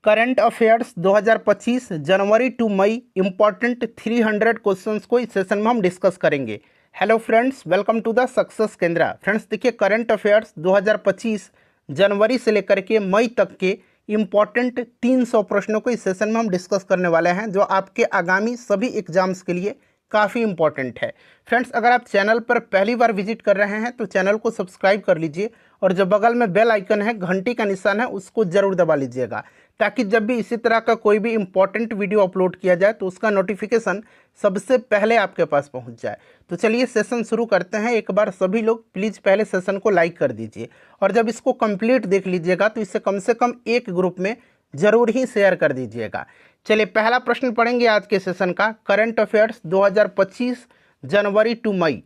Current affairs 2025 जनवरी to मई important 300 questions को इस सेशन में हम डिस्कस करेंगे। Hello friends, welcome to the success Kendra. Friends देखिए, करंट अफेयर्स 2025 जनवरी से लेकर के मई तक के इम्पॉर्टेंट 300 प्रश्नों को इस सेशन में हम डिस्कस करने वाले हैं, जो आपके आगामी सभी एग्जाम्स के लिए काफ़ी इंपॉर्टेंट है। फ्रेंड्स, अगर आप चैनल पर पहली बार विजिट कर रहे हैं तो चैनल को सब्सक्राइब कर लीजिए और जो बगल में बेल आइकन है, घंटी का निशान है, उसको जरूर दबा लीजिएगा, ताकि जब भी इसी तरह का कोई भी इंपॉर्टेंट वीडियो अपलोड किया जाए तो उसका नोटिफिकेशन सबसे पहले आपके पास पहुंच जाए। तो चलिए सेशन शुरू करते हैं। एक बार सभी लोग प्लीज़ पहले सेशन को लाइक कर दीजिए और जब इसको कंप्लीट देख लीजिएगा तो इसे कम से कम एक ग्रुप में जरूर ही शेयर कर दीजिएगा। चलिए पहला प्रश्न पढ़ेंगे आज के सेशन का, करंट अफेयर्स 2025 जनवरी टू मई।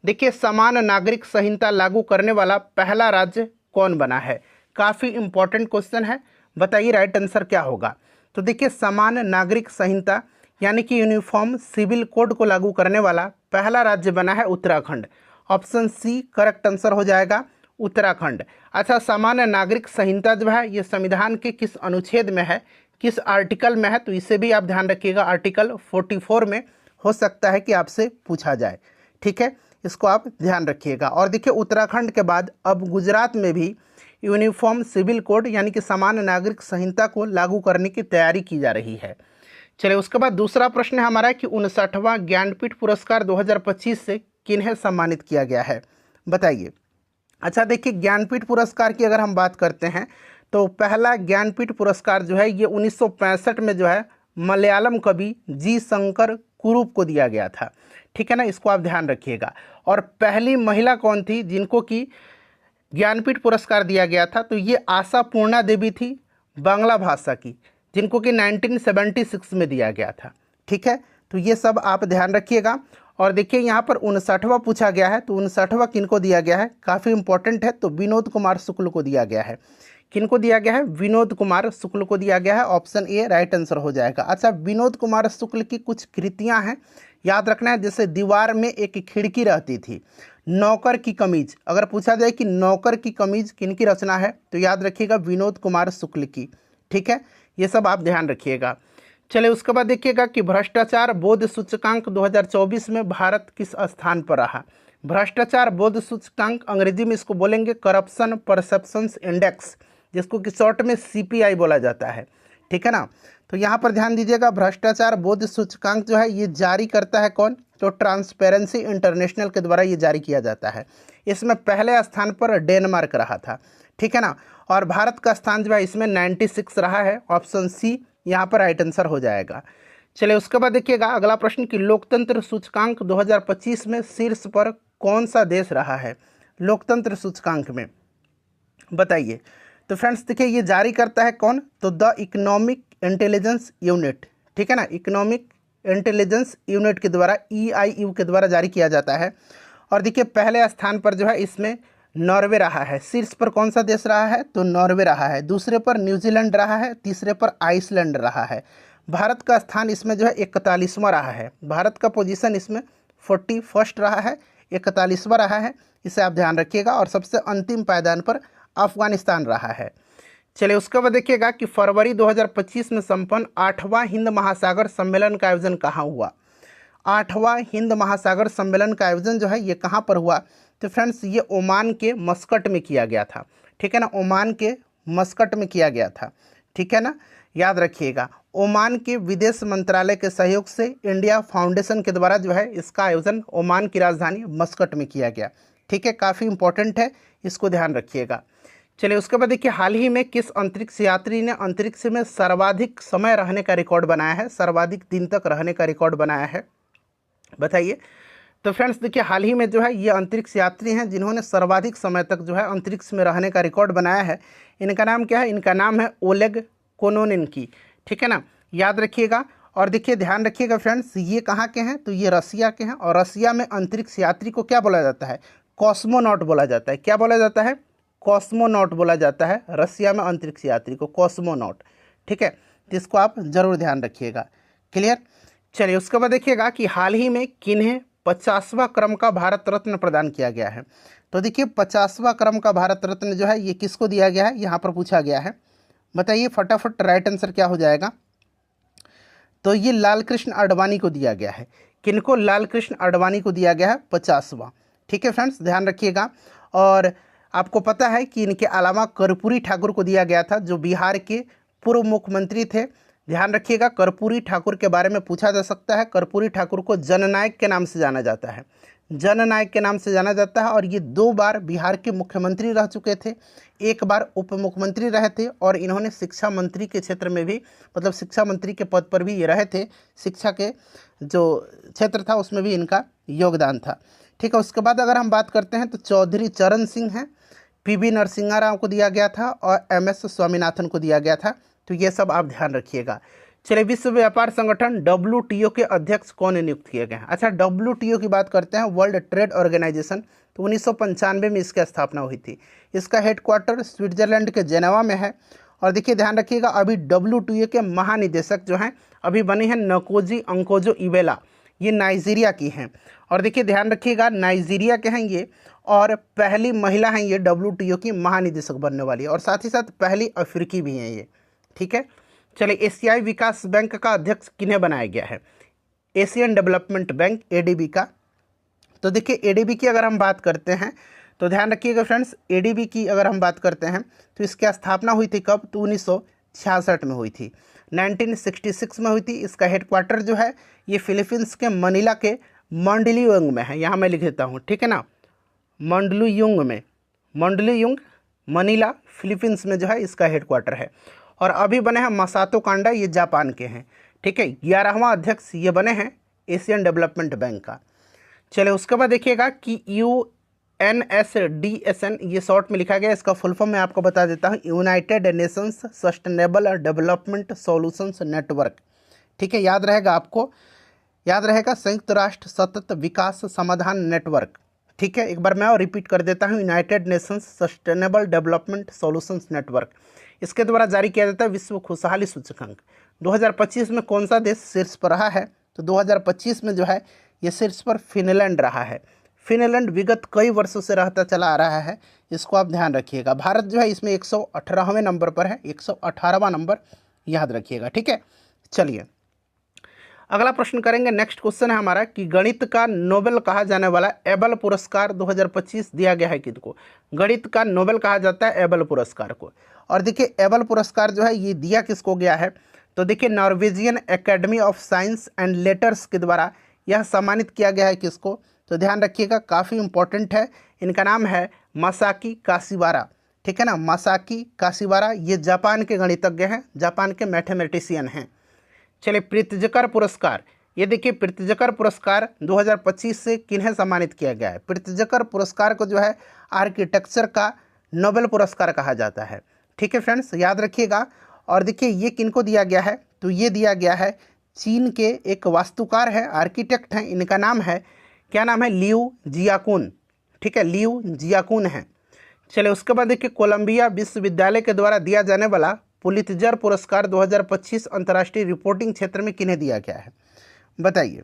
देखिए, समान नागरिक संहिता लागू करने वाला पहला राज्य कौन बना है? काफ़ी इंपॉर्टेंट क्वेश्चन है, बताइए राइट आंसर क्या होगा। तो देखिए, समान नागरिक संहिता यानी कि यूनिफॉर्म सिविल कोड को लागू करने वाला पहला राज्य बना है Uttarakhand. Option C correct answer हो जाएगा, उत्तराखंड। अच्छा, सामान्य नागरिक संहिता जो है ये संविधान के किस अनुच्छेद में है, किस आर्टिकल में है, तो इसे भी आप ध्यान रखिएगा। आर्टिकल 44 में हो सकता है कि आपसे पूछा जाए, ठीक है, इसको आप ध्यान रखिएगा। और देखिए, उत्तराखंड के बाद अब गुजरात में भी यूनिफॉर्म सिविल कोड यानी कि समान नागरिक संहिता को लागू करने की तैयारी की जा रही है। चलिए उसके बाद दूसरा प्रश्न है हमारा कि 59वां ज्ञानपीठ पुरस्कार 2025 से किन्हें सम्मानित किया गया है, बताइए। अच्छा देखिए, ज्ञानपीठ पुरस्कार की अगर हम बात करते हैं तो पहला ज्ञानपीठ पुरस्कार जो है ये 1965 में जो है मलयालम कवि जी शंकर कुरूप को दिया गया था, ठीक है ना, इसको आप ध्यान रखिएगा। और पहली महिला कौन थी जिनको कि ज्ञानपीठ पुरस्कार दिया गया था, तो ये आशा पूर्णा देवी थी, बांग्ला भाषा की, जिनको कि 1976 में दिया गया था, ठीक है। तो ये सब आप ध्यान रखिएगा। और देखिए यहाँ पर 59वां पूछा गया है, तो 59वां किनको दिया गया है, काफ़ी इंपॉर्टेंट है, तो विनोद कुमार शुक्ल को दिया गया है। किनको दिया गया है? विनोद कुमार शुक्ल को दिया गया है। ऑप्शन ए राइट आंसर हो जाएगा। अच्छा, विनोद कुमार शुक्ल की कुछ कृतियां हैं, याद रखना है। जैसे दीवार में एक खिड़की रहती थी, नौकर की कमीज, अगर पूछा जाए कि नौकर की कमीज किनकी रचना है तो याद रखिएगा विनोद कुमार शुक्ल की, ठीक है, ये सब आप ध्यान रखिएगा। चलिए उसके बाद देखिएगा कि भ्रष्टाचार बोध सूचकांक 2024 में भारत किस स्थान पर रहा। भ्रष्टाचार बोध सूचकांक, अंग्रेजी में इसको बोलेंगे करप्शन परसेप्शंस इंडेक्स, जिसको कि शॉर्ट में CPI बोला जाता है, ठीक है ना। तो यहाँ पर ध्यान दीजिएगा, भ्रष्टाचार बोध सूचकांक जो है ये जारी करता है कौन, तो ट्रांसपेरेंसी इंटरनेशनल के द्वारा ये जारी किया जाता है। इसमें पहले स्थान पर डेनमार्क रहा था, ठीक है ना, और भारत का स्थान जो है इसमें 96 रहा है। ऑप्शन सी यहाँ पर राइट आंसर हो जाएगा। चलिए उसके बाद देखिएगा अगला प्रश्न कि लोकतंत्र सूचकांक 2025 में शीर्ष पर कौन सा देश रहा है, लोकतंत्र सूचकांक में, बताइए। तो फ्रेंड्स देखिए, ये जारी करता है कौन, तो द इकोनॉमिक इंटेलिजेंस यूनिट, ठीक है ना, इकोनॉमिक इंटेलिजेंस यूनिट के द्वारा, EIU के द्वारा जारी किया जाता है। और देखिए पहले स्थान पर जो है इसमें नॉर्वे रहा है। शीर्ष पर कौन सा देश रहा है, तो नॉर्वे रहा है। दूसरे पर न्यूजीलैंड रहा है, तीसरे पर आइसलैंड रहा है। भारत का स्थान इसमें जो है 41वां रहा है। भारत का पोजीशन इसमें 41 रहा है, 41वां रहा है, इसे आप ध्यान रखिएगा। और सबसे अंतिम पायदान पर अफगानिस्तान रहा है। चलिए उसके बाद देखिएगा कि फरवरी 2025 में संपन्न 8वां हिंद महासागर सम्मेलन का आयोजन कहाँ हुआ। 8वां हिंद महासागर सम्मेलन का आयोजन जो है ये कहाँ पर हुआ, तो फ्रेंड्स ये ओमान के मस्कट में किया गया था, ठीक है ना, ओमान के मस्कट में किया गया था, ठीक है ना, याद रखिएगा। ओमान के विदेश मंत्रालय के सहयोग से इंडिया फाउंडेशन के द्वारा जो है इसका आयोजन ओमान की राजधानी मस्कट में किया गया, ठीक है, काफ़ी इंपॉर्टेंट है, इसको ध्यान रखिएगा। चलिए उसके बाद देखिए, हाल ही में किस अंतरिक्ष यात्री ने अंतरिक्ष में सर्वाधिक समय रहने का रिकॉर्ड बनाया है, सर्वाधिक दिन तक रहने का रिकॉर्ड बनाया है, बताइए। तो फ्रेंड्स देखिए, हाल ही में जो है ये अंतरिक्ष यात्री हैं जिन्होंने सर्वाधिक समय तक जो है अंतरिक्ष में रहने का रिकॉर्ड बनाया है। इनका नाम क्या है, इनका नाम है ओलेग कोनोनिन्स्की, ठीक है ना, याद रखिएगा। और देखिए ध्यान रखिएगा फ्रेंड्स, ये कहाँ के हैं, तो ये रसिया के हैं। और रसिया में अंतरिक्ष यात्री को क्या बोला जाता है, कॉस्मोनॉट बोला जाता है। क्या बोला जाता है, कॉस्मोनॉट बोला जाता है रसिया में अंतरिक्ष यात्री को, कॉस्मोनॉट, ठीक है, तो इसको आप जरूर ध्यान रखिएगा, क्लियर। चलिए उसके बाद देखिएगा कि हाल ही में किन्हें 50वां क्रम का भारत रत्न प्रदान किया गया है। तो देखिए 50वां क्रम का भारत रत्न जो है ये किसको दिया गया है, यहाँ पर पूछा गया है। बताइए फटाफट राइट आंसर क्या हो जाएगा। तो ये लाल कृष्ण आडवाणी को दिया गया है। किनको? लाल कृष्ण आडवाणी को दिया गया है 50वां। ठीक है फ्रेंड्स, ध्यान रखिएगा। और आपको पता है कि इनके अलावा कर्पूरी ठाकुर को दिया गया था, जो बिहार के पूर्व मुख्यमंत्री थे। ध्यान रखिएगा, कर्पूरी ठाकुर के बारे में पूछा जा सकता है। कर्पूरी ठाकुर को जननायक के नाम से जाना जाता है, जननायक के नाम से जाना जाता है। और ये 2 बार बिहार के मुख्यमंत्री रह चुके थे, 1 बार उप मुख्यमंत्री रहे थे, और इन्होंने शिक्षा मंत्री के क्षेत्र में भी, मतलब शिक्षा मंत्री के पद पर भी ये रहे थे। शिक्षा के जो क्षेत्र था उसमें भी इनका योगदान था। ठीक है, उसके बाद अगर हम बात करते हैं तो चौधरी चरण सिंह हैं, पीवी नरसिंहा राव को दिया गया था, और एमएस स्वामीनाथन को दिया गया था। तो ये सब आप ध्यान रखिएगा। चलिए, विश्व व्यापार संगठन WTO के अध्यक्ष कौन नियुक्त किए गए हैं? अच्छा, WTO की बात करते हैं, वर्ल्ड ट्रेड ऑर्गेनाइजेशन। तो 1995 में इसकी स्थापना हुई थी। इसका हेडक्वार्टर स्विट्जरलैंड के जेनेवा में है। और देखिए ध्यान रखिएगा, अभी WTO के महानिदेशक जो हैं अभी बने हैं नकोजी अंकोजो इवेला, ये नाइजीरिया की हैं। और देखिए ध्यान रखिएगा, नाइजीरिया के हैं ये, और पहली महिला हैं ये WTO की महानिदेशक बनने वाली है, और साथ ही साथ पहली अफ्रीकी भी हैं ये। ठीक है, चलिए, एशियाई विकास बैंक का अध्यक्ष किन्हें बनाया गया है? एशियन डेवलपमेंट बैंक, ADB का। तो देखिए ADB की अगर हम बात करते हैं तो ध्यान रखिएगा फ्रेंड्स, ADB की अगर हम बात करते हैं तो इसकी स्थापना हुई थी कब? तो 1966 में हुई थी, 1966 में हुई थी। इसका हेडक्वार्टर जो है ये फिलीपींस के मनीला के मंडलीयुंग में है। यहाँ मैं लिख देता हूँ, ठीक है ना, मंडलीयुंग में, मंडलीयुंग, मनीला, फिलीपींस में जो है इसका हेडक्वार्टर है। और अभी बने हैं मसातो कांडा, ये जापान के हैं। ठीक है, 11वां अध्यक्ष ये बने हैं एशियन डेवलपमेंट बैंक का। चलिए, उसके बाद देखिएगा कि UNSDSN, ये शॉर्ट में लिखा गया, इसका फुल फॉर्म मैं आपको बता देता हूँ, United Nations sustainable development solutions network. ठीक है, याद रहेगा आपको, याद रहेगा, संयुक्त राष्ट्र सतत विकास समाधान नेटवर्क। ठीक है, एक बार मैं और रिपीट कर देता हूँ, United Nations sustainable development solutions network. इसके द्वारा जारी किया जाता है विश्व खुशहाली सूचकांक। 2025 में कौन सा देश शीर्ष पर रहा है? तो 2025 में जो है ये शीर्ष पर फिनलैंड रहा है। फिनलैंड विगत कई वर्षों से रहता चला आ रहा है, इसको आप ध्यान रखिएगा। भारत जो है इसमें 118वें नंबर पर है, 118वां नंबर याद रखिएगा। ठीक है, चलिए अगला प्रश्न करेंगे। नेक्स्ट क्वेश्चन है हमारा कि गणित का नोबेल कहा जाने वाला एबल पुरस्कार 2025 दिया गया है किसको? गणित का नोबेल कहा जाता है एबल पुरस्कार को। और देखिए एबल पुरस्कार जो है ये दिया किसको गया है? तो देखिए Norwegian academy of science and letters के द्वारा यह सम्मानित किया गया है किसको? तो ध्यान रखिएगा, काफ़ी इंपॉर्टेंट है, इनका नाम है मासाकी काशिवारा। ठीक है ना, मासाकी काशिवारा, ये जापान के गणितज्ञ हैं, जापान के मैथमेटिशियन हैं। चलिए, प्रित्जकर पुरस्कार, ये देखिए प्रित्जकर पुरस्कार 2025 से किन्हें सम्मानित किया गया है? प्रित्जकर पुरस्कार को जो है आर्किटेक्चर का नोबेल पुरस्कार कहा जाता है। ठीक है फ्रेंड्स, याद रखिएगा। और देखिए ये किनको दिया गया है? तो ये दिया गया है चीन के एक वास्तुकार है, आर्किटेक्ट हैं, इनका नाम है, क्या नाम है? लियू जियाकुन। ठीक है, लियू जियाकुन है। चलिए, उसके बाद देखिए कोलंबिया विश्वविद्यालय के द्वारा दिया जाने वाला पुलित्जर पुरस्कार 2025 अंतर्राष्ट्रीय रिपोर्टिंग क्षेत्र में किन्हें दिया गया है? बताइए,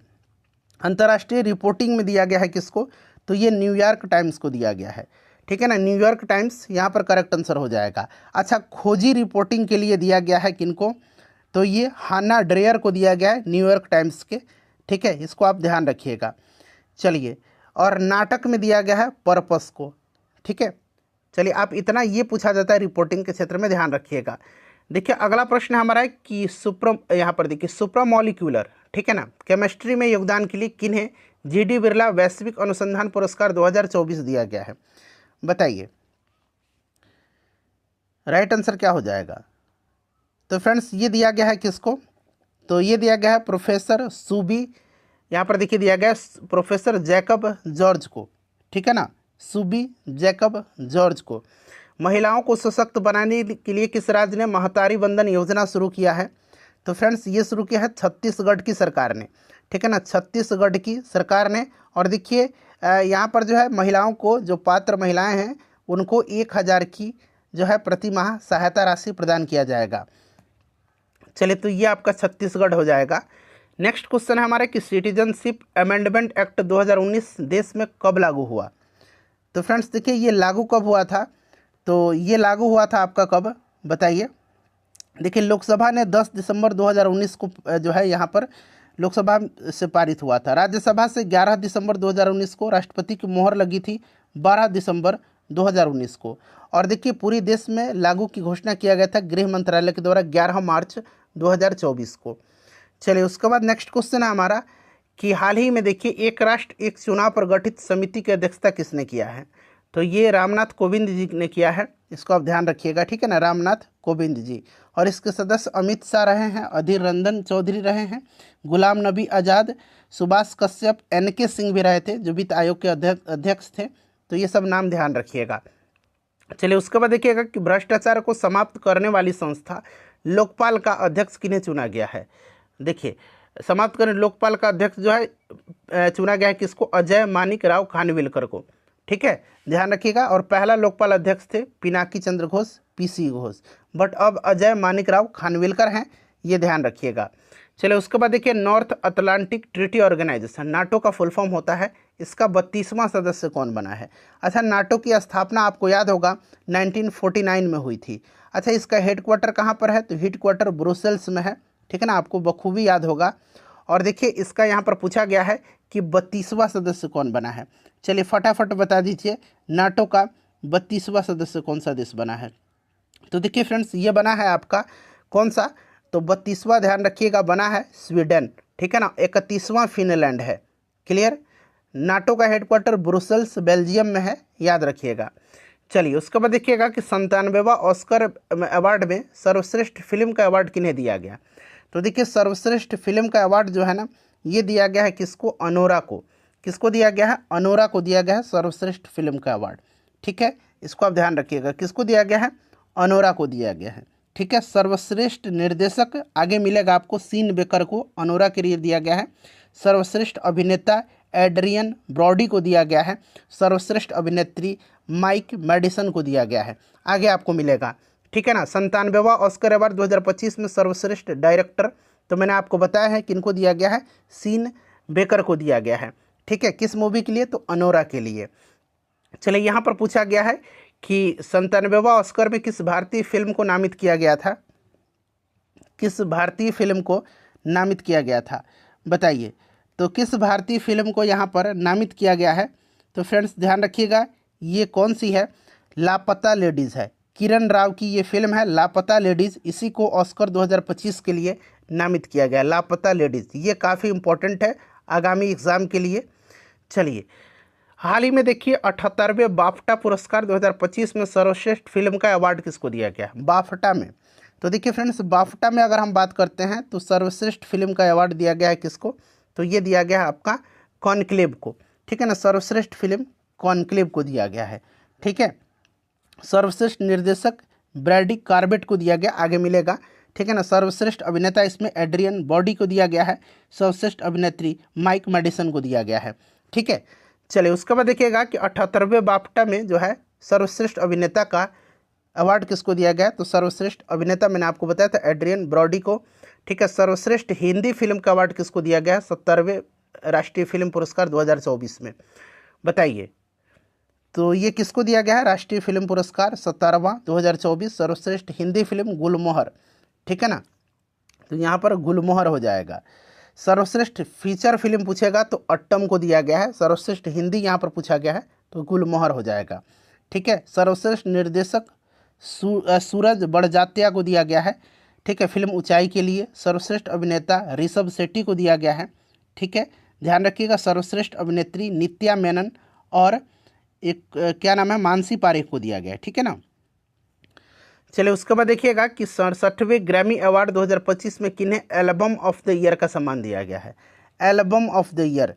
अंतर्राष्ट्रीय रिपोर्टिंग में दिया गया है किसको? तो ये न्यूयॉर्क टाइम्स को दिया गया है। ठीक है ना, न्यूयॉर्क टाइम्स यहाँ पर करेक्ट आंसर हो जाएगा। अच्छा, खोजी रिपोर्टिंग के लिए दिया गया है किनको? तो ये हाना ड्रेयर को दिया गया है, न्यूयॉर्क टाइम्स के। ठीक है, इसको आप ध्यान रखिएगा। चलिए, और नाटक में दिया गया है पर्पस को। ठीक है, चलिए, आप इतना ये पूछा जाता है रिपोर्टिंग के क्षेत्र में, ध्यान रखिएगा। देखिए अगला प्रश्न हमारा है कि यहाँ पर देखिए सुप्रामोलिक्यूलर, ठीक है ना, केमिस्ट्री में योगदान के लिए किन्हें GD बिरला वैश्विक अनुसंधान पुरस्कार 2024 दिया गया है? बताइए, राइट आंसर क्या हो जाएगा? तो फ्रेंड्स ये दिया गया है किसको? तो ये दिया गया है प्रोफेसर सुबी, यहाँ पर देखिए दिया गया है प्रोफेसर जैकब जॉर्ज को। ठीक है ना, सुबी जैकब जॉर्ज को। महिलाओं को सशक्त बनाने के लिए किस राज्य ने महतारी वंदन योजना शुरू किया है? तो फ्रेंड्स ये शुरू किया है छत्तीसगढ़ की सरकार ने। ठीक है ना, छत्तीसगढ़ की सरकार ने। और देखिए यहाँ पर जो है महिलाओं को, जो पात्र महिलाएं हैं उनको 1000 की जो है प्रति माह सहायता राशि प्रदान किया जाएगा। चलिए, तो ये आपका छत्तीसगढ़ हो जाएगा। नेक्स्ट क्वेश्चन है हमारा कि सिटीजनशिप अमेंडमेंट एक्ट 2019 देश में कब लागू हुआ? तो फ्रेंड्स देखिए ये लागू कब हुआ था? तो ये लागू हुआ था आपका कब? बताइए। देखिए लोकसभा ने 10 दिसंबर 2019 को जो है यहाँ पर लोकसभा से पारित हुआ था। राज्यसभा से 11 दिसंबर 2019 को, राष्ट्रपति की मोहर लगी थी 12 दिसंबर 2019 को। और देखिए पूरी देश में लागू की घोषणा किया गया था गृह मंत्रालय के द्वारा 11 मार्च 2024 को। चलिए उसके बाद नेक्स्ट क्वेश्चन है हमारा कि हाल ही में देखिए एक राष्ट्र एक चुनाव पर गठित समिति की अध्यक्षता किसने किया है? तो ये रामनाथ कोविंद जी ने किया है, इसको आप ध्यान रखिएगा, ठीक है ना, रामनाथ कोविंद जी। और इसके सदस्य अमित शाह रहे हैं, अधीर रंजन चौधरी रहे हैं, गुलाम नबी आज़ाद, सुभाष कश्यप, NK सिंह भी रहे थे जो वित्त आयोग के अध्यक्ष थे। तो ये सब नाम ध्यान रखिएगा। चलिए उसके बाद देखिएगा कि भ्रष्टाचार को समाप्त करने वाली संस्था लोकपाल का अध्यक्ष किन्हें चुना गया है? देखिए समाप्त करने लोकपाल का अध्यक्ष जो है चुना गया है किसको? अजय मानिक राव खानविलकर को, ठीक है, ध्यान रखिएगा। और पहला लोकपाल अध्यक्ष थे पिनाकी चंद्र घोष, PC घोष, बट अब अजय मानिक राव खानविलकर हैं, ये ध्यान रखिएगा। चलिए उसके बाद देखिए North Atlantic Treaty Organization, NATO का फुल फॉर्म होता है, इसका 32वां सदस्य कौन बना है? अच्छा, नाटो की स्थापना आपको याद होगा 1949 में हुई थी। अच्छा, इसका हेडक्वार्टर कहाँ पर है? तो हेडक्वार्टर ब्रुसेल्स में है, ठीक है ना, आपको बखूबी याद होगा। और देखिए इसका यहाँ पर पूछा गया है कि 32वां सदस्य कौन बना है। चलिए फटाफट बता दीजिए, नाटो का 32वां सदस्य कौन सा देश बना है? तो देखिए फ्रेंड्स ये बना है आपका कौन सा? तो 32वां ध्यान रखिएगा बना है स्वीडन, ठीक है ना। 31वां फिनलैंड है। क्लियर? नाटो का हेडक्वार्टर ब्रुसेल्स बेल्जियम में है, याद रखिएगा। चलिए उसके बाद देखिएगा कि 97वां ऑस्कर अवार्ड में सर्वश्रेष्ठ फिल्म का अवार्ड किन्हें दिया गया? तो देखिए सर्वश्रेष्ठ फिल्म का अवार्ड जो है ना, ये दिया गया है किसको? अनोरा को। किसको दिया गया है? अनोरा को दिया गया है सर्वश्रेष्ठ फिल्म का अवार्ड, ठीक है, इसको आप ध्यान रखिएगा। किसको दिया गया है? अनोरा को दिया गया है, ठीक है। सर्वश्रेष्ठ निर्देशक आगे मिलेगा आपको, सीन बेकर को अनोरा के लिए दिया गया है। सर्वश्रेष्ठ अभिनेता एड्रियन ब्रॉडी को दिया गया है। सर्वश्रेष्ठ अभिनेत्री माइक मैडिसन को दिया गया है, आगे आपको मिलेगा, ठीक है ना। 97वां ऑस्कर अवार्ड 2025 में सर्वश्रेष्ठ डायरेक्टर, तो मैंने आपको बताया है किनको दिया गया है? सीन बेकर को दिया गया है, ठीक है। किस मूवी के लिए? तो अनोरा के लिए। चलिए यहाँ पर पूछा गया है कि 97वां ऑस्कर में किस भारतीय फिल्म को नामित किया गया था? किस भारतीय फिल्म को नामित किया गया था, बताइए। तो किस भारतीय फिल्म को यहाँ पर नामित किया गया है? तो फ्रेंड्स ध्यान रखिएगा, ये कौन सी है? लापता लेडीज़ है। किरण राव की ये फिल्म है लापता लेडीज़, इसी को ऑस्कर 2025 के लिए नामित किया गया, लापता लेडीज़। ये काफ़ी इंपॉर्टेंट है आगामी एग्ज़ाम के लिए। चलिए हाल ही में देखिए 78वें बाफ्टा पुरस्कार 2025 में सर्वश्रेष्ठ फिल्म का अवार्ड किसको दिया गया? बाफ्टा में। तो देखिए फ्रेंड्स बाफ्टा में अगर हम बात करते हैं तो सर्वश्रेष्ठ फिल्म का अवार्ड दिया गया है किसको? तो ये दिया गया है आपका कॉन्क्लेव को, ठीक है ना। सर्वश्रेष्ठ फिल्म कॉन्क्लेव को दिया गया है, ठीक है। सर्वश्रेष्ठ निर्देशक ब्रैडी कार्बेट को दिया गया, आगे मिलेगा, ठीक है ना। सर्वश्रेष्ठ अभिनेता इसमें एड्रियन ब्रॉडी को दिया गया है। सर्वश्रेष्ठ अभिनेत्री माइक मैडिसन को दिया गया है, ठीक है। चलिए उसके बाद देखिएगा कि 78वें बाफ्टा में जो है सर्वश्रेष्ठ अभिनेता का अवार्ड किसको दिया गया? तो सर्वश्रेष्ठ अभिनेता मैंने आपको बताया था एड्रियन ब्रॉडी को, ठीक है। सर्वश्रेष्ठ हिंदी फिल्म का अवार्ड किसको दिया गया? 70वें राष्ट्रीय फिल्म पुरस्कार 2024 में, बताइए। तो ये किसको दिया गया है? राष्ट्रीय फिल्म पुरस्कार 17वां 2024 सर्वश्रेष्ठ हिंदी फिल्म गुलमोहर, ठीक है ना। तो यहाँ पर गुलमोहर हो जाएगा। सर्वश्रेष्ठ फीचर फिल्म पूछेगा तो अट्टम को दिया गया है। सर्वश्रेष्ठ हिंदी यहाँ पर पूछा गया है तो गुलमोहर हो जाएगा, ठीक है। सर्वश्रेष्ठ निर्देशक सूरज बड़जात्या को दिया गया है, ठीक है, फिल्म ऊंचाई के लिए। सर्वश्रेष्ठ अभिनेता ऋषभ शेट्टी को दिया गया है, ठीक है, ध्यान रखिएगा। सर्वश्रेष्ठ अभिनेत्री नित्या मेनन और एक क्या नाम है मानसी पारेख को दिया गया है, ठीक है ना। चलिए उसके बाद देखिएगा कि 67वें ग्रैमी अवार्ड 2025 में किन्हें एल्बम ऑफ द ईयर का सम्मान दिया गया है? एल्बम ऑफ द ईयर,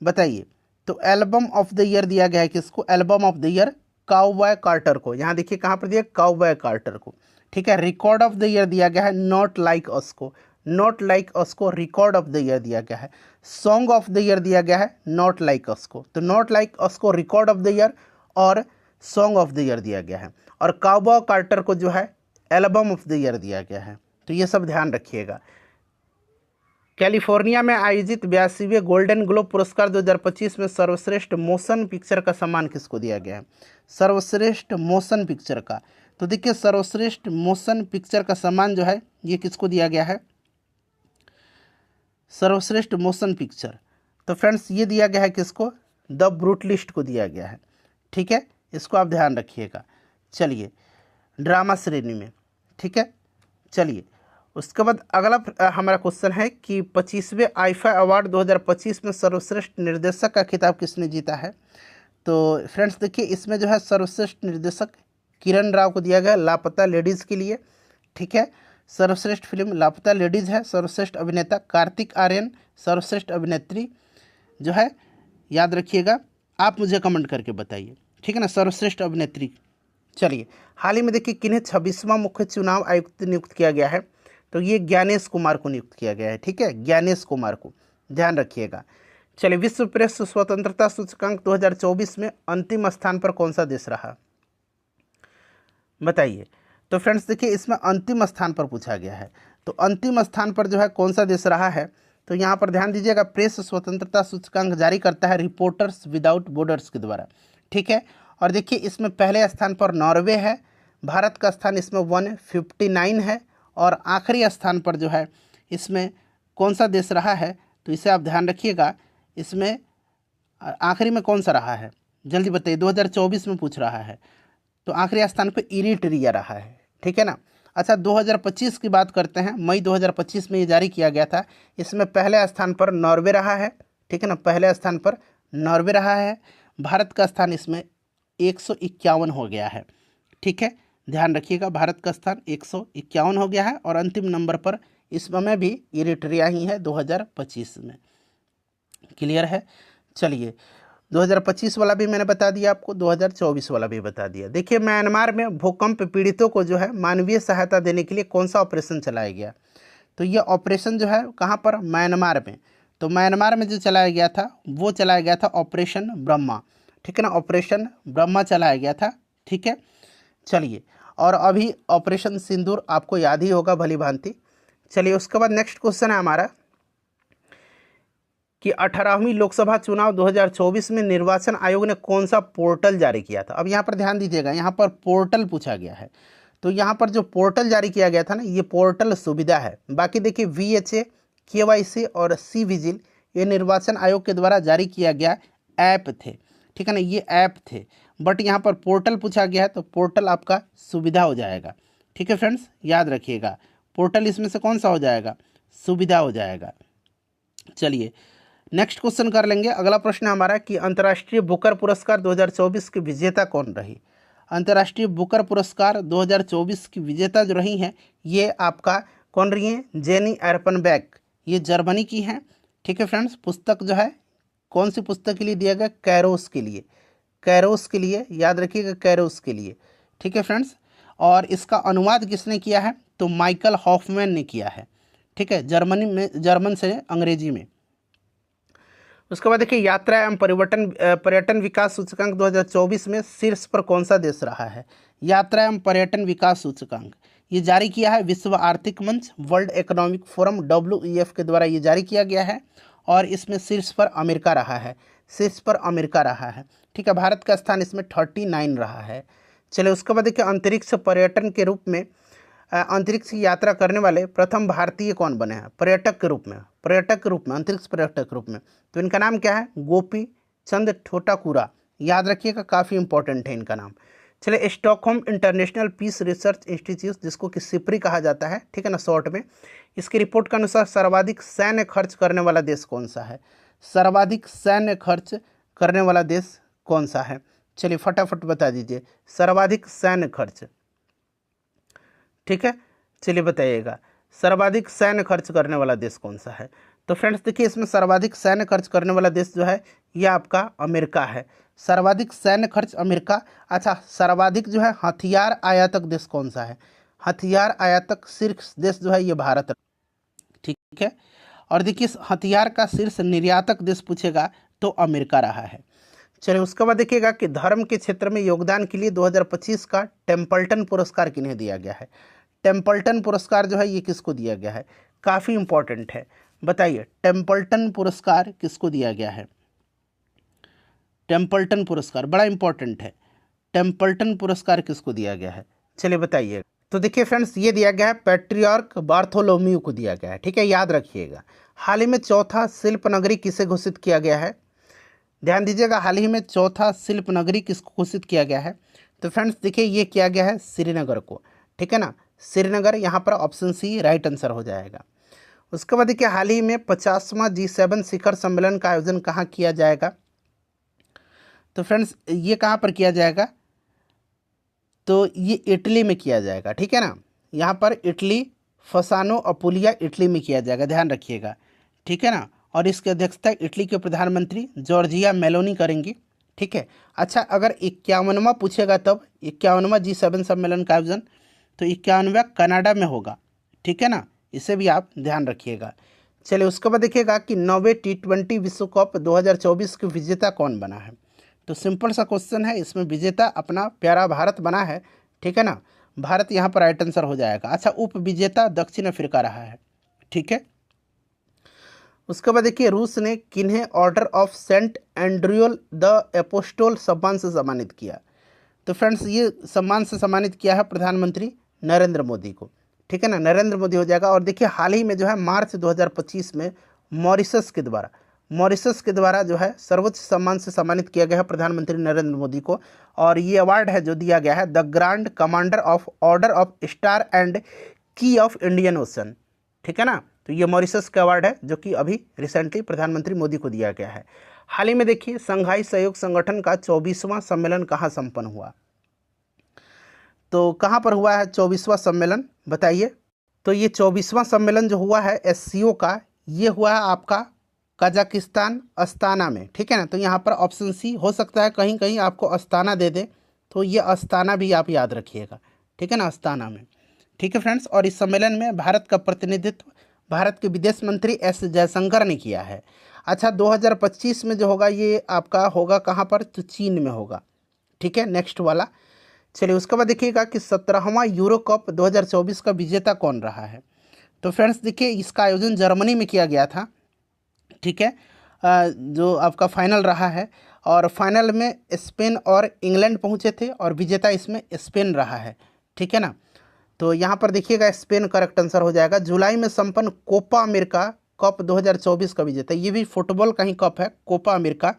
बताइए। तो एल्बम ऑफ द ईयर दिया गया है किसको? Album of the year Cowboy Carter को। यहाँ देखिए कहाँ पर दिया? काउबॉय कार्टर को, ठीक है। रिकॉर्ड ऑफ द ईयर दिया गया है नॉट लाइक अस को, नॉट लाइक अस को रिकॉर्ड ऑफ द ईयर दिया गया है। सॉन्ग ऑफ द ईयर दिया गया है नॉट लाइक अस को, तो नॉट लाइक अस को रिकॉर्ड ऑफ द ईयर और सॉन्ग ऑफ द ईयर दिया गया है, और काउबॉय कार्टर को जो है एल्बम ऑफ द ईयर दिया गया है। तो ये सब ध्यान रखिएगा। कैलिफोर्निया में आयोजित 82वें गोल्डन ग्लोब पुरस्कार 2025 में सर्वश्रेष्ठ मोशन पिक्चर का सम्मान किसको दिया गया है? सर्वश्रेष्ठ मोशन पिक्चर का, तो देखिए सर्वश्रेष्ठ मोशन पिक्चर का सम्मान जो है ये किसको दिया गया है, सर्वश्रेष्ठ मोशन पिक्चर। तो फ्रेंड्स ये दिया गया है किसको, द ब्रूटलिस्ट को दिया गया है। ठीक है, इसको आप ध्यान रखिएगा। चलिए ड्रामा श्रेणी में, ठीक है। चलिए उसके बाद अगला हमारा क्वेश्चन है कि 25वें आईफा अवार्ड 2025 में सर्वश्रेष्ठ निर्देशक का खिताब किसने जीता है। तो फ्रेंड्स देखिए इसमें जो है सर्वश्रेष्ठ निर्देशक किरण राव को दिया गया लापता लेडीज़ के लिए। ठीक है, सर्वश्रेष्ठ फिल्म लापता लेडीज़ है। सर्वश्रेष्ठ अभिनेता कार्तिक आर्यन। सर्वश्रेष्ठ अभिनेत्री जो है याद रखिएगा, आप मुझे कमेंट करके बताइए, ठीक है ना, सर्वश्रेष्ठ अभिनेत्री। चलिए हाल ही में देखिए किन्हें 26वां मुख्य चुनाव आयुक्त नियुक्त किया गया है। तो ये ज्ञानेश कुमार को नियुक्त किया गया है। ठीक है, ज्ञानेश कुमार को ध्यान रखिएगा। चलिए विश्व प्रेस स्वतंत्रता सूचकांक 2024 में अंतिम स्थान पर कौन सा देश रहा, बताइए। तो फ्रेंड्स देखिए इसमें अंतिम स्थान पर पूछा गया है, तो अंतिम स्थान पर जो है कौन सा देश रहा है। तो यहाँ पर ध्यान दीजिएगा, प्रेस स्वतंत्रता सूचकांक जारी करता है रिपोर्टर्स विदाउट बॉर्डर्स के द्वारा। ठीक है, और देखिए इसमें पहले स्थान पर नॉर्वे है, भारत का स्थान इसमें 159 है, और आखिरी स्थान पर जो है इसमें कौन सा देश रहा है, तो इसे आप ध्यान रखिएगा। इसमें आखिरी में कौन सा रहा है, जल्दी बताइए, 2024 में पूछ रहा है। तो आखिरी स्थान पे इरिट्रिया रहा है। ठीक है ना। अच्छा 2025 की बात करते हैं, मई 2025 में ये जारी किया गया था। इसमें पहले स्थान पर नॉर्वे रहा है। ठीक है ना, पहले स्थान पर नॉर्वे रहा है। भारत का स्थान इसमें 151 हो गया है। ठीक है, ध्यान रखिएगा, भारत का स्थान 151 हो गया है, और अंतिम नंबर पर इसमें भी इरिट्रिया ही है 2025 में। क्लियर है। चलिए 2025 वाला भी मैंने बता दिया आपको, 2024 वाला भी बता दिया। देखिए म्यांमार में भूकंप पीड़ितों को जो है मानवीय सहायता देने के लिए कौन सा ऑपरेशन चलाया गया। तो ये ऑपरेशन जो है कहाँ पर, म्यांमार में। तो म्यांमार में जो चलाया गया था वो चलाया गया था ऑपरेशन ब्रह्मा। ठीक है ना, ऑपरेशन ब्रह्मा चलाया गया था। ठीक है, चलिए, और अभी ऑपरेशन सिंदूर आपको याद ही होगा भली भांति। चलिए उसके बाद नेक्स्ट क्वेश्चन है हमारा कि 18वीं लोकसभा चुनाव 2024 में निर्वाचन आयोग ने कौन सा पोर्टल जारी किया था। अब यहाँ पर ध्यान दीजिएगा, यहाँ पर पोर्टल पूछा गया है। तो यहाँ पर जो पोर्टल जारी किया गया था ना, ये पोर्टल सुविधा है। बाकी देखिए VHA, KYC और सी विजिल ये निर्वाचन आयोग के द्वारा जारी किया गया ऐप थे। ठीक है ना, ये ऐप थे, बट यहाँ पर पोर्टल पूछा गया है, तो पोर्टल आपका सुविधा हो जाएगा। ठीक है फ्रेंड्स, याद रखिएगा, पोर्टल इसमें से कौन सा हो जाएगा, सुविधा हो जाएगा। चलिए नेक्स्ट क्वेश्चन कर लेंगे। अगला प्रश्न हमारा कि अंतर्राष्ट्रीय बुकर पुरस्कार 2024 की विजेता कौन रही। अंतर्राष्ट्रीय बुकर पुरस्कार 2024 की विजेता जो रही हैं ये आपका कौन रही हैं, जेनी एर्पनबैक, ये जर्मनी की हैं। ठीक है फ्रेंड्स, पुस्तक जो है कौन सी पुस्तक के लिए दिया गया, कैरोस के लिए, कैरोस के लिए, याद रखिएगा कैरोस के लिए। ठीक है फ्रेंड्स, और इसका अनुवाद किसने किया है, तो माइकल हॉफमैन ने किया है। ठीक है, जर्मनी में, जर्मन से अंग्रेजी में। उसके बाद देखिए यात्रा एवं पर्यटन विकास सूचकांक 2024 में शीर्ष पर कौन सा देश रहा है। यात्रा एवं पर्यटन विकास सूचकांक ये जारी किया है विश्व आर्थिक मंच, वर्ल्ड इकोनॉमिक फोरम WEF के द्वारा ये जारी किया गया है, और इसमें शीर्ष पर अमेरिका रहा है, शीर्ष पर अमेरिका रहा है। ठीक है, भारत का स्थान इसमें 39 रहा है। चलिए उसके बाद देखिए अंतरिक्ष पर्यटन के रूप में अंतरिक्ष की यात्रा करने वाले प्रथम भारतीय कौन बने हैं, पर्यटक के रूप में, पर्यटक के रूप में, अंतरिक्ष पर्यटक के रूप में। तो इनका नाम क्या है, गोपी चंद ठोटाकुरा, याद रखिएगा, काफ़ी इंपॉर्टेंट है इनका नाम। चलिए Stockholm International Peace Research Institute, जिसको कि सिप्री कहा जाता है, ठीक है ना शॉर्ट में, इसकी रिपोर्ट के अनुसार सर्वाधिक सैन्य खर्च करने वाला देश कौन सा है, सर्वाधिक सैन्य खर्च करने वाला देश कौन सा है। चलिए फटाफट बता दीजिए, सर्वाधिक सैन्य खर्च। ठीक है, चलिए बताइएगा सर्वाधिक सैन्य खर्च करने वाला देश कौन सा है। तो फ्रेंड्स देखिए इसमें सर्वाधिक सैन्य खर्च करने वाला देश जो है ये आपका अमेरिका है, सर्वाधिक सैन्य खर्च अमेरिका। अच्छा सर्वाधिक जो है हथियार आयातक देश कौन सा है, हथियार आयातक शीर्ष देश जो है ये भारत। ठीक है, और देखिए हथियार का शीर्ष निर्यातक देश पूछेगा तो अमेरिका रहा है। चलिए उसके बाद देखिएगा कि धर्म के क्षेत्र में योगदान के लिए 2025 का टेम्पल्टन पुरस्कार किन्हें दिया गया है। टेम्पल्टन पुरस्कार जो है ये किसको दिया गया है, काफ़ी इंपॉर्टेंट है, बताइए टेम्पल्टन पुरस्कार किसको दिया गया है। टेम्पल्टन पुरस्कार बड़ा इंपॉर्टेंट है, टेम्पल्टन पुरस्कार किसको दिया गया है, चलिए बताइए। तो देखिए फ्रेंड्स, ये दिया गया है पैट्रियार्क बार्थोलोम्यू को दिया गया है, ठीक है, याद रखिएगा। हाल ही में चौथा शिल्प नगरी किसे घोषित किया गया है? ध्यान दीजिएगा, हाल ही में चौथा शिल्प नगरी किसको घोषित किया गया है? तो फ्रेंड्स देखिए, ये किया गया है श्रीनगर को, ठीक है ना, श्रीनगर। यहाँ पर ऑप्शन सी राइट आंसर हो जाएगा। उसके बाद देखिए, हाल ही में 50वां G7 शिखर सम्मेलन का आयोजन कहाँ किया जाएगा? तो फ्रेंड्स ये कहाँ पर किया जाएगा? तो ये इटली में किया जाएगा, ठीक है ना। यहाँ पर इटली, फसानो अपुलिया इटली में किया जाएगा, ध्यान रखिएगा, ठीक है ना। और इसकी अध्यक्षता इटली के प्रधानमंत्री जॉर्जिया मेलोनी करेंगी, ठीक है। अच्छा, अगर 51वां पूछेगा तब 51वां G7 सम्मेलन का आयोजन, तो 51वां कनाडा में होगा, ठीक है ना, इसे भी आप ध्यान रखिएगा। चलिए उसके बाद देखिएगा कि 9वें T20 विश्व कप 2024 के विजेता कौन बना है? तो सिंपल सा क्वेश्चन है, इसमें विजेता अपना प्यारा भारत बना है, ठीक है ना, भारत यहाँ पर राइट आंसर हो जाएगा। अच्छा, उप विजेता दक्षिण अफ्रीका रहा है, ठीक है। उसके बाद देखिए, रूस ने किन्हें ऑर्डर ऑफ सेंट एंड्रियल द एपोस्टोल सम्मान से सम्मानित किया? तो फ्रेंड्स ये सम्मान से सम्मानित किया है प्रधानमंत्री नरेंद्र मोदी को, ठीक है ना, नरेंद्र मोदी हो जाएगा। और देखिए हाल ही में जो है मार्च 2025 में मॉरिशस के द्वारा जो है सर्वोच्च सम्मान से सम्मानित किया गया है प्रधानमंत्री नरेंद्र मोदी को। और ये अवार्ड है जो दिया गया है the grand commander of order of star and की ऑफ इंडियन ओशन, ठीक है ना। तो ये मॉरिशस का अवार्ड है जो कि अभी रिसेंटली प्रधानमंत्री मोदी को दिया गया है। हाल ही में देखिए, संघाई सहयोग संगठन का 24वां सम्मेलन कहाँ संपन्न हुआ? तो कहाँ पर हुआ है 24वां सम्मेलन, बताइए। तो ये 24वां सम्मेलन जो हुआ है SCO का, ये हुआ है आपका कजाकिस्तान अस्ताना में, ठीक है ना। तो यहाँ पर ऑप्शन सी हो सकता है, कहीं कहीं आपको अस्ताना दे दे, तो ये अस्ताना भी आप याद रखिएगा, ठीक है ना, अस्ताना में, ठीक है फ्रेंड्स। और इस सम्मेलन में भारत का प्रतिनिधित्व भारत के विदेश मंत्री S जयशंकर ने किया है। अच्छा, 2025 में जो होगा ये आपका होगा कहाँ पर? तो चीन में होगा, ठीक है, नेक्स्ट वाला। चलिए उसके बाद देखिएगा कि 17वां यूरो कप 2024 का विजेता कौन रहा है? तो फ्रेंड्स देखिए, इसका आयोजन जर्मनी में किया गया था, ठीक है, जो आपका फाइनल रहा है। और फाइनल में स्पेन और इंग्लैंड पहुंचे थे और विजेता इसमें स्पेन रहा है, ठीक है ना। तो यहाँ पर देखिएगा स्पेन करेक्ट आंसर हो जाएगा। जुलाई में संपन्न कोपा अमेरिका कप 2024 का विजेता, ये भी फुटबॉल का ही कप है, कोपा अमेरिका,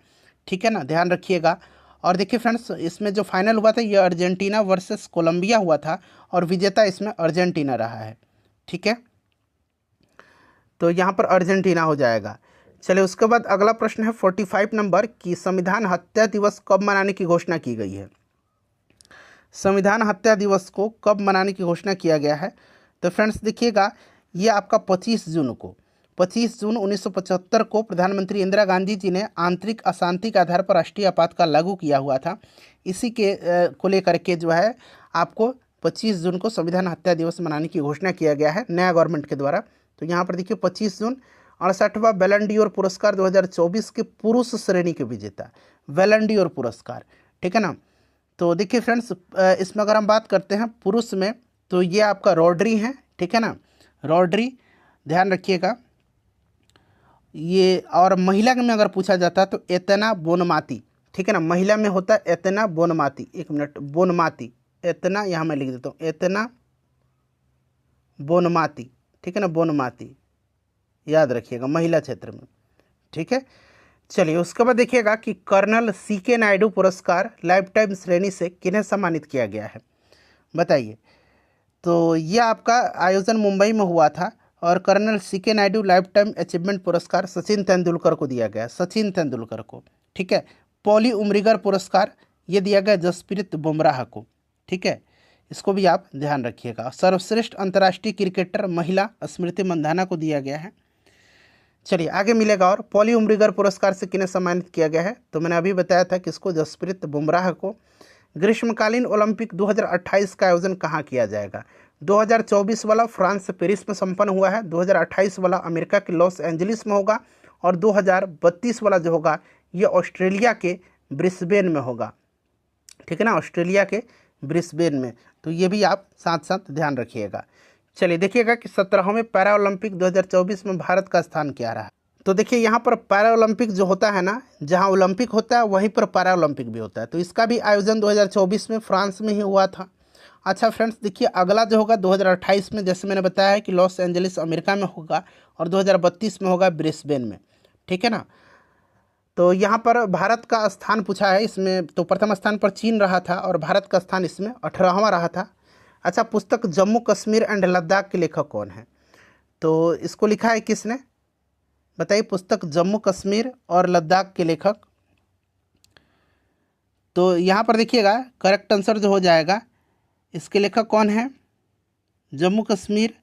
ठीक है ना, ध्यान रखिएगा। और देखिए फ्रेंड्स, इसमें जो फाइनल हुआ था ये अर्जेंटीना वर्सेस कोलंबिया हुआ था और विजेता इसमें अर्जेंटीना रहा है, ठीक है। तो यहाँ पर अर्जेंटीना हो जाएगा। चलिए उसके बाद अगला प्रश्न है 45 नंबर कि संविधान हत्या दिवस कब मनाने की घोषणा की गई है? संविधान हत्या दिवस को कब मनाने की घोषणा किया गया है? तो फ्रेंड्स देखिएगा, ये आपका 25 जून 1975 को प्रधानमंत्री इंदिरा गांधी जी ने आंतरिक अशांति के आधार पर राष्ट्रीय आपातकाल लागू किया हुआ था। इसी के को लेकर के जो है आपको 25 जून को संविधान हत्या दिवस मनाने की घोषणा किया गया है नया गवर्नमेंट के द्वारा। तो यहाँ पर देखिए 25 जून। 68वां बैलन डी और पुरस्कार 2024 के पुरुष श्रेणी के विजेता, बैलन डी और पुरस्कार, ठीक है ना। तो देखिए फ्रेंड्स, इसमें अगर हम बात करते हैं पुरुष में, तो ये आपका रॉड्री है, ठीक है ना, रॉड्री, ध्यान रखिएगा ये। और महिला में अगर पूछा जाता है तो एतना बोनमाती, ठीक है ना, महिला में होता है एतना बोनमाती, एक मिनट, बोनमाती, एतना यहाँ मैं लिख देता हूँ, एतना बोनमाती, ठीक है ना, बोनमाती, याद रखिएगा महिला क्षेत्र में, ठीक है। चलिए उसके बाद देखिएगा कि कर्नल CK नायडू पुरस्कार लाइफ टाइम श्रेणी से किन्हें सम्मानित किया गया है, बताइए। तो ये आपका आयोजन मुंबई में हुआ था और colonel CK Naidu lifetime achievement पुरस्कार सचिन तेंदुलकर को दिया गया, सचिन तेंदुलकर को, ठीक है। पॉली उमरिगर पुरस्कार ये दिया गया जसप्रीत बुमराह को, ठीक है, इसको भी आप ध्यान रखिएगा। सर्वश्रेष्ठ अंतर्राष्ट्रीय क्रिकेटर महिला स्मृति मंधाना को दिया गया है। चलिए आगे मिलेगा। और पॉली उमरिगर पुरस्कार से किन्हें सम्मानित किया गया है? तो मैंने अभी बताया था किसको, जसप्रीत बुमराह को। ग्रीष्मकालीन ओलंपिक 2028 का आयोजन कहाँ किया जाएगा? 2024 वाला फ्रांस पेरिस में संपन्न हुआ है, 2028 वाला अमेरिका के लॉस एंजलिस में होगा और 2032 वाला जो होगा ये ऑस्ट्रेलिया के ब्रिस्बेन में होगा, ठीक है ना, ऑस्ट्रेलिया के ब्रिस्बेन में। तो ये भी आप साथ साथ ध्यान रखिएगा। चलिए देखिएगा कि 17वें पैरा ओलंपिक 2024 में भारत का स्थान क्या रहा। तो देखिए यहाँ पर पैरा ओलंपिक जो होता है ना, जहाँ ओलंपिक होता है वहीं पर पैरा ओलंपिक भी होता है। तो इसका भी आयोजन 2024 में फ्रांस में ही हुआ था अच्छा फ्रेंड्स देखिए, अगला जो होगा 2028 में, जैसे मैंने बताया है कि लॉस एंजलिस अमेरिका में होगा और 2032 में होगा ब्रिस्बेन में, ठीक है ना। तो यहाँ पर भारत का स्थान पूछा है इसमें, तो प्रथम स्थान पर चीन रहा था और भारत का स्थान इसमें 18वां रहा था। अच्छा, पुस्तक जम्मू कश्मीर एंड लद्दाख के लेखक कौन है? तो इसको लिखा है किसने, बताइए, पुस्तक जम्मू कश्मीर और लद्दाख के लेखक। तो यहाँ पर देखिएगा करेक्ट आंसर जो हो जाएगा, इसके लेखक कौन है? जम्मू कश्मीर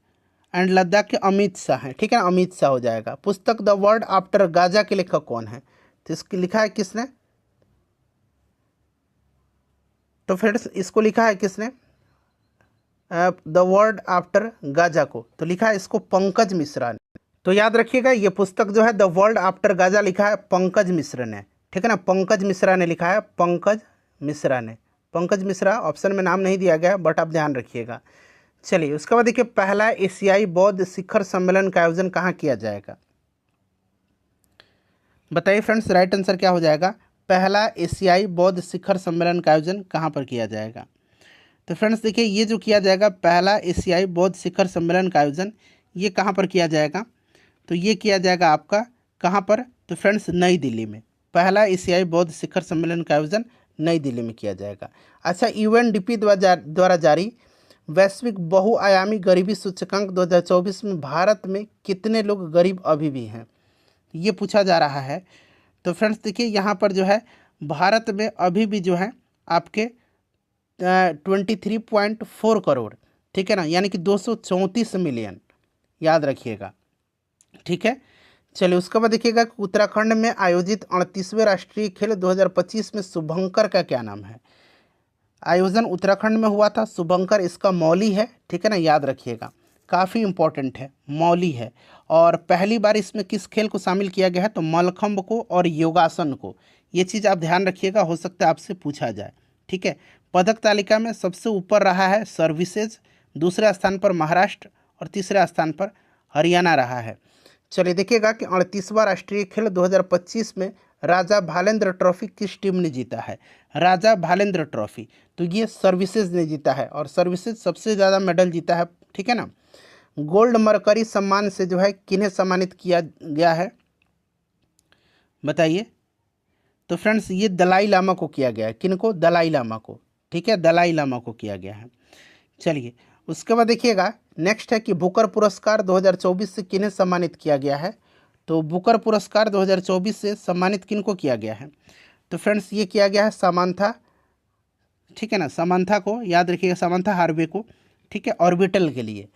एंड लद्दाख के अमित शाह हैं, ठीक है ना, अमित शाह हो जाएगा। पुस्तक द वर्ल्ड आफ्टर गाजा के लेखक कौन है? तो इसकी लिखा है किसने? तो फ्रेंड्स इसको लिखा है किसने, द वर्ल्ड आफ्टर गाजा को? तो लिखा है इसको पंकज मिश्रा ने। तो याद रखिएगा, ये पुस्तक जो है द वर्ल्ड आफ्टर गाजा लिखा है पंकज मिश्रा ने, ठीक है ना, पंकज मिश्रा ने लिखा है, पंकज मिश्रा ने। पंकज मिश्रा ऑप्शन में नाम नहीं दिया गया, बट आप ध्यान रखिएगा। चलिए उसके बाद देखिए, पहला एशियाई बौद्ध शिखर सम्मेलन का आयोजन कहाँ किया जाएगा? बताइए फ्रेंड्स, राइट आंसर क्या हो जाएगा? पहला एशियाई बौद्ध शिखर सम्मेलन का आयोजन कहाँ पर किया जाएगा? तो फ्रेंड्स देखिए, ये जो किया जाएगा पहला एशियाई बौद्ध शिखर सम्मेलन का आयोजन, ये कहाँ पर किया जाएगा? तो ये किया जाएगा आपका कहाँ पर? तो फ्रेंड्स नई दिल्ली में। पहला एशियाई बौद्ध शिखर सम्मेलन का आयोजन नई दिल्ली में किया जाएगा। अच्छा, यूएनडीपी द्वारा जारी वैश्विक बहुआयामी गरीबी सूचकांक 2024 में भारत में कितने लोग गरीब अभी भी हैं, ये पूछा जा रहा है। तो फ्रेंड्स देखिए, यहाँ पर जो है भारत में अभी भी जो है आपके 23.4 करोड़, ठीक है ना, यानी कि 234 मिलियन, याद रखिएगा, ठीक है। चलिए उसके बाद देखिएगा कि उत्तराखंड में आयोजित 38वें राष्ट्रीय खेल 2025 में शुभंकर का क्या नाम है? आयोजन उत्तराखंड में हुआ था, शुभंकर इसका मौली है, ठीक है ना, याद रखिएगा, काफ़ी इंपॉर्टेंट है, मौली है। और पहली बार इसमें किस खेल को शामिल किया गया है? तो मलखंब को और योगासन को। ये चीज़ आप ध्यान रखिएगा, हो सकता है आपसे पूछा जाए, ठीक है। पदक तालिका में सबसे ऊपर रहा है सर्विसेज, दूसरे स्थान पर महाराष्ट्र और तीसरे स्थान पर हरियाणा रहा है। चलिए देखिएगा कि 38वां राष्ट्रीय खेल 2025 में राजा भालेंद्र ट्रॉफी किस टीम ने जीता है? राजा भालेंद्र ट्रॉफी तो ये सर्विसेज ने जीता है, और सर्विसेज सबसे ज़्यादा मेडल जीता है, ठीक है ना। गोल्ड मरकरी सम्मान से जो है किन्हें सम्मानित किया गया है, बताइए? तो फ्रेंड्स ये दलाई लामा को किया गया है। किनको? दलाई लामा को, ठीक है, दलाई लामा को किया गया है। चलिए उसके बाद देखिएगा नेक्स्ट है कि बुकर पुरस्कार 2024 से किन्हें सम्मानित किया गया है? तो बुकर पुरस्कार 2024 से सम्मानित किनको किया गया है? तो फ्रेंड्स ये किया गया है सामांथा, ठीक है ना, सामांथा को याद रखिएगा, सामांथा हार्वे को, ठीक है, ऑर्बिटल के लिए।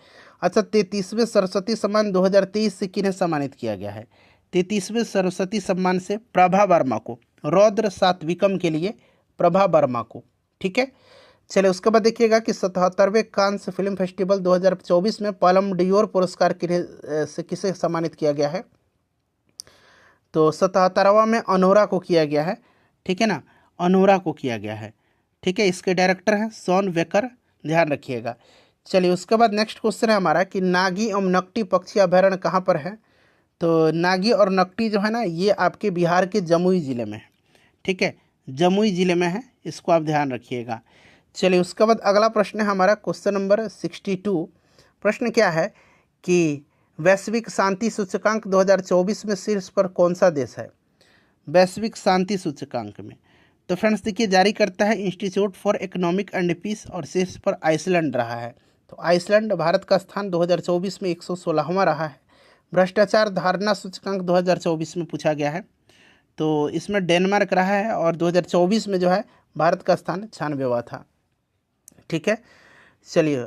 अच्छा, 33वें सरस्वती सम्मान 2023 से किन्हें सम्मानित किया गया है? 33वें सरस्वती सम्मान से प्रभा वर्मा को, रौद्र सात्विकम के लिए प्रभा वर्मा को, ठीक है। चलिए उसके बाद देखिएगा कि 77वें कांस फिल्म फेस्टिवल 2024 में पालम डियोर पुरस्कार किसे सम्मानित किया गया है? तो 77वां में अनोरा को किया गया है, ठीक है ना, अनोरा को किया गया है, ठीक है। इसके डायरेक्टर हैं सॉन वेकर, ध्यान रखिएगा। चलिए उसके बाद नेक्स्ट क्वेश्चन है हमारा कि नागी एवं नकटी पक्षी अभयारण्य कहाँ पर है? तो नागी और नकटी जो है ना, ये आपके बिहार के जमुई ज़िले में है, ठीक है, जमुई ज़िले में है, इसको आप ध्यान रखिएगा। चलिए उसके बाद अगला प्रश्न है हमारा क्वेश्चन नंबर 62। प्रश्न क्या है कि वैश्विक शांति सूचकांक 2024 में शीर्ष पर कौन सा देश है? वैश्विक शांति सूचकांक में तो फ्रेंड्स देखिए जारी करता है institute for economic and peace, और शीर्ष पर आइसलैंड रहा है। तो आइसलैंड भारत का स्थान 2024 में 116वां रहा है। भ्रष्टाचार धारणा सूचकांक 2024 में पूछा गया है, तो इसमें डेनमार्क रहा है, और 2024 में जो है भारत का स्थान 96वां था, ठीक है। चलिए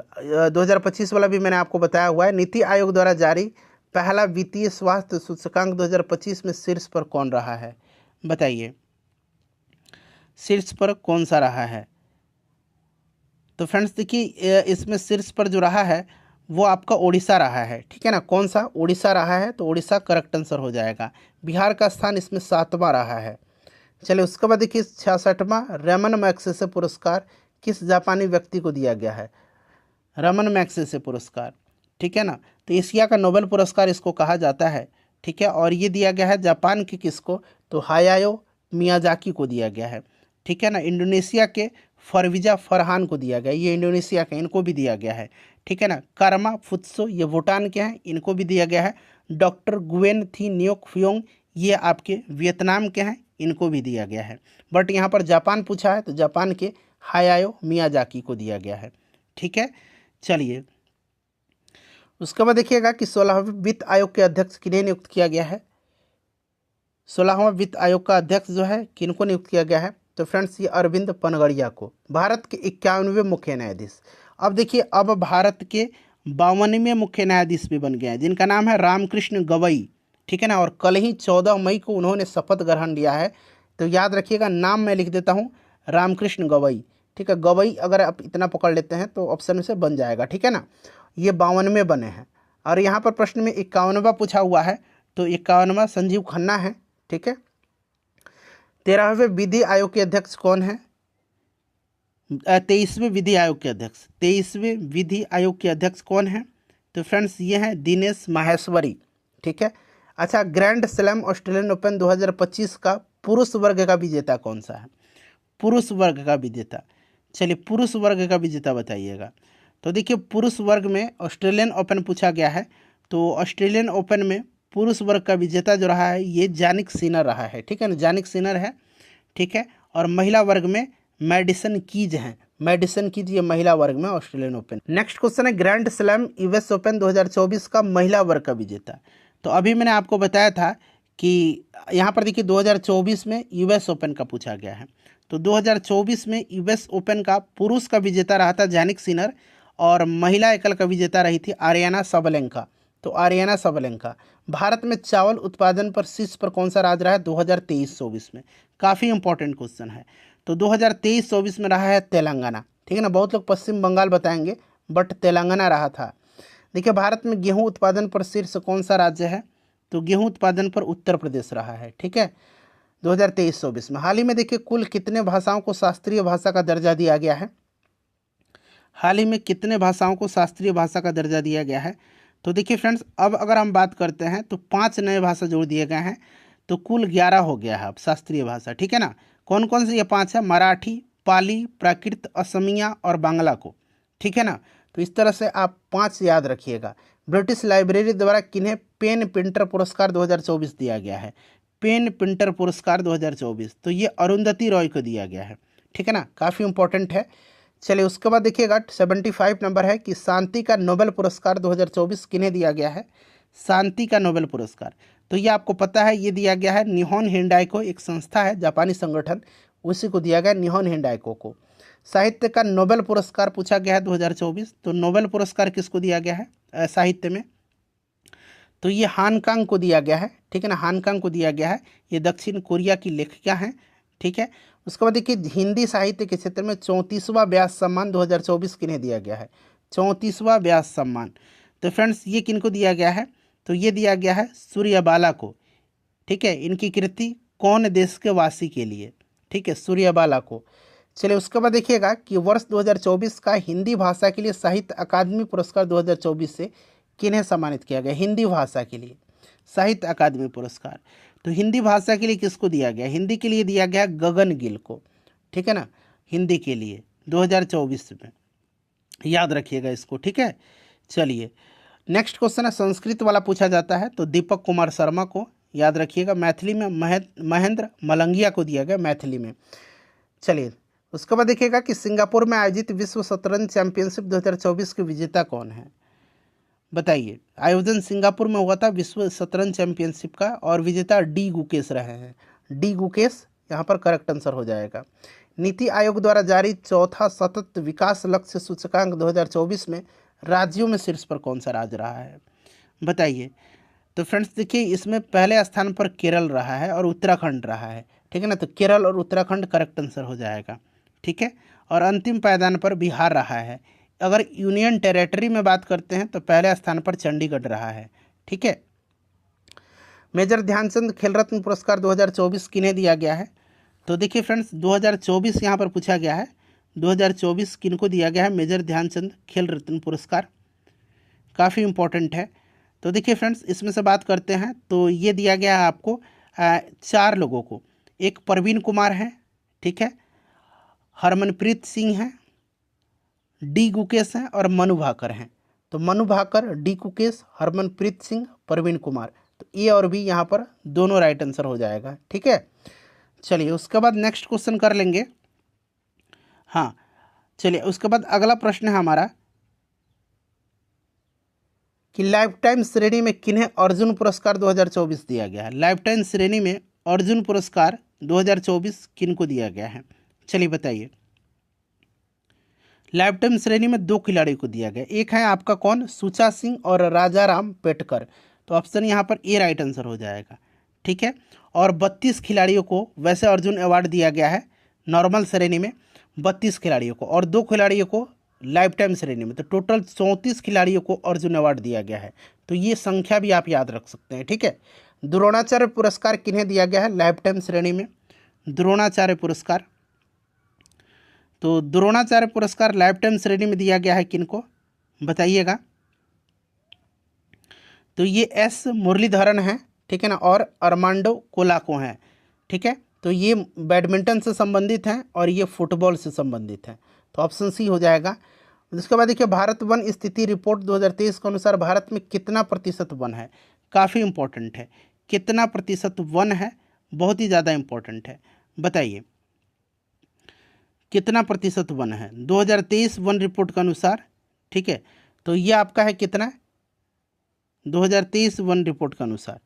2025 वाला भी मैंने आपको बताया हुआ है। नीति आयोग द्वारा जारी पहला वित्तीय स्वास्थ्य सूचकांक 2025 में शीर्ष पर कौन रहा है? बताइए, शीर्ष पर कौन सा रहा है? तो फ्रेंड्स देखिए इसमें शीर्ष पर जो रहा है वो आपका उड़ीसा रहा है, ठीक है ना। कौन सा? उड़ीसा रहा है, तो उड़ीसा करेक्ट आंसर हो जाएगा। बिहार का स्थान इसमें 7वां रहा है। चलिए उसके बाद देखिए 66वां रमन मैग्सेसे पुरस्कार किस जापानी व्यक्ति को दिया गया है? रमन मैग्सेसे पुरस्कार, ठीक है ना, तो एशिया का नोबेल पुरस्कार इसको कहा जाता है, ठीक है। और ये दिया गया है जापान के किसको? तो हायायो मियाजाकी को दिया गया है, ठीक है ना। इंडोनेशिया के फरवीजा फरहान को दिया गया, ये इंडोनेशिया के, इनको भी दिया गया है, ठीक है ना। कर्मा फुत्सो, ये भूटान के हैं, इनको भी दिया गया है। डॉक्टर गुएन थी न्योक फ्योंग, ये आपके वियतनाम के हैं, इनको भी दिया गया है। बट यहाँ पर जापान पूछा है तो जापान के हायायो मियाजाकी को दिया गया है, ठीक है। चलिए उसके बाद देखिएगा कि 16वें वित्त आयोग के अध्यक्ष किन्हें नियुक्त किया गया है। 16वां वित्त आयोग का अध्यक्ष जो है किनको नियुक्त किया गया है, तो फ्रेंड्स ये अरविंद पनगड़िया को, भारत के 51वें मुख्य न्यायाधीश। अब देखिए अब भारत के 52वें मुख्य न्यायाधीश भी बन गए हैं, जिनका नाम है रामकृष्ण गवई, ठीक है ना। और कल ही 14 मई को उन्होंने शपथ ग्रहण लिया है, तो याद रखिएगा, नाम मैं लिख देता हूँ, रामकृष्ण गवई, ठीक है। गवई अगर आप इतना पकड़ लेते हैं तो ऑप्शन से बन जाएगा, ठीक है ना। ये 52वें बने हैं। और यहाँ पर प्रश्न में 51वां पूछा हुआ है, तो 51वां संजीव खन्ना है, ठीक है। 13वें विधि आयोग के अध्यक्ष कौन है, 23वें विधि आयोग के अध्यक्ष, 23वें विधि आयोग के अध्यक्ष कौन है, तो फ्रेंड्स ये हैं दिनेश माहेश्वरी, ठीक है। अच्छा, ग्रैंड स्लैम ऑस्ट्रेलियन ओपन 2025 का पुरुष वर्ग का विजेता कौन सा है, पुरुष वर्ग का विजेता, चलिए पुरुष वर्ग का विजेता बताइएगा। तो देखिए पुरुष वर्ग में ऑस्ट्रेलियन ओपन पूछा गया है, तो ऑस्ट्रेलियन ओपन में पुरुष वर्ग का विजेता जो रहा है ये जानिक सिनर रहा है, ठीक है ना, जानिक सिनर है, ठीक है। और महिला वर्ग में मैडिसन कीज हैं, मैडिसन कीज ये महिला वर्ग में ऑस्ट्रेलियन ओपन। नेक्स्ट क्वेश्चन है ग्रैंड स्लैम यूएस ओपन 2024 का महिला वर्ग का विजेता। तो अभी मैंने आपको बताया था कि यहाँ पर देखिए 2024 में यूएस ओपन का पूछा गया है, तो 2024 में यूएस ओपन का पुरुष का विजेता रहा था जानिक सिनर, और महिला एकल का विजेता रही थी आर्याना सबलेंका। तो आर्याना सबलेंका। भारत में चावल उत्पादन पर शीर्ष पर कौन सा राज्य रहा है 2023-24 में, काफ़ी इंपॉर्टेंट क्वेश्चन है। तो 2023-24 में रहा है तेलंगाना, ठीक है ना। बहुत लोग पश्चिम बंगाल बताएंगे बट तेलंगाना रहा था। देखिए भारत में गेहूं उत्पादन पर शीर्ष कौन सा राज्य है, तो गेहूं उत्पादन पर उत्तर प्रदेश रहा है, ठीक है, 2023-24 में। हाल ही में देखिए कुल कितने भाषाओं को शास्त्रीय भाषा का दर्जा दिया गया है, हाल ही में कितने भाषाओं को शास्त्रीय भाषा का दर्जा दिया गया है, तो देखिए फ्रेंड्स अब अगर हम बात करते हैं तो 5 नए भाषा जोड़ दिए गए हैं, तो कुल 11 हो गया है अब शास्त्रीय भाषा, ठीक है ना। कौन कौन से ये 5 है, मराठी, पाली, प्राकृत, असमिया और बांग्ला को, ठीक है ना। तो इस तरह से आप 5 याद रखिएगा। ब्रिटिश लाइब्रेरी द्वारा किन्हें पेन पिंटर पुरस्कार 2024 दिया गया है, पेन पिंटर पुरस्कार 2024, तो ये अरुंधति रॉय को दिया गया है, ठीक है ना, काफ़ी इंपॉर्टेंट है। चलिए उसके बाद देखिएगा 75 नंबर है कि शांति का नोबेल पुरस्कार 2024 किन्हें दिया गया है, शांति का नोबेल पुरस्कार। तो ये आपको पता है ये दिया गया है निहोन हिंडाइको, एक संस्था है जापानी संगठन, उसी को दिया गया निहोन हिंडाइको को। साहित्य का नोबेल पुरस्कार पूछा गया है 2024, तो नोबेल पुरस्कार किसको दिया गया है साहित्य में, तो ये हानकांग को दिया गया है, ठीक है ना, हानकांग को दिया गया है, ये दक्षिण कोरिया की लेखिका हैं, ठीक है। उसके बाद देखिए हिंदी साहित्य के क्षेत्र में 34वां व्यास सम्मान 2024 किन्हें दिया गया है, 34वां व्यास सम्मान। तो फ्रेंड्स ये किनको दिया गया है, तो ये दिया गया है सूर्यबाला को, ठीक है, इनकी कृति कौन देश के वासी के लिए, ठीक है, सूर्यबाला को। चलिए उसके बाद देखिएगा कि वर्ष 2024 का हिंदी भाषा के लिए साहित्य अकादमी पुरस्कार 2024 से किन्हें सम्मानित किया गया, हिंदी भाषा के लिए साहित्य अकादमी पुरस्कार। तो हिंदी भाषा के लिए किसको दिया गया, हिंदी के लिए दिया गया गगन गिल को, ठीक है ना, हिंदी के लिए 2024 में, याद रखिएगा इसको, ठीक है। चलिए नेक्स्ट क्वेश्चन है संस्कृत वाला पूछा जाता है, तो दीपक कुमार शर्मा को याद रखिएगा। मैथिली में महेंद्र मलंगिया को दिया गया मैथिली में। चलिए उसके बाद देखिएगा कि सिंगापुर में आयोजित विश्व शतरंज चैंपियनशिप 2024 के विजेता कौन है, बताइए। आयोजन सिंगापुर में हुआ था विश्व शतरंज चैंपियनशिप का, और विजेता डी गुकेश रहे हैं, डी गुकेश यहाँ पर करेक्ट आंसर हो जाएगा। नीति आयोग द्वारा जारी चौथा सतत विकास लक्ष्य सूचकांक 2024 में राज्यों में शीर्ष पर कौन सा राज्य रहा है, बताइए। तो फ्रेंड्स देखिए इसमें पहले स्थान पर केरल रहा है और उत्तराखंड रहा है, ठीक है ना, तो केरल और उत्तराखंड करेक्ट आंसर हो जाएगा, ठीक है। और अंतिम पायदान पर बिहार रहा है। अगर यूनियन टेरिटरी में बात करते हैं तो पहले स्थान पर चंडीगढ़ रहा है, ठीक है। मेजर ध्यानचंद खेल रत्न पुरस्कार 2024 किन्हें दिया गया है, तो देखिए फ्रेंड्स 2024 यहाँ पर पूछा गया है, 2024 किनको दिया गया है मेजर ध्यानचंद खेल रत्न पुरस्कार, काफ़ी इंपॉर्टेंट है। तो देखिए फ्रेंड्स इसमें से बात करते हैं तो ये दिया गया है आपको 4 लोगों को, एक प्रवीण कुमार है, ठीक है, हरमनप्रीत सिंह हैं, डी गुकेश हैं और मनु भाकर हैं। तो मनु भाकर, डी गुकेश, हरमनप्रीत सिंह, प्रवीण कुमार, तो ए और बी यहाँ पर दोनों राइट आंसर हो जाएगा। ठीक है, चलिए उसके बाद नेक्स्ट क्वेश्चन कर लेंगे। हाँ चलिए, उसके बाद अगला प्रश्न है हमारा कि लाइफ टाइम श्रेणी में किन्हें अर्जुन पुरस्कार 2024 दिया गया है। लाइफ टाइम श्रेणी में अर्जुन पुरस्कार 2024 किनको दिया गया है, चलिए बताइए। लाइफ टाइम श्रेणी में 2 खिलाड़ी को दिया गया, एक है आपका कौन, सुचा सिंह और राजा राम पेटकर, तो ऑप्शन यहाँ पर ए राइट आंसर हो जाएगा। ठीक है, और 32 खिलाड़ियों को वैसे अर्जुन अवार्ड दिया गया है नॉर्मल श्रेणी में 32 खिलाड़ियों को, और 2 खिलाड़ियों को लाइफ टाइम श्रेणी में, तो टोटल 34 खिलाड़ियों को अर्जुन अवार्ड दिया गया है। तो ये संख्या भी आप याद रख सकते हैं। ठीक है, द्रोणाचार्य पुरस्कार किन्हें दिया गया है लाइफ टाइम श्रेणी में, द्रोणाचार्य पुरस्कार, तो द्रोणाचार्य पुरस्कार लाइफ टाइम श्रेणी में दिया गया है किनको, बताइएगा। तो ये एस मुरलीधरन है, ठीक है ना, और अर्मांडो कोलाको हैं। ठीक है, तो ये बैडमिंटन से संबंधित हैं और ये फुटबॉल से संबंधित हैं, तो ऑप्शन सी हो जाएगा। उसके बाद देखिए, भारत वन स्थिति रिपोर्ट 2023 के अनुसार भारत में कितना प्रतिशत वन है, काफ़ी इंपॉर्टेंट है, कितना प्रतिशत वन है, बहुत ही ज़्यादा इंपॉर्टेंट है, बताइए कितना प्रतिशत वन है 2023 वन रिपोर्ट के अनुसार। ठीक है, तो ये आपका है कितना, 2023 वन रिपोर्ट के अनुसार,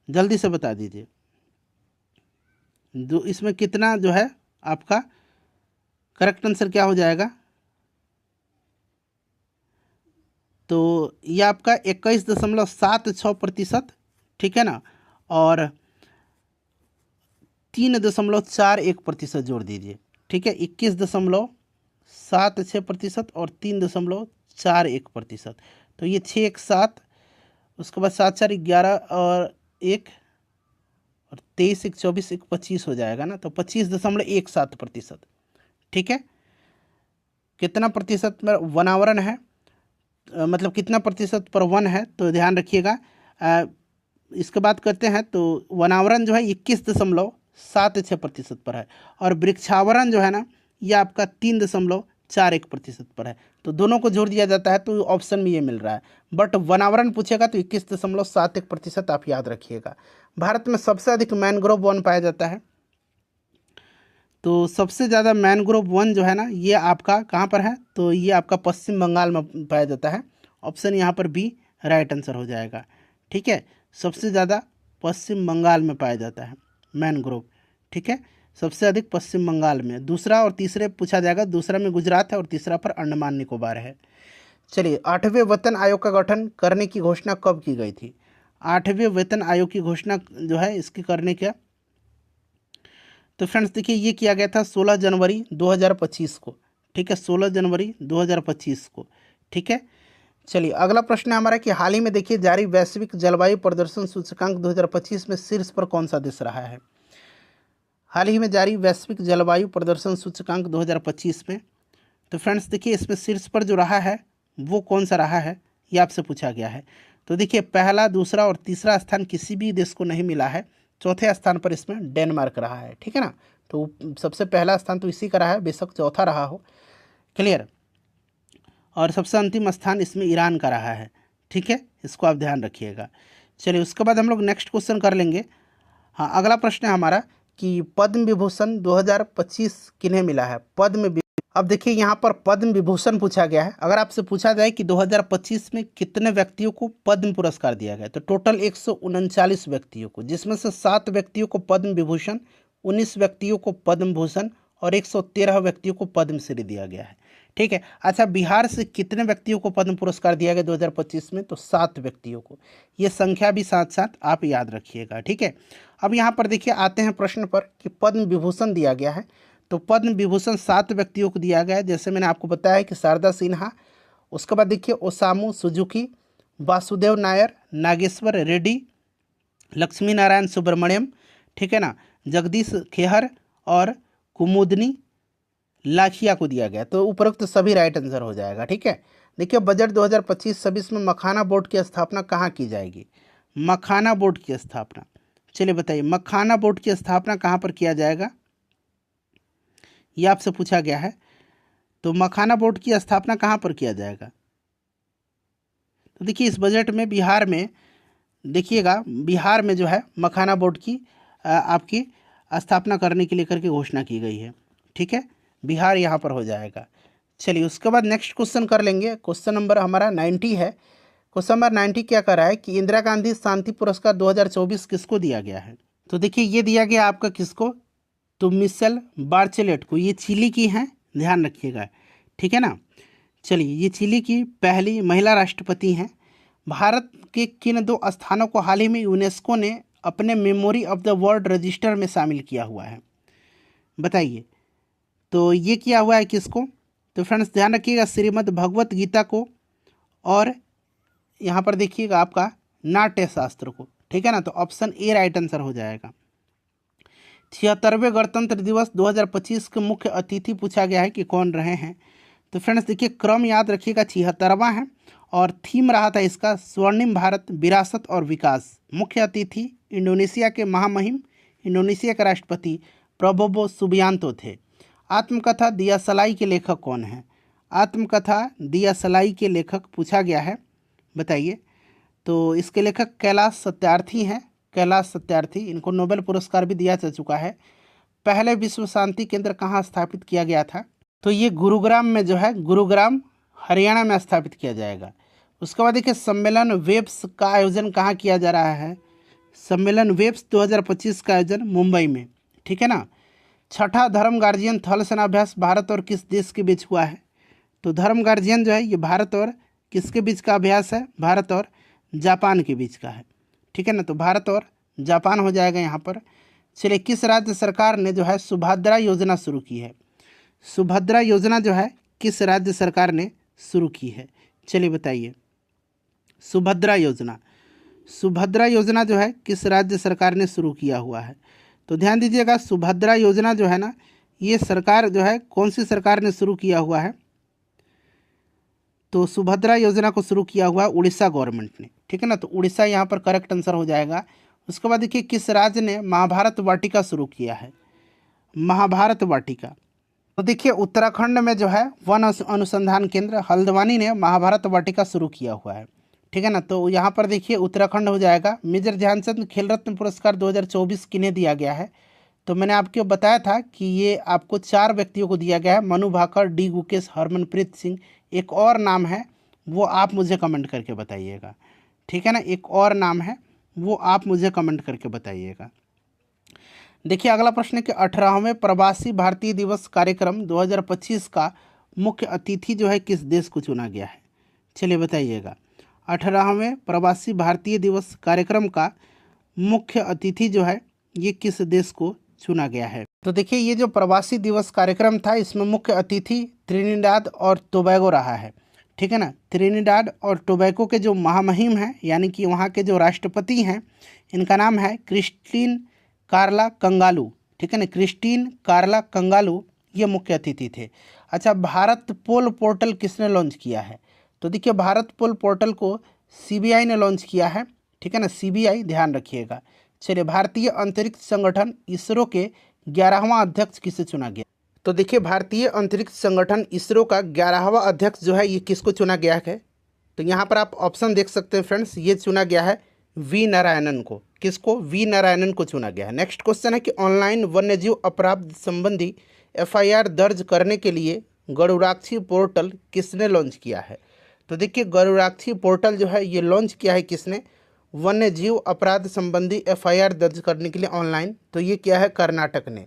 जल्दी से बता दीजिए। जो इसमें कितना जो है आपका करेक्ट आंसर क्या हो जाएगा, तो ये आपका 21.76%, ठीक है ना, और 3.41% जोड़ दीजिए। ठीक है, 21.76% और 3.41%, तो ये 6 1 7, उसके बाद 7 4 11 और 1 और 23 1 24 1 25 हो जाएगा ना, तो 25.17%। ठीक है, कितना प्रतिशत में वनावरण है, मतलब कितना प्रतिशत पर वन है, तो ध्यान रखिएगा। इसके बात करते हैं तो वनावरण जो है 21.76% पर है, और वृक्षावरण जो है ना ये आपका 3.41% पर है, तो दोनों को जोड़ दिया जाता है तो ऑप्शन में ये मिल रहा है, बट वनावरण पूछेगा तो 21.71% आप याद रखिएगा। भारत में सबसे अधिक मैनग्रोव वन पाया जाता है, तो सबसे ज़्यादा मैनग्रोव वन जो है ना ये आपका कहाँ पर है, तो ये आपका पश्चिम बंगाल में पाया जाता है, ऑप्शन यहाँ पर बी राइट आंसर हो जाएगा। ठीक है, सबसे ज़्यादा पश्चिम बंगाल में पाया जाता है मैनग्रोव। ठीक है, सबसे अधिक पश्चिम बंगाल में, दूसरा और तीसरे पूछा जाएगा, दूसरा में गुजरात है और तीसरा पर अंडमान निकोबार है। चलिए, 8वें वेतन आयोग का गठन करने की घोषणा कब की गई थी, 8वें वेतन आयोग की घोषणा जो है इसकी करने का, तो फ्रेंड्स देखिए ये किया गया था 16 जनवरी 2025 को। ठीक है, 16 जनवरी 2025 को। ठीक है, चलिए अगला प्रश्न है हमारा कि हाल ही में देखिए जारी वैश्विक जलवायु प्रदर्शन सूचकांक 2025 में शीर्ष पर कौन सा देश रहा है। हाल ही में जारी वैश्विक जलवायु प्रदर्शन सूचकांक 2025 में, तो फ्रेंड्स देखिए इसमें शीर्ष पर जो रहा है वो कौन सा रहा है, ये आपसे पूछा गया है। तो देखिए पहला, दूसरा और तीसरा स्थान किसी भी देश को नहीं मिला है, चौथे स्थान पर इसमें डेनमार्क रहा है। ठीक है ना, तो सबसे पहला स्थान तो इसी का रहा है, बेशक चौथा रहा हो, क्लियर, और सबसे अंतिम स्थान इसमें ईरान का रहा है। ठीक है, इसको आप ध्यान रखिएगा। चलिए उसके बाद हम लोग नेक्स्ट क्वेश्चन कर लेंगे। हाँ, अगला प्रश्न है हमारा कि पद्म विभूषण 2025 किन्हें मिला है, अब देखिए यहाँ पर पद्म विभूषण पूछा गया है। अगर आपसे पूछा जाए कि 2025 में कितने व्यक्तियों को पद्म पुरस्कार दिया गया, तो टोटल 139 व्यक्तियों को, जिसमें से 7 व्यक्तियों को पद्म विभूषण, 19 व्यक्तियों को पद्म भूषण और 113 व्यक्तियों को पद्मश्री दिया गया है। ठीक है, अच्छा बिहार से कितने व्यक्तियों को पद्म पुरस्कार दिया गया 2025 में, तो 7 व्यक्तियों को। ये संख्या भी साथ साथ आप याद रखिएगा। ठीक है, अब यहाँ पर देखिए आते हैं प्रश्न पर कि पद्म विभूषण दिया गया है, तो पद्म विभूषण 7 व्यक्तियों को दिया गया है, जैसे मैंने आपको बताया कि शारदा सिन्हा, उसके बाद देखिए ओसामू सुजुकी, वासुदेव नायर, नागेश्वर रेड्डी, लक्ष्मी नारायण सुब्रमण्यम, ठीक है ना, जगदीश खेहर और कुमुदनी लाखिया को दिया गया। तो उपरोक्त सभी राइट आंसर हो जाएगा। ठीक है, देखिए बजट 2025-26 में मखाना बोर्ड की स्थापना कहाँ की जाएगी, मखाना बोर्ड की स्थापना, चलिए बताइए मखाना बोर्ड की स्थापना कहाँ पर किया जाएगा, ये आपसे पूछा गया है। तो मखाना बोर्ड की स्थापना कहाँ पर किया जाएगा? तो देखिए इस बजट में बिहार में, देखिएगा बिहार में जो है मखाना बोर्ड की आपकी स्थापना करने के लिए करके घोषणा की गई है। ठीक है, बिहार यहाँ पर हो जाएगा। चलिए उसके बाद नेक्स्ट क्वेश्चन कर लेंगे। क्वेश्चन नंबर हमारा 90 है। क्वेश्चन नंबर 90 क्या कर रहा है कि इंदिरा गांधी शांति पुरस्कार 2024 किसको दिया गया है? तो देखिए ये दिया गया आपका किसको? तो मिशेल बार्चेलेट को। ये चिली की हैं, ध्यान रखिएगा। ठीक है ना। चलिए ये चिली की पहली महिला राष्ट्रपति हैं। भारत के किन 2 स्थानों को हाल ही में यूनेस्को ने अपने memory of the world register में शामिल किया हुआ है? बताइए। तो ये किया हुआ है किसको? तो फ्रेंड्स ध्यान रखिएगा, श्रीमद् भगवत गीता को, और यहाँ पर देखिएगा आपका नाट्य शास्त्र को। ठीक है ना। तो ऑप्शन ए राइट आंसर हो जाएगा। 76वें गणतंत्र दिवस 2025 के मुख्य अतिथि पूछा गया है कि कौन रहे हैं? तो फ्रेंड्स देखिए क्रम याद रखिएगा, 76वां है और थीम रहा था इसका स्वर्णिम भारत, विरासत और विकास। मुख्य अतिथि इंडोनेशिया के महामहिम इंडोनेशिया के राष्ट्रपति प्रबोवो सुबियांतो थे। आत्मकथा दिया सलाई के लेखक कौन है? आत्मकथा दिया सलाई के लेखक पूछा गया है, बताइए। तो इसके लेखक कैलाश सत्यार्थी हैं, कैलाश सत्यार्थी। इनको नोबेल पुरस्कार भी दिया जा चुका है। पहले विश्व शांति केंद्र कहाँ स्थापित किया गया था? तो ये गुरुग्राम में जो है, गुरुग्राम हरियाणा में स्थापित किया जाएगा। उसके बाद देखिए सम्मेलन वेब्स का आयोजन कहाँ किया जा रहा है? सम्मेलन वेब्स 2025 का आयोजन मुंबई में। ठीक है ना। छठा धर्म गार्जियन थल सेनाभ्यास भारत और किस देश के बीच हुआ है? तो धर्म गार्जियन जो है ये भारत और किसके बीच का अभ्यास है? भारत और जापान के बीच का है। ठीक है ना। तो भारत और जापान हो जाएगा यहाँ पर। चलिए किस राज्य सरकार ने जो है सुभद्रा योजना शुरू की है? सुभद्रा योजना जो है किस राज्य सरकार ने शुरू की है? चलिए बताइए। सुभद्रा योजना, सुभद्रा योजना जो है किस राज्य सरकार ने शुरू किया हुआ है? तो ध्यान दीजिएगा, सुभद्रा योजना जो है ना, ये सरकार जो है कौन सी सरकार ने शुरू किया हुआ है? तो सुभद्रा योजना को शुरू किया हुआ उड़ीसा गवर्नमेंट ने। ठीक है ना। तो उड़ीसा यहाँ पर करेक्ट आंसर हो जाएगा। उसके बाद देखिए किस राज्य ने महाभारत वाटिका शुरू किया है? महाभारत वाटिका, तो देखिए उत्तराखंड में जो है वन अनुसंधान केंद्र हल्द्वानी ने महाभारत वाटिका शुरू किया हुआ है। ठीक है ना। तो यहाँ पर देखिए उत्तराखंड हो जाएगा। मेजर ध्यानचंद खेल रत्न पुरस्कार 2024 किन्हें दिया गया है? तो मैंने आपको बताया था कि ये आपको 4 व्यक्तियों को दिया गया है, मनु भाकर, डी गुकेश, हरमनप्रीत सिंह। एक और नाम है, वो आप मुझे कमेंट करके बताइएगा। ठीक है ना। एक और नाम है, वो आप मुझे कमेंट करके बताइएगा। देखिए अगला प्रश्न है कि 18वें प्रवासी भारतीय दिवस कार्यक्रम 2025 का मुख्य अतिथि जो है किस देश को चुना गया है? चलिए बताइएगा। 18वें प्रवासी भारतीय दिवस कार्यक्रम का मुख्य अतिथि जो है ये किस देश को चुना गया है? तो देखिए ये जो प्रवासी दिवस कार्यक्रम था इसमें मुख्य अतिथि त्रिनिडाद और टोबैगो रहा है। ठीक है ना। त्रिनिडाद और टोबैगो के जो महामहिम हैं यानी कि वहाँ के जो राष्ट्रपति हैं, इनका नाम है क्रिस्टीन कार्ला कंगालू। ठीक है ना। क्रिस्टीन कार्ला कंगालू ये मुख्य अतिथि थे। अच्छा, भारत पोल पोर्टल किसने लॉन्च किया है? तो देखिए भारत पोल पोर्टल को सीबीआई ने लॉन्च किया है। ठीक है ना। सीबीआई, ध्यान रखिएगा। चलिए भारतीय अंतरिक्ष संगठन इसरो के 11वां अध्यक्ष किसे चुना गया? तो देखिए भारतीय अंतरिक्ष संगठन इसरो का 11वां अध्यक्ष जो है ये किसको चुना गया है? तो यहाँ पर आप ऑप्शन देख सकते हैं फ्रेंड्स। ये चुना गया है वी नारायणन को। किसको? वी नारायणन को चुना गया है। नेक्स्ट क्वेश्चन है कि ऑनलाइन वन्यजीव अपराध संबंधी एफआईआर दर्ज करने के लिए गरुड़ाक्षी पोर्टल किसने लॉन्च किया है? तो देखिए गरुड़ाक्षी पोर्टल जो है ये लॉन्च किया है किसने? वन्य जीव अपराध संबंधी एफआईआर दर्ज करने के लिए ऑनलाइन। तो ये क्या है? कर्नाटक ने।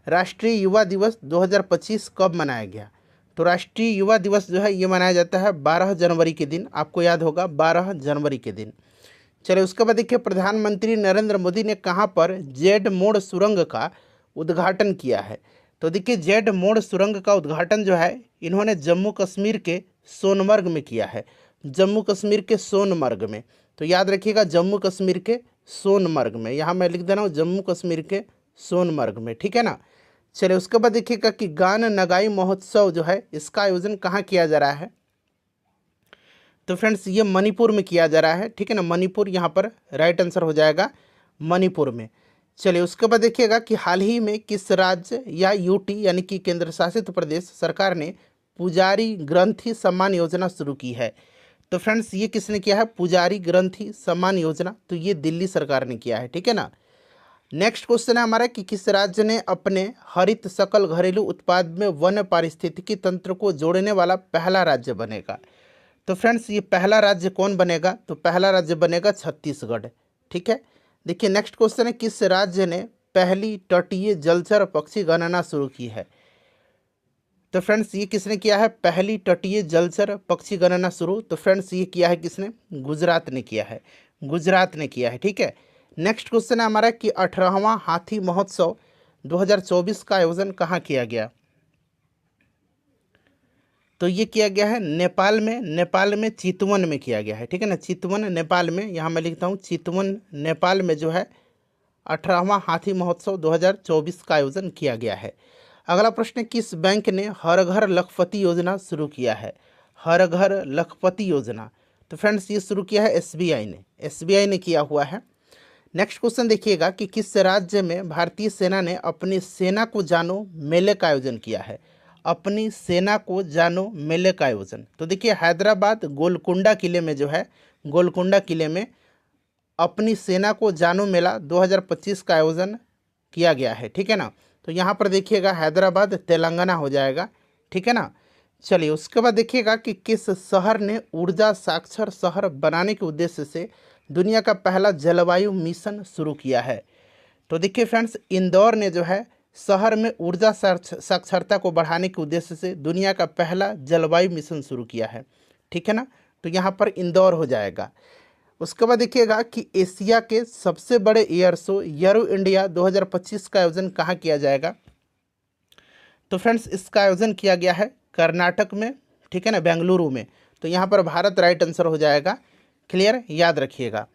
राष्ट्रीय युवा दिवस 2025 कब मनाया गया? तो राष्ट्रीय युवा दिवस जो है ये मनाया जाता है 12 जनवरी के दिन। आपको याद होगा 12 जनवरी के दिन। चलिए उसके बाद देखिए प्रधानमंत्री नरेंद्र मोदी ने कहाँ पर जेड मोड़ सुरंग का उद्घाटन किया है? तो देखिए जेड मोड़ सुरंग का उद्घाटन जो है इन्होंने जम्मू कश्मीर के सोनमर्ग में किया है। जम्मू कश्मीर के सोनमर्ग में। तो याद रखिएगा जम्मू कश्मीर के सोनमर्ग में। यहाँ मैं लिख दे रहा हूँ जम्मू कश्मीर के सोनमर्ग में। ठीक है ना। चलिए उसके बाद देखिएगा कि गान नगाई महोत्सव जो है इसका आयोजन कहाँ किया जा रहा है? तो फ्रेंड्स ये मणिपुर में किया जा रहा है। ठीक है ना। मणिपुर यहाँ पर राइट आंसर हो जाएगा, मणिपुर में। चलिए उसके बाद देखिएगा कि हाल ही में किस राज्य या यूटी यानी कि केंद्र शासित प्रदेश सरकार ने पुजारी ग्रंथि सम्मान योजना शुरू की है। तो फ्रेंड्स ये किसने किया है, पुजारी ग्रंथि सम्मान योजना, तो ये दिल्ली सरकार ने किया है, ठीक है ना। नेक्स्ट क्वेश्चन है हमारा कि किस राज्य ने अपने हरित सकल घरेलू उत्पाद में वन पारिस्थितिकी तंत्र को जोड़ने वाला पहला राज्य बनेगा। तो फ्रेंड्स ये पहला राज्य कौन बनेगा, तो पहला राज्य बनेगा छत्तीसगढ़, ठीक है। देखिए नेक्स्ट क्वेश्चन है किस राज्य ने पहली तटीय जलचर पक्षी गणना शुरू की है। तो फ्रेंड्स ये किसने किया है, पहली तटीय जलचर पक्षी गणना शुरू, तो फ्रेंड्स ये किया है किसने, गुजरात ने किया है, गुजरात ने किया है, ठीक है। नेक्स्ट क्वेश्चन है हमारा कि 18वां हाथी महोत्सव 2024 का आयोजन कहाँ किया गया। तो ये किया गया है नेपाल में, नेपाल में चितवन में किया गया है, ठीक है ना, चितवन नेपाल में, यहाँ मैं लिखता हूँ चितवन नेपाल में जो है 18वां हाथी महोत्सव 2024 का आयोजन किया गया है। अगला प्रश्न, किस बैंक ने हर घर लखपति योजना शुरू किया है, हर घर लखपति योजना। तो फ्रेंड्स ये शुरू किया है एसबीआई ने, एसबीआई ने किया हुआ है। नेक्स्ट क्वेश्चन देखिएगा कि किस राज्य में भारतीय सेना ने अपनी सेना को जानो मेले का आयोजन किया है, अपनी सेना को जानो मेले का आयोजन। तो देखिए हैदराबाद गोलकुंडा किले में जो है, गोलकुंडा किले में अपनी सेना को जानो मेला 2025 का आयोजन किया गया है, ठीक है ना। तो यहाँ पर देखिएगा हैदराबाद तेलंगाना हो जाएगा, ठीक है ना। चलिए उसके बाद देखिएगा कि किस शहर ने ऊर्जा साक्षर शहर बनाने के उद्देश्य से दुनिया का पहला जलवायु मिशन शुरू किया है। तो देखिए फ्रेंड्स इंदौर ने जो है शहर में ऊर्जा साक्षरता को बढ़ाने के उद्देश्य से दुनिया का पहला जलवायु मिशन शुरू किया है, ठीक है ना। तो यहाँ पर इंदौर हो जाएगा। उसके बाद देखिएगा कि एशिया के सबसे बड़े एयर शो एरो इंडिया 2025 का आयोजन कहाँ किया जाएगा। तो फ्रेंड्स इसका आयोजन किया गया है कर्नाटक में, ठीक है ना, बेंगलुरु में। तो यहाँ पर भारत राइट आंसर हो जाएगा, क्लियर, याद रखिएगा।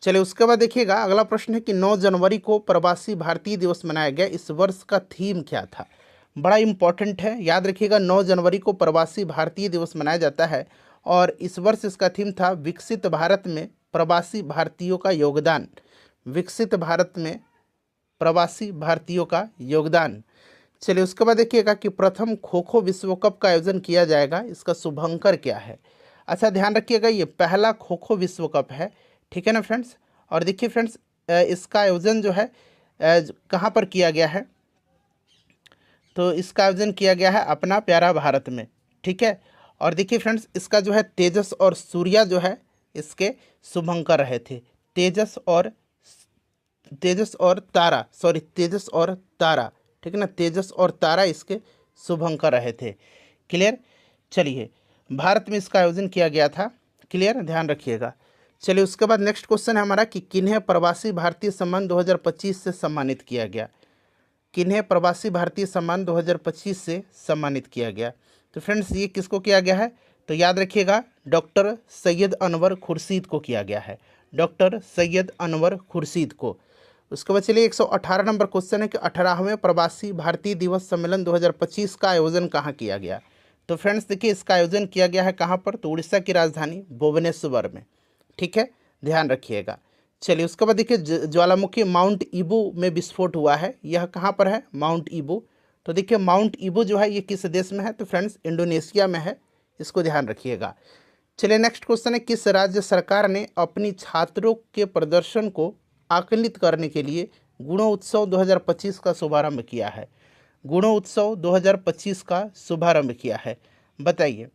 चलिए उसके बाद देखिएगा अगला प्रश्न है कि 9 जनवरी को प्रवासी भारतीय दिवस मनाया गया, इस वर्ष का थीम क्या था। बड़ा इंपॉर्टेंट है, याद रखिएगा 9 जनवरी को प्रवासी भारतीय दिवस मनाया जाता है और इस वर्ष इसका थीम था विकसित भारत में प्रवासी भारतीयों का योगदान, विकसित भारत में प्रवासी भारतीयों का योगदान। चलिए उसके बाद देखिएगा कि प्रथम खो खो विश्व कप का आयोजन किया जाएगा, इसका शुभंकर क्या है। अच्छा ध्यान रखिएगा ये पहला खो खो विश्व कप है, ठीक है ना फ्रेंड्स। और देखिए फ्रेंड्स इसका आयोजन जो है कहाँ पर किया गया है, तो इसका आयोजन किया गया है अपना प्यारा भारत में, ठीक है। और देखिए फ्रेंड्स इसका जो है तेजस और सूर्या जो है इसके शुभंकर रहे थे, तेजस और तारा, सॉरी तेजस और तारा, ठीक है ना, तेजस और तारा इसके शुभंकर रहे थे, क्लियर। चलिए भारत में इसका आयोजन किया गया था, क्लियर, ध्यान रखिएगा। चलिए उसके बाद नेक्स्ट क्वेश्चन है हमारा कि किन्हें प्रवासी भारतीय सम्मान 2025 से सम्मानित किया गया, किन्हें प्रवासी भारतीय सम्मान 2025 से सम्मानित किया गया। तो फ्रेंड्स ये किसको किया गया है, तो याद रखिएगा डॉक्टर सैयद अनवर खुर्शीद को किया गया है, डॉक्टर सैयद अनवर खुर्शीद को। उसके बाद चलिए 118 नंबर क्वेश्चन है कि 18वें प्रवासी भारतीय दिवस सम्मेलन 2025 का आयोजन कहाँ किया गया। तो फ्रेंड्स देखिए इसका आयोजन किया गया है कहाँ पर, तो उड़ीसा की राजधानी भुवनेश्वर में, ठीक है, ध्यान रखिएगा। चलिए उसके बाद देखिए ज्वालामुखी माउंट ईबू में विस्फोट हुआ है, यह कहाँ पर है, माउंट ईबू। तो देखिए माउंट ईबू जो है ये किस देश में है, तो फ्रेंड्स इंडोनेशिया में है, इसको ध्यान रखिएगा। चलिए नेक्स्ट क्वेश्चन है किस राज्य सरकार ने अपनी छात्रों के प्रदर्शन को आकलित करने के लिए गुणोत्सव 2025 का शुभारंभ किया है, गुणोत्सव 2025 का शुभारंभ किया है, बताइए।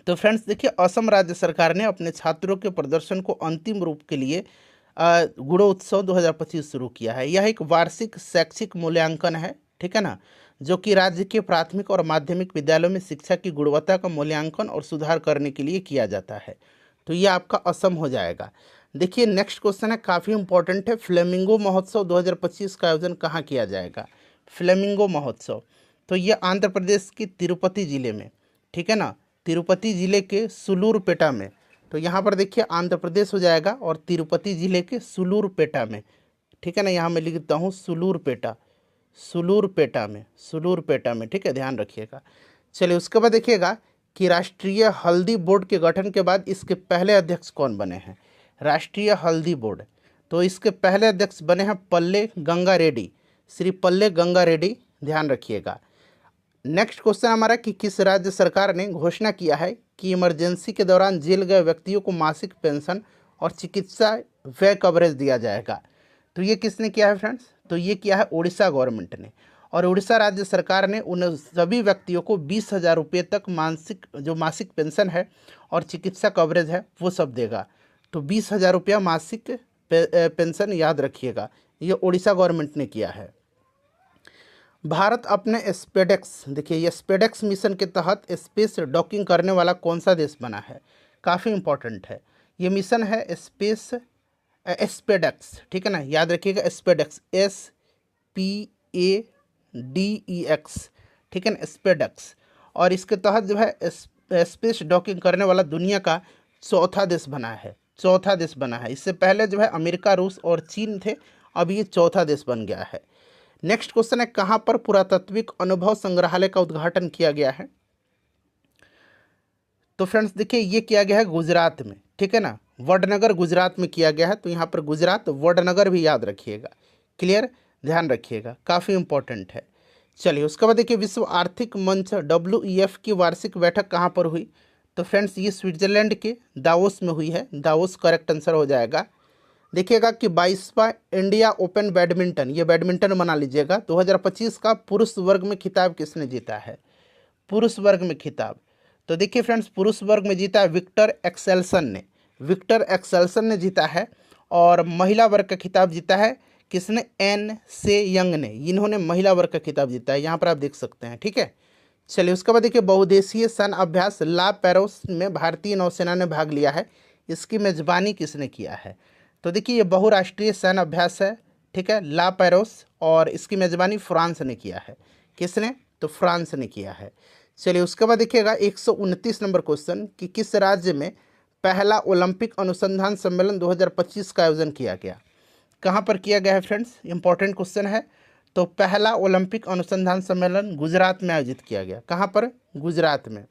तो फ्रेंड्स देखिए असम राज्य सरकार ने अपने छात्रों के प्रदर्शन को अंतिम रूप के लिए गुणोत्सव 2025 शुरू किया है। यह एक वार्षिक शैक्षिक मूल्यांकन है, ठीक है ना, जो कि राज्य के प्राथमिक और माध्यमिक विद्यालयों में शिक्षा की गुणवत्ता का मूल्यांकन और सुधार करने के लिए किया जाता है। तो ये आपका असम हो जाएगा। देखिए नेक्स्ट क्वेश्चन है काफ़ी इंपॉर्टेंट है, फ्लेमिंगो महोत्सव 2025 का आयोजन कहाँ किया जाएगा, फ्लेमिंगो महोत्सव। तो ये आंध्र प्रदेश की तिरुपति जिले में, ठीक है ना, तिरुपति जिले के सुलूरपेटा में। तो यहाँ पर देखिए आंध्र प्रदेश हो जाएगा और तिरुपति जिले के सुलूरपेटा में, ठीक है ना, यहाँ मैं लिखता हूँ सुलूरपेटा, सुलूरपेटा में, सुलूरपेटा में, ठीक है, ध्यान रखिएगा। चलिए उसके बाद देखिएगा कि राष्ट्रीय हल्दी बोर्ड के गठन के बाद इसके पहले अध्यक्ष कौन बने हैं, राष्ट्रीय हल्दी बोर्ड। तो इसके पहले अध्यक्ष बने हैं पल्ले गंगा रेड्डी, श्री पल्ले गंगा रेड्डी, ध्यान रखिएगा। नेक्स्ट क्वेश्चन हमारा कि किस राज्य सरकार ने घोषणा किया है कि इमरजेंसी के दौरान जेल गए व्यक्तियों को मासिक पेंशन और चिकित्सा व्यय कवरेज दिया जाएगा। तो ये किसने किया है फ्रेंड्स? तो ये किया है उड़ीसा गवर्नमेंट ने। और उड़ीसा राज्य सरकार ने उन सभी व्यक्तियों को 20,000 रुपये तक मासिक पेंशन है और चिकित्सा कवरेज है वो सब देगा। तो 20,000 रुपया मासिक पेंशन याद रखिएगा, ये उड़ीसा गवर्नमेंट ने किया है। भारत अपने स्पेडेक्स, देखिए ये स्पेडेक्स मिशन के तहत स्पेस डॉकिंग करने वाला कौन सा देश बना है? काफ़ी इंपॉर्टेंट है ये मिशन है स्पेडेक्स, ठीक है ना, याद रखिएगा स्पेडेक्स, SPADEX, ठीक है ना, स्पेडेक्स। और इसके तहत जो है स्पेस डॉकिंग करने वाला दुनिया का चौथा देश बना है, चौथा देश बना है। इससे पहले जो है अमेरिका, रूस और चीन थे, अब ये चौथा देश बन गया है। नेक्स्ट क्वेश्चन है कहाँ पर पुरातात्विक अनुभव संग्रहालय का उद्घाटन किया गया है? तो फ्रेंड्स देखिए ये किया गया है गुजरात में, ठीक है ना, वडनगर गुजरात में किया गया है। तो यहाँ पर गुजरात वडनगर भी याद रखिएगा, क्लियर, ध्यान रखिएगा, काफ़ी इंपॉर्टेंट है। चलिए उसके बाद देखिए विश्व आर्थिक मंच WEF की वार्षिक बैठक कहाँ पर हुई? तो फ्रेंड्स ये स्विट्जरलैंड के दावोस में हुई है, दावोस करेक्ट आंसर हो जाएगा। देखिएगा कि 22वां इंडिया ओपन बैडमिंटन, ये बैडमिंटन बना लीजिएगा, 2025 का पुरुष वर्ग में खिताब किसने जीता है? पुरुष वर्ग में खिताब, तो देखिए फ्रेंड्स पुरुष वर्ग में जीता है विक्टर एक्सेल्सन ने, विक्टर एक्सेल्सन ने जीता है। और महिला वर्ग का खिताब जीता है किसने? एन से यंग ने, इन्होंने महिला वर्ग का खिताब जीता है, यहाँ पर आप देख सकते हैं, ठीक है। चलिए उसके बाद देखिए बहुदेशीय सैन्य अभ्यास ला पेरोस में भारतीय नौसेना ने भाग लिया है, इसकी मेजबानी किसने किया है? तो देखिए ये बहुराष्ट्रीय सैन्य अभ्यास है, ठीक है, ला पेरोस, और इसकी मेजबानी फ्रांस ने किया है। किसने? तो फ्रांस ने किया है। चलिए उसके बाद देखिएगा 129 नंबर क्वेश्चन कि किस राज्य में पहला ओलंपिक अनुसंधान सम्मेलन 2025 का आयोजन किया गया? कहाँ पर किया गया है फ्रेंड्स? इंपॉर्टेंट क्वेश्चन है। तो पहला ओलंपिक अनुसंधान सम्मेलन गुजरात में आयोजित किया गया। कहाँ पर? गुजरात में।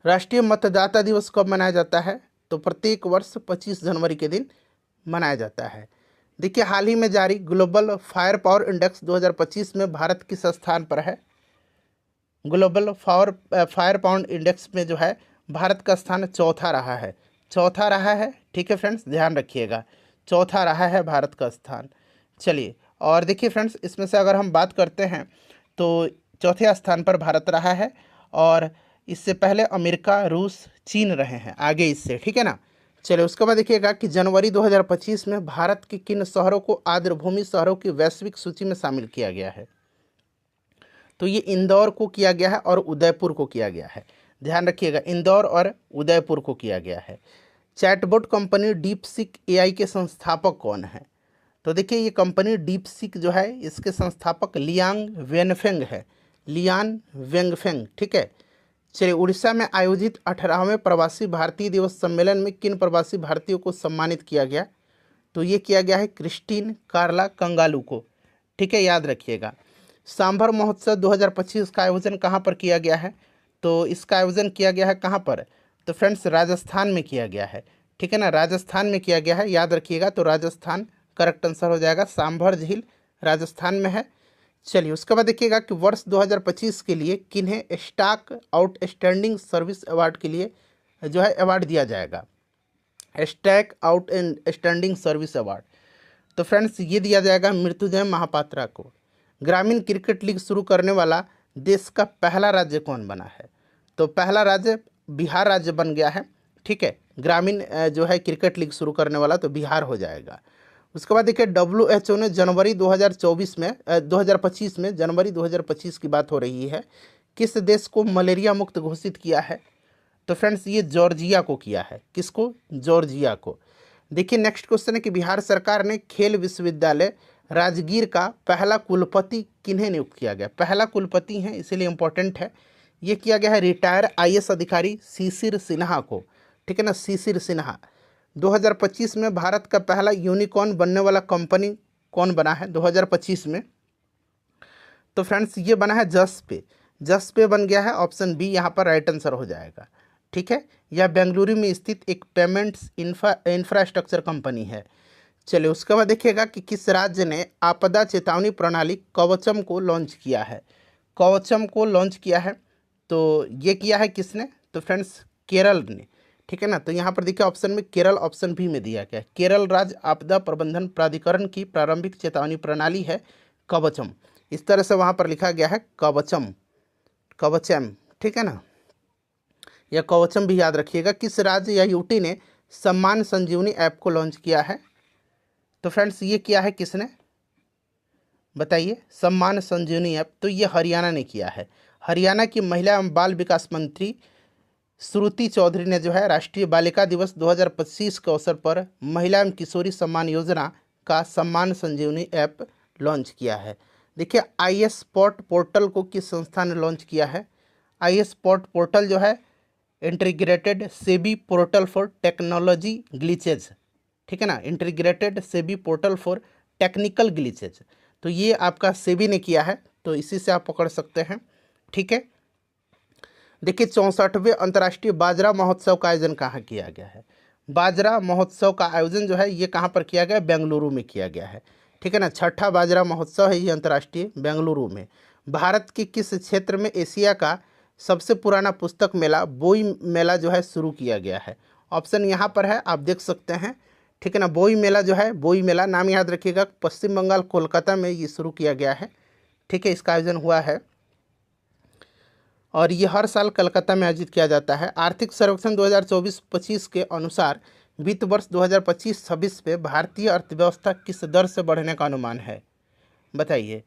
राष्ट्रीय मतदाता दिवस कब मनाया जाता है? तो प्रत्येक वर्ष 25 जनवरी के दिन मनाया जाता है। देखिए हाल ही में जारी ग्लोबल फायर पावर इंडेक्स 2025 में भारत किस स्थान पर है? ग्लोबल फायर पावर इंडेक्स में जो है भारत का स्थान चौथा रहा है, चौथा रहा है, ठीक है फ्रेंड्स, ध्यान रखिएगा, चौथा रहा है भारत का स्थान। चलिए और देखिए फ्रेंड्स इसमें से अगर हम बात करते हैं तो चौथे स्थान पर भारत रहा है, और इससे पहले अमेरिका, रूस, चीन रहे हैं आगे इससे, ठीक है ना। चलिए उसके बाद देखिएगा कि जनवरी 2025 में भारत के किन शहरों को आर्द्रभूमि शहरों की वैश्विक सूची में शामिल किया गया है? तो ये इंदौर को किया गया है और उदयपुर को किया गया है, ध्यान रखिएगा, इंदौर और उदयपुर को किया गया है। चैटबॉट कंपनी डीपसीक AI के संस्थापक कौन है? तो देखिए ये कंपनी डीपसीक जो है इसके संस्थापक लियांग वेनफेंग है, लियान वेंगफेंग, ठीक है। चलिए उड़ीसा में आयोजित 18वें प्रवासी भारतीय दिवस सम्मेलन में किन प्रवासी भारतीयों को सम्मानित किया गया? तो ये किया गया है क्रिस्टीन कार्ला कंगालू को, ठीक है, याद रखिएगा। सांभर महोत्सव 2025 का आयोजन कहाँ पर किया गया है? तो इसका आयोजन किया गया है कहाँ पर? तो फ्रेंड्स राजस्थान में किया गया है, ठीक है ना, राजस्थान में किया गया है, याद रखिएगा। तो राजस्थान करेक्ट आंसर हो जाएगा, सांभर झील राजस्थान में है। चलिए उसके बाद देखिएगा कि वर्ष 2025 के लिए किन्हें स्टॉक आउटस्टैंडिंग सर्विस अवार्ड के लिए जो है अवार्ड दिया जाएगा? स्टॉक आउटस्टैंडिंग सर्विस अवार्ड, तो फ्रेंड्स ये दिया जाएगा मृत्युंजय महापात्रा को। ग्रामीण क्रिकेट लीग शुरू करने वाला देश का पहला राज्य कौन बना है? तो पहला राज्य बिहार राज्य बन गया है, ठीक है, ग्रामीण जो है क्रिकेट लीग शुरू करने वाला तो बिहार हो जाएगा। उसके बाद देखिए WHO ने जनवरी 2025 में जनवरी 2025 की बात हो रही है, किस देश को मलेरिया मुक्त घोषित किया है? तो फ्रेंड्स ये जॉर्जिया को किया है। किसको? जॉर्जिया को। देखिए नेक्स्ट क्वेश्चन है कि बिहार सरकार ने खेल विश्वविद्यालय राजगीर का पहला कुलपति किन्हें नियुक्त किया गया? पहला कुलपति हैं इसीलिए इम्पोर्टेंट है, ये किया गया है रिटायर IAS अधिकारी शिशिर सिन्हा को, ठीक है ना, शिशिर सिन्हा। 2025 में भारत का पहला यूनिकॉर्न बनने वाला कंपनी कौन बना है 2025 में? तो फ्रेंड्स ये बना है जसपे, जसपे बन गया है, ऑप्शन बी यहाँ पर राइट आंसर हो जाएगा, ठीक है। यह बेंगलुरु में स्थित एक पेमेंट्स इंफ्रास्ट्रक्चर कंपनी है। चलिए उसके बाद देखिएगा कि किस राज्य ने आपदा चेतावनी प्रणाली कवचम को लॉन्च किया है। कवचम को लॉन्च किया है तो ये किया है किसने, तो फ्रेंड्स केरल ने, ठीक है ना। तो यहाँ पर देखिए ऑप्शन में केरल ऑप्शन बी में दिया गया है। केरल राज्य आपदा प्रबंधन प्राधिकरण की प्रारंभिक चेतावनी प्रणाली है कवचम, इस तरह से वहाँ पर लिखा गया है कवचम, कवचम, ठीक है ना। यह कवचम भी याद रखिएगा। किस राज्य या यूटी ने सम्मान संजीवनी ऐप को लॉन्च किया है, तो फ्रेंड्स ये किया है किसने, बताइए, सम्मान संजीवनी ऐप, तो ये हरियाणा ने किया है। हरियाणा की महिला एवं बाल विकास मंत्री श्रुति चौधरी ने जो है राष्ट्रीय बालिका दिवस 2025 के अवसर पर महिला एवं किशोरी सम्मान योजना का सम्मान संजीवनी ऐप लॉन्च किया है। देखिए आई एस स्पॉट पोर्टल को किस संस्था ने लॉन्च किया है। आई एस स्पॉट पोर्टल जो है integrated SEBI portal for technology glitches, ठीक है ना, integrated SEBI portal for technical glitches, तो ये आपका सेबी ने किया है, तो इसी से आप पकड़ सकते हैं, ठीक है। देखिए 64वें अंतर्राष्ट्रीय बाजरा महोत्सव का आयोजन कहाँ किया गया है। बाजरा महोत्सव का आयोजन जो है ये कहाँ पर किया गया, बेंगलुरु में किया गया है, ठीक है ना। छठा बाजरा महोत्सव है ये अंतर्राष्ट्रीय, बेंगलुरु में। भारत के किस क्षेत्र में एशिया का सबसे पुराना पुस्तक मेला बोई मेला जो है शुरू किया गया है। ऑप्शन यहाँ पर है, आप देख सकते हैं, ठीक है ना। बोई मेला जो है, बोई मेला नाम याद रखिएगा, पश्चिम बंगाल कोलकाता में ये शुरू किया गया है, ठीक है। इसका आयोजन हुआ है और ये हर साल कलकत्ता में आयोजित किया जाता है। आर्थिक सर्वेक्षण 2024-25 के अनुसार वित्त वर्ष 2025-26 पे भारतीय अर्थव्यवस्था किस दर से बढ़ने का अनुमान है, बताइए।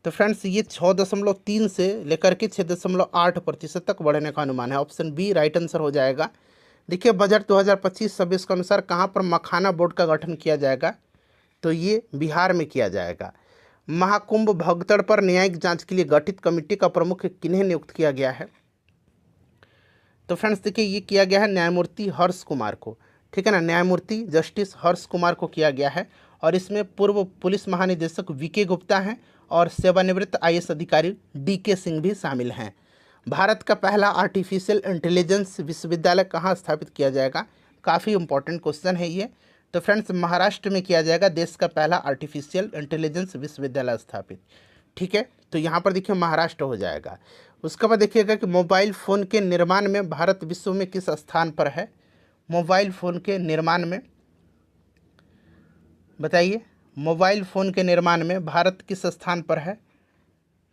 तो फ्रेंड्स ये 6.3 से लेकर के 6.8% तक बढ़ने का अनुमान है। ऑप्शन बी राइट आंसर हो जाएगा। देखिए बजट 2025-26 के अनुसार कहाँ पर मखाना बोर्ड का गठन किया जाएगा, तो ये बिहार में किया जाएगा। महाकुंभ भगदड़ पर न्यायिक जांच के लिए गठित कमेटी का प्रमुख किन्हें नियुक्त किया गया है, तो फ्रेंड्स देखिए ये किया गया है न्यायमूर्ति हर्ष कुमार को, ठीक है ना। न्यायमूर्ति जस्टिस हर्ष कुमार को किया गया है और इसमें पूर्व पुलिस महानिदेशक वीके गुप्ता हैं और सेवानिवृत्त आईएएस अधिकारी डीके सिंह भी शामिल हैं। भारत का पहला आर्टिफिशियल इंटेलिजेंस विश्वविद्यालय कहाँ स्थापित किया जाएगा, काफ़ी इंपॉर्टेंट क्वेश्चन है ये। तो फ्रेंड्स महाराष्ट्र में किया जाएगा देश का पहला आर्टिफिशियल इंटेलिजेंस विश्वविद्यालय स्थापित, ठीक है। तो यहाँ पर देखिए महाराष्ट्र हो जाएगा। उसके बाद देखिएगा कि मोबाइल फ़ोन के निर्माण में भारत विश्व में किस स्थान पर है। मोबाइल फ़ोन के निर्माण में, बताइए, मोबाइल फ़ोन के निर्माण में भारत किस स्थान पर है,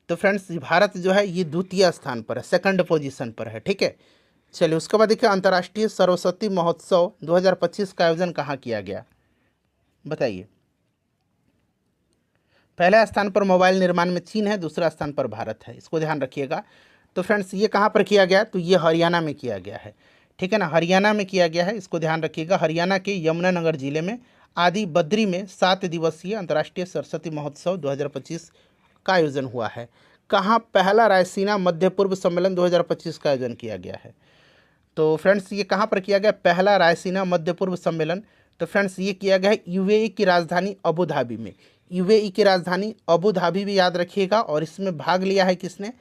तो फ्रेंड्स भारत जो है ये द्वितीय स्थान पर है, सेकंड पोजीशन पर है, ठीक है। चलिए उसके बाद देखिए अंतर्राष्ट्रीय सरस्वती महोत्सव 2025 का आयोजन कहाँ किया गया, बताइए। पहले स्थान पर मोबाइल निर्माण में चीन है, दूसरा स्थान पर भारत है, इसको ध्यान रखिएगा। तो फ्रेंड्स ये कहाँ पर किया गया, तो ये हरियाणा में किया गया है, ठीक है ना, हरियाणा में किया गया है, इसको ध्यान रखिएगा। हरियाणा के यमुनानगर जिले में आदि बद्री में 7 दिवसीय अंतर्राष्ट्रीय सरस्वती महोत्सव 2025 का आयोजन हुआ है। कहाँ पहला रायसीना मध्य पूर्व सम्मेलन 2025 का आयोजन किया गया है, तो फ्रेंड्स ये कहाँ पर किया गया, पहला रायसीना मध्य पूर्व सम्मेलन, तो फ्रेंड्स ये किया गया है यूएई की राजधानी अबू धाबी में। यूएई की राजधानी अबू धाबी भी याद रखिएगा और इसमें भाग लिया है किसने,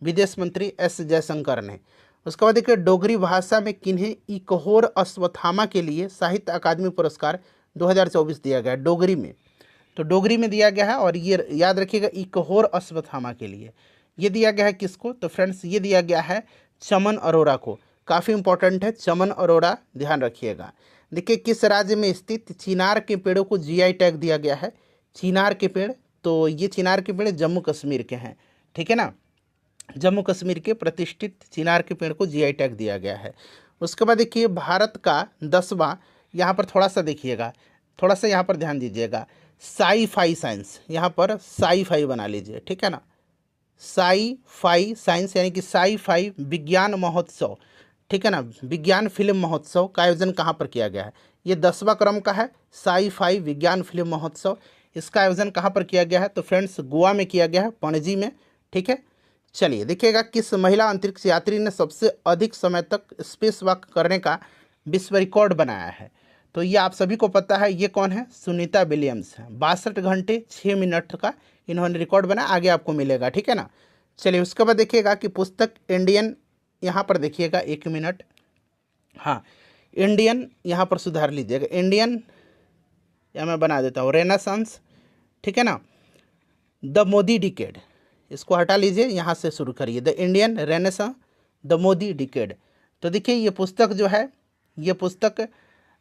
विदेश मंत्री एस जयशंकर ने। उसके बाद देखिए डोगरी भाषा में किन्हें इकहोर अश्वत्थामा के लिए साहित्य अकादमी पुरस्कार 2024 दिया गया है, डोगरी में, तो डोगरी में दिया गया है और ये याद रखिएगा इकहोर अश्वत्थामा के लिए ये दिया गया है किसको, तो फ्रेंड्स ये दिया गया है चमन अरोड़ा को, काफ़ी इंपॉर्टेंट है चमन अरोड़ा, ध्यान रखिएगा। देखिए किस राज्य में स्थित चिनार के पेड़ों को जीआई टैग दिया गया है, चिनार के पेड़, तो ये चिनार के पेड़ जम्मू कश्मीर के हैं, ठीक है ना, जम्मू कश्मीर के प्रतिष्ठित चिनार के पेड़ को जीआई टैग दिया गया है। उसके बाद देखिए भारत का 10वां, यहाँ पर थोड़ा सा देखिएगा, थोड़ा सा यहाँ पर ध्यान दीजिएगा, साई फाई साइंस, यहाँ पर साई फाई बना लीजिए, ठीक है ना, साई फाई साइंस यानी कि साई फाई विज्ञान महोत्सव, ठीक है ना, विज्ञान फिल्म महोत्सव का आयोजन कहाँ पर किया गया है, ये 10वां क्रम का है, साई फाई विज्ञान फिल्म महोत्सव, इसका आयोजन कहाँ पर किया गया है, तो फ्रेंड्स गोवा में किया गया है, पणजी में, ठीक है। चलिए देखिएगा किस महिला अंतरिक्ष यात्री ने सबसे अधिक समय तक स्पेस वॉक करने का विश्व रिकॉर्ड बनाया है, तो ये आप सभी को पता है, ये कौन है, सुनीता विलियम्स है। 62 घंटे 6 मिनट का इन्होंने रिकॉर्ड बनाया, आगे आपको मिलेगा, ठीक है ना। चलिए उसके बाद देखिएगा कि पुस्तक इंडियन, यहाँ पर देखिएगा 1 मिनट, हाँ इंडियन, यहाँ पर सुधार लीजिएगा, इंडियन या मैं बना देता हूँ रेनेसांस, ठीक है ना। द मोदी डिकेड, इसको हटा लीजिए, यहाँ से शुरू करिए, the Indian renaissance the Modi decade. तो देखिए ये पुस्तक जो है, ये पुस्तक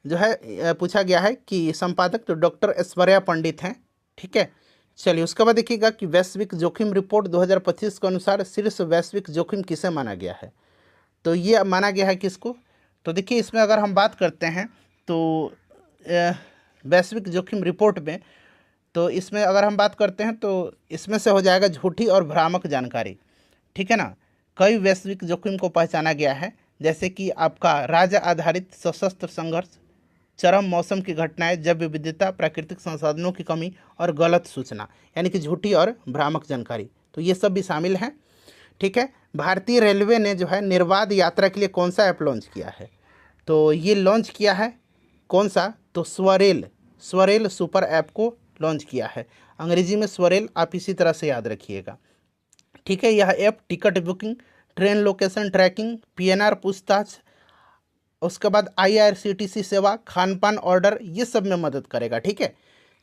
जो है पूछा गया है कि संपादक तो डॉक्टर ऐश्वर्या पंडित हैं, ठीक है। चलिए उसके बाद देखिएगा कि वैश्विक जोखिम रिपोर्ट 2025 के अनुसार शीर्ष वैश्विक जोखिम किसे माना गया है। तो ये माना गया है किसको, तो देखिए इसमें अगर हम बात करते हैं तो वैश्विक जोखिम रिपोर्ट में, तो इसमें अगर हम बात करते हैं तो इसमें से हो जाएगा झूठी और भ्रामक जानकारी, ठीक है ना। कई वैश्विक जोखिम को पहचाना गया है, जैसे कि आपका राज्य आधारित सशस्त्र संघर्ष, चरम मौसम की घटनाएं, जैव विविधता, प्राकृतिक संसाधनों की कमी और गलत सूचना, यानी कि झूठी और भ्रामक जानकारी, तो ये सब भी शामिल हैं, ठीक है। भारतीय रेलवे ने जो है निर्बाध यात्रा के लिए कौन सा ऐप लॉन्च किया है, तो ये लॉन्च किया है कौन सा, तो स्वरेल सुपर ऐप को लॉन्च किया है, अंग्रेजी में स्वरेल, आप इसी तरह से याद रखिएगा, ठीक है। यह app ticket booking, train location tracking, PNR पूछताछ, उसके बाद IRCTC सेवा, खान पान ऑर्डर, ये सब में मदद करेगा, ठीक है।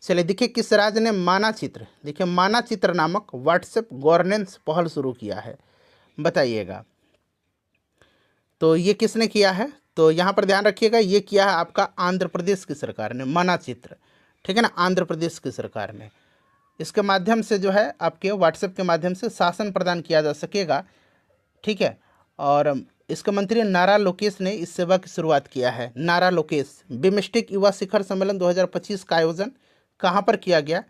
चलिए देखिए किस राज्य ने मानाचित्र, देखिए मानाचित्र नामक व्हाट्सएप गवर्नेंस पहल शुरू किया है, बताइएगा। तो ये किसने किया है, तो यहाँ पर ध्यान रखिएगा, ये किया है आपका आंध्र प्रदेश की सरकार ने, मानाचित्र, ठीक है ना, आंध्र प्रदेश की सरकार ने। इसके माध्यम से जो है आपके व्हाट्सएप के माध्यम से शासन प्रदान किया जा सकेगा, ठीक है। और इसके मंत्री नारा लोकेश ने इस सेवा की शुरुआत किया है, नारा लोकेश। बिम्स्टेक युवा शिखर सम्मेलन 2025 का आयोजन कहाँ पर किया गया,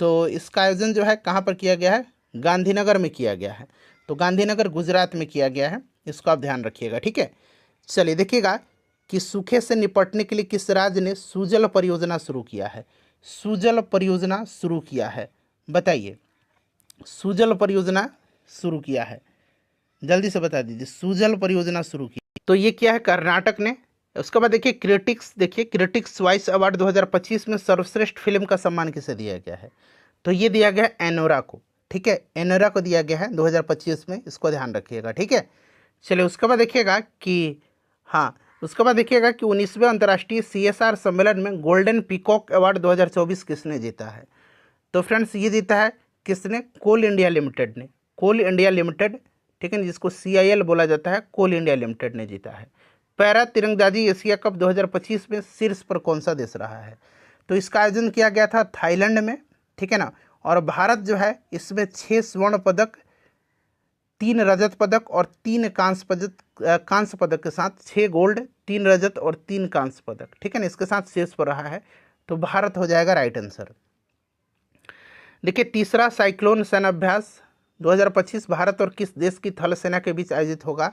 तो इसका आयोजन जो है कहाँ पर किया गया है, गांधीनगर में किया गया है, तो गांधीनगर गुजरात में किया गया है, इसको आप ध्यान रखिएगा, ठीक है। चलिए देखिएगा कि सूखे से निपटने के लिए किस राज्य ने सुजल परियोजना शुरू किया है, सुजल परियोजना शुरू किया है, बताइए, सुजल परियोजना शुरू किया है, जल्दी से बता दीजिए, सुजल परियोजना शुरू की, तो ये क्या है, कर्नाटक ने। उसके बाद देखिए क्रिटिक्स वॉइस अवार्ड 2025 में सर्वश्रेष्ठ फिल्म का सम्मान किसे दिया गया है, तो ये दिया गया है एनोरा को, ठीक है, एनोरा को दिया गया है 2025 में, इसको ध्यान रखिएगा, ठीक है। चलिए उसके बाद देखिएगा कि हाँ, उसके बाद देखिएगा कि 19वें अंतर्राष्ट्रीय CSR सम्मेलन में गोल्डन पीकॉक अवार्ड 2024 किसने जीता है, तो फ्रेंड्स ये जीता है किसने, कोल इंडिया लिमिटेड ने, कोल इंडिया लिमिटेड, ठीक है, जिसको CIL बोला जाता है, कोल इंडिया लिमिटेड ने जीता है। पैरा तिरंगबाजी एशिया कप 2025 में शीर्ष पर कौन सा देश रहा है, तो इसका आयोजन किया गया था थाईलैंड में, ठीक है ना। और भारत जो है इसमें 6 स्वर्ण पदक, 3 रजत पदक और 3 कांस्य पदक के साथ 6 गोल्ड, 3 रजत और 3 कांस्य पदक, ठीक है ना, इसके साथ शीर्ष पर रहा है, तो भारत हो जाएगा राइट आंसर। देखिए तीसरा साइक्लोन सेना अभ्यास 2025 भारत और किस देश की थल सेना के बीच आयोजित होगा,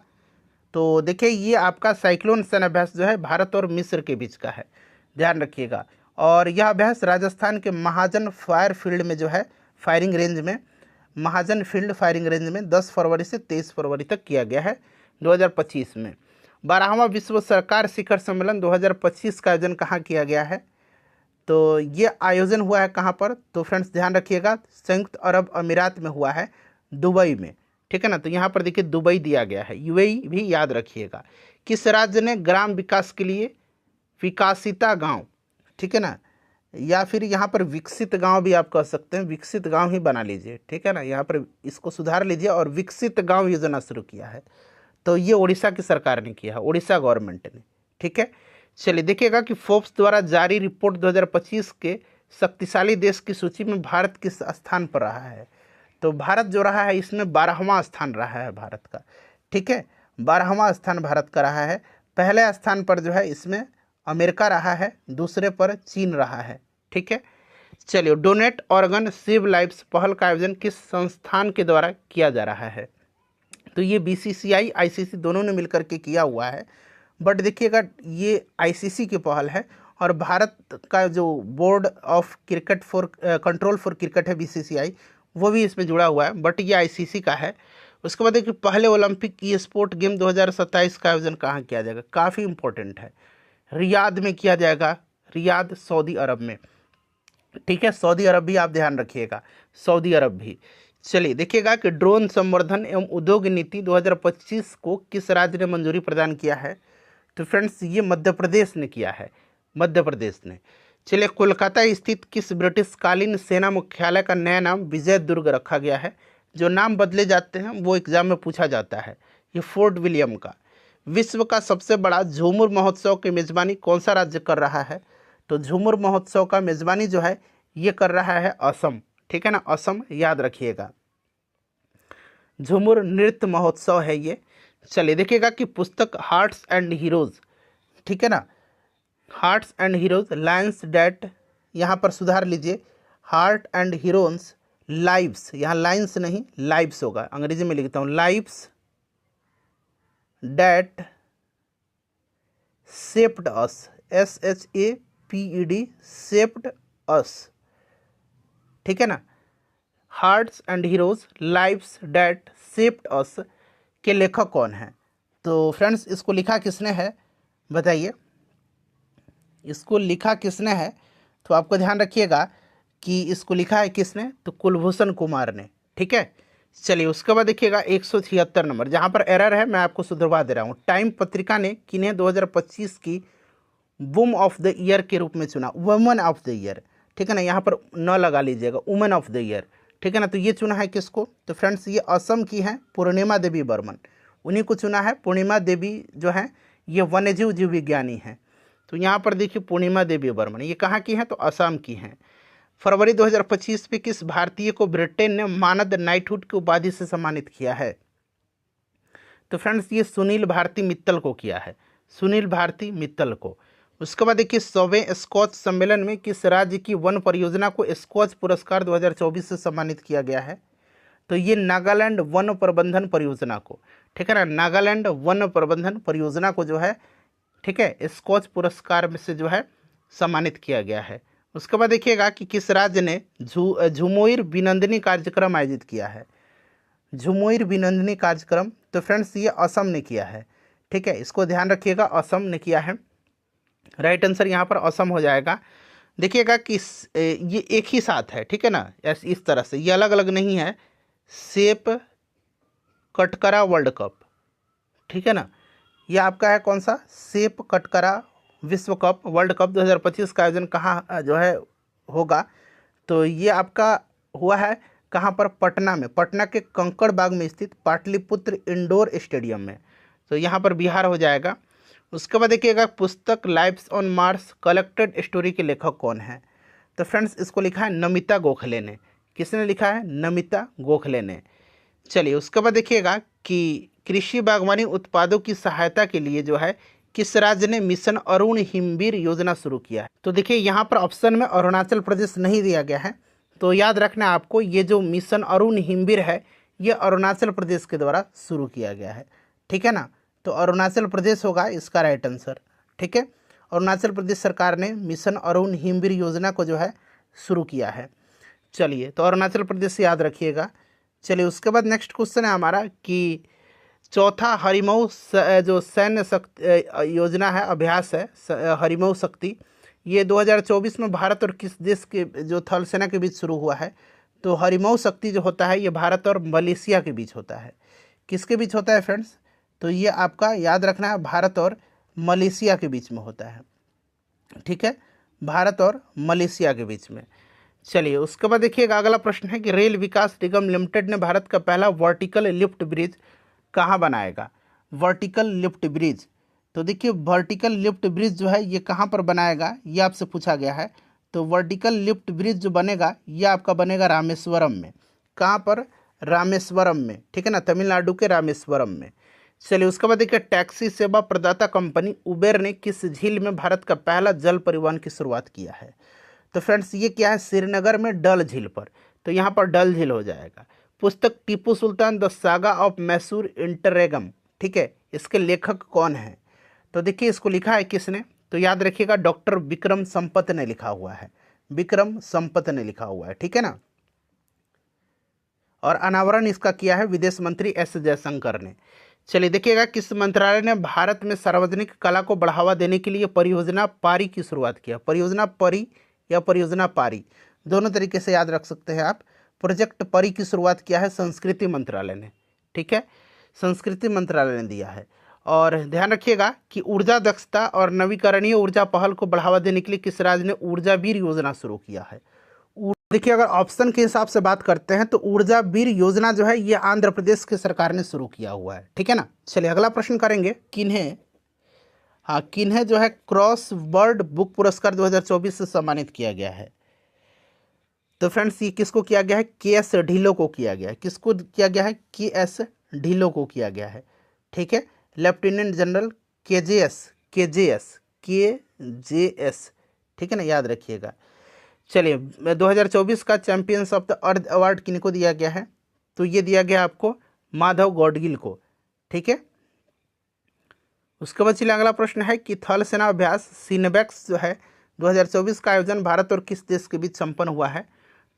तो देखिए ये आपका साइक्लोन सेना अभ्यास जो है भारत और मिस्र के बीच का है, ध्यान रखिएगा। और यह अभ्यास राजस्थान के महाजन फायर फील्ड में जो है फायरिंग रेंज में, महाजन फील्ड फायरिंग रेंज में 10 फरवरी से 23 फरवरी तक किया गया है 2025 में। 12वां विश्व सरकार शिखर सम्मेलन 2025 का आयोजन कहाँ किया गया है, तो ये आयोजन हुआ है कहाँ पर, तो फ्रेंड्स ध्यान रखिएगा संयुक्त अरब अमीरात में हुआ है, दुबई में, ठीक है ना। तो यहाँ पर देखिए दुबई दिया गया है, UAE भी याद रखिएगा। किस राज्य ने ग्राम विकास के लिए विकासिता गांव, ठीक है ना, या फिर यहाँ पर विकसित गांव भी आप कह सकते हैं, विकसित गांव ही बना लीजिए, ठीक है ना, यहाँ पर इसको सुधार लीजिए और विकसित गांव योजना शुरू किया है, तो ये उड़ीसा की सरकार ने किया है, उड़ीसा गवर्नमेंट ने, ठीक है। चलिए देखिएगा कि फोर्ब्स द्वारा जारी रिपोर्ट 2025 के शक्तिशाली देश की सूची में भारत किस स्थान पर रहा है, तो भारत जो रहा है इसमें 12वां स्थान रहा है भारत का, ठीक है, 12वां स्थान भारत का रहा है। पहले स्थान पर जो है इसमें अमेरिका रहा है, दूसरे पर चीन रहा है, ठीक है। चलिए डोनेट ऑर्गन सेव लाइव्स पहल का आयोजन किस संस्थान के द्वारा किया जा रहा है, तो ये BCCI ICC दोनों ने मिलकर के किया हुआ है, बट देखिएगा ये ICC की पहल है और भारत का जो board of cricket for control for cricket है BCCI, वो भी इसमें जुड़ा हुआ है, बट ये ICC का है। उसके बाद देखिए पहले ओलंपिक ई स्पोर्ट गेम 2027 का आयोजन कहाँ किया जाएगा, काफ़ी इंपॉर्टेंट है, रियाद में किया जाएगा, रियाद सऊदी अरब में, ठीक है, सऊदी अरब भी आप ध्यान रखिएगा, सऊदी अरब भी। चलिए देखिएगा कि ड्रोन संवर्धन एवं उद्योग नीति 2025 को किस राज्य ने मंजूरी प्रदान किया है, तो फ्रेंड्स ये मध्य प्रदेश ने किया है, मध्य प्रदेश ने। चलिए, कोलकाता स्थित किस ब्रिटिश कालीन सेना मुख्यालय का नया नाम विजय दुर्ग रखा गया है? जो नाम बदले जाते हैं वो एग्जाम में पूछा जाता है। ये फोर्ट विलियम का। विश्व का सबसे बड़ा झूमर महोत्सव की मेजबानी कौन सा राज्य कर रहा है? तो झूमर महोत्सव का मेजबानी जो है ये कर रहा है असम। ठीक है ना, असम याद रखिएगा। झूमर नृत्य महोत्सव है ये। चलिए देखिएगा कि पुस्तक हार्ट्स एंड हीरोज, ठीक है ना, hearts and heroes lions that, यहाँ पर सुधार लीजिए, हार्ट एंड हीरोज लाइव्स, यहाँ लाइन्स नहीं लाइव्स होगा, अंग्रेजी में लिखता हूँ lives that shaped us, SHAPED shaped us, ठीक है ना। Hearts and heroes lives that shaped us के लेखक कौन हैं? तो फ्रेंड्स इसको लिखा किसने है बताइए, इसको लिखा किसने है? तो आपको ध्यान रखिएगा कि इसको लिखा है किसने, तो कुलभूषण कुमार ने। ठीक है, चलिए उसके बाद देखिएगा 176 नंबर, जहाँ पर एरर है मैं आपको सुधरवा दे रहा हूँ। टाइम पत्रिका ने किन्हें 2025 की वुम ऑफ द ईयर के रूप में चुना? वुमेन ऑफ द ईयर, ठीक है ना, यहाँ पर न लगा लीजिएगा, वुमेन ऑफ द ईयर, ठीक है ना। तो ये चुना है किसको? तो फ्रेंड्स ये असम की हैं पूर्णिमा देवी बर्मन, उन्हीं को चुना है। पूर्णिमा देवी जो है ये वन्यजीव जीव विज्ञानी हैं। तो यहाँ पर देखिए पूर्णिमा देवी बर्मन, ये कहाँ की हैं? तो असम की हैं। फरवरी 2025 में किस भारतीय को ब्रिटेन ने मानद नाइटहुड की उपाधि से सम्मानित किया है? तो फ्रेंड्स ये सुनील भारती मित्तल को किया है, सुनील भारती मित्तल को। उसके बाद देखिए 100वें स्कॉच सम्मेलन में किस राज्य की वन परियोजना को स्कॉच पुरस्कार 2024 से सम्मानित किया गया है? तो ये नागालैंड वन प्रबंधन परियोजना को, ठीक है ना, नागालैंड वन प्रबंधन परियोजना को जो है, ठीक है, स्कॉच पुरस्कार में से जो है सम्मानित किया गया है। उसके बाद देखिएगा कि किस राज्य ने झुमोइर बिनंदनी कार्यक्रम आयोजित किया है? झुमोइर बिनंदनी कार्यक्रम, तो फ्रेंड्स ये असम ने किया है। ठीक है, इसको ध्यान रखिएगा, असम ने किया है। राइट आंसर यहाँ पर असम हो जाएगा। देखिएगा कि ये एक ही साथ है, ठीक है ना, इस तरह से, ये अलग अलग नहीं है। सेप कटकरा वर्ल्ड कप, ठीक है ना, ये आपका है कौन सा? सेप कटकरा विश्व कप वर्ल्ड कप 2025 का आयोजन कहाँ जो है होगा? तो ये आपका हुआ है कहाँ पर? पटना में, पटना के कंकड़ बाग में स्थित पाटलिपुत्र इंडोर स्टेडियम में। तो यहाँ पर बिहार हो जाएगा। उसके बाद देखिएगा पुस्तक lives on Mars collected story के लेखक कौन है? तो फ्रेंड्स इसको लिखा है नमिता गोखले ने। किसने लिखा है? नमिता गोखले ने। चलिए उसके बाद देखिएगा कि कृषि बागवानी उत्पादों की सहायता के लिए जो है किस राज्य ने मिशन अरुण हिमवीर योजना शुरू किया है? तो देखिए यहाँ पर ऑप्शन में अरुणाचल प्रदेश नहीं दिया गया है, तो याद रखना आपको, ये जो मिशन अरुण हिमवीर है ये अरुणाचल प्रदेश के द्वारा शुरू किया गया है। ठीक है ना, तो अरुणाचल प्रदेश होगा इसका राइट आंसर। ठीक है, अरुणाचल प्रदेश सरकार ने मिशन अरुण हिमवीर योजना को जो है शुरू किया है। चलिए तो अरुणाचल प्रदेश याद रखिएगा। चलिए उसके बाद नेक्स्ट क्वेश्चन है हमारा कि चौथा हरिमऊ जो सैन्य शक्ति योजना है, अभ्यास है हरिमऊ शक्ति, ये 2024 में भारत और किस देश के जो थल सेना के बीच शुरू हुआ है? तो हरिमऊ शक्ति जो होता है ये भारत और मलेशिया के बीच होता है। किसके बीच होता है फ्रेंड्स? तो ये आपका याद रखना है, भारत और मलेशिया के बीच में होता है। ठीक है, भारत और मलेशिया के बीच में। चलिए उसके बाद देखिएगा अगला प्रश्न है कि रेल विकास निगम लिमिटेड ने भारत का पहला वर्टिकल लिफ्ट ब्रिज कहाँ बनाएगा? वर्टिकल लिफ्ट ब्रिज, तो देखिए वर्टिकल लिफ्ट ब्रिज जो है ये कहाँ पर बनाएगा, ये आपसे पूछा गया है। तो वर्टिकल लिफ्ट ब्रिज जो बनेगा ये आपका बनेगा रामेश्वरम में। कहाँ पर? रामेश्वरम में, ठीक है ना, तमिलनाडु के रामेश्वरम में। चलिए उसके बाद देखिए टैक्सी सेवा प्रदाता कंपनी उबेर ने किस झील में भारत का पहला जल परिवहन की शुरुआत किया है? तो फ्रेंड्स ये क्या है? श्रीनगर में डल झील पर, तो यहाँ पर डल झील हो जाएगा। पुस्तक Tipu Sultan the saga of Mysore इंटररेगम, ठीक है, इसके लेखक कौन है? तो देखिए इसको लिखा है किसने? तो याद रखिएगा डॉक्टर विक्रम संपत ने लिखा हुआ है, विक्रम संपत ने लिखा हुआ है। ठीक है ना, और अनावरण इसका किया है विदेश मंत्री एस जयशंकर ने। चलिए देखिएगा किस मंत्रालय ने भारत में सार्वजनिक कला को बढ़ावा देने के लिए परियोजना पारी की शुरुआत किया? परियोजना परी या परियोजना पारी, दोनों तरीके से याद रख सकते हैं आप। प्रोजेक्ट परी की शुरुआत किया है संस्कृति मंत्रालय ने। ठीक है, संस्कृति मंत्रालय ने दिया है। और ध्यान रखिएगा कि ऊर्जा दक्षता और नवीकरणीय ऊर्जा पहल को बढ़ावा देने के लिए किस राज्य ने ऊर्जा वीर योजना शुरू किया है। देखिए अगर ऑप्शन के हिसाब से बात करते हैं तो ऊर्जा वीर योजना जो है ये आंध्र प्रदेश की सरकार ने शुरू किया हुआ है, ठीक है ना। चलिए अगला प्रश्न करेंगे, किन्हें जो है क्रॉस वर्ड बुक पुरस्कार 2024 से सम्मानित किया गया है। तो फ्रेंड्स ये किसको किया गया है, के.एस. ढिल्लों को किया गया है। किसको किया गया है, के.एस. ढिल्लों को किया गया है, ठीक है। लेफ्टिनेंट जनरल के.जे.एस., ठीक है ना, याद रखिएगा। चलिए 2024 का champions of the earth award किनको दिया गया है, तो ये दिया गया आपको माधव गौडगिल को, ठीक है। उसके बाद चलिए अगला प्रश्न है कि थल सेना अभ्यास सिनबैक्स जो है 2024 का आयोजन भारत और किस देश के बीच संपन्न हुआ है।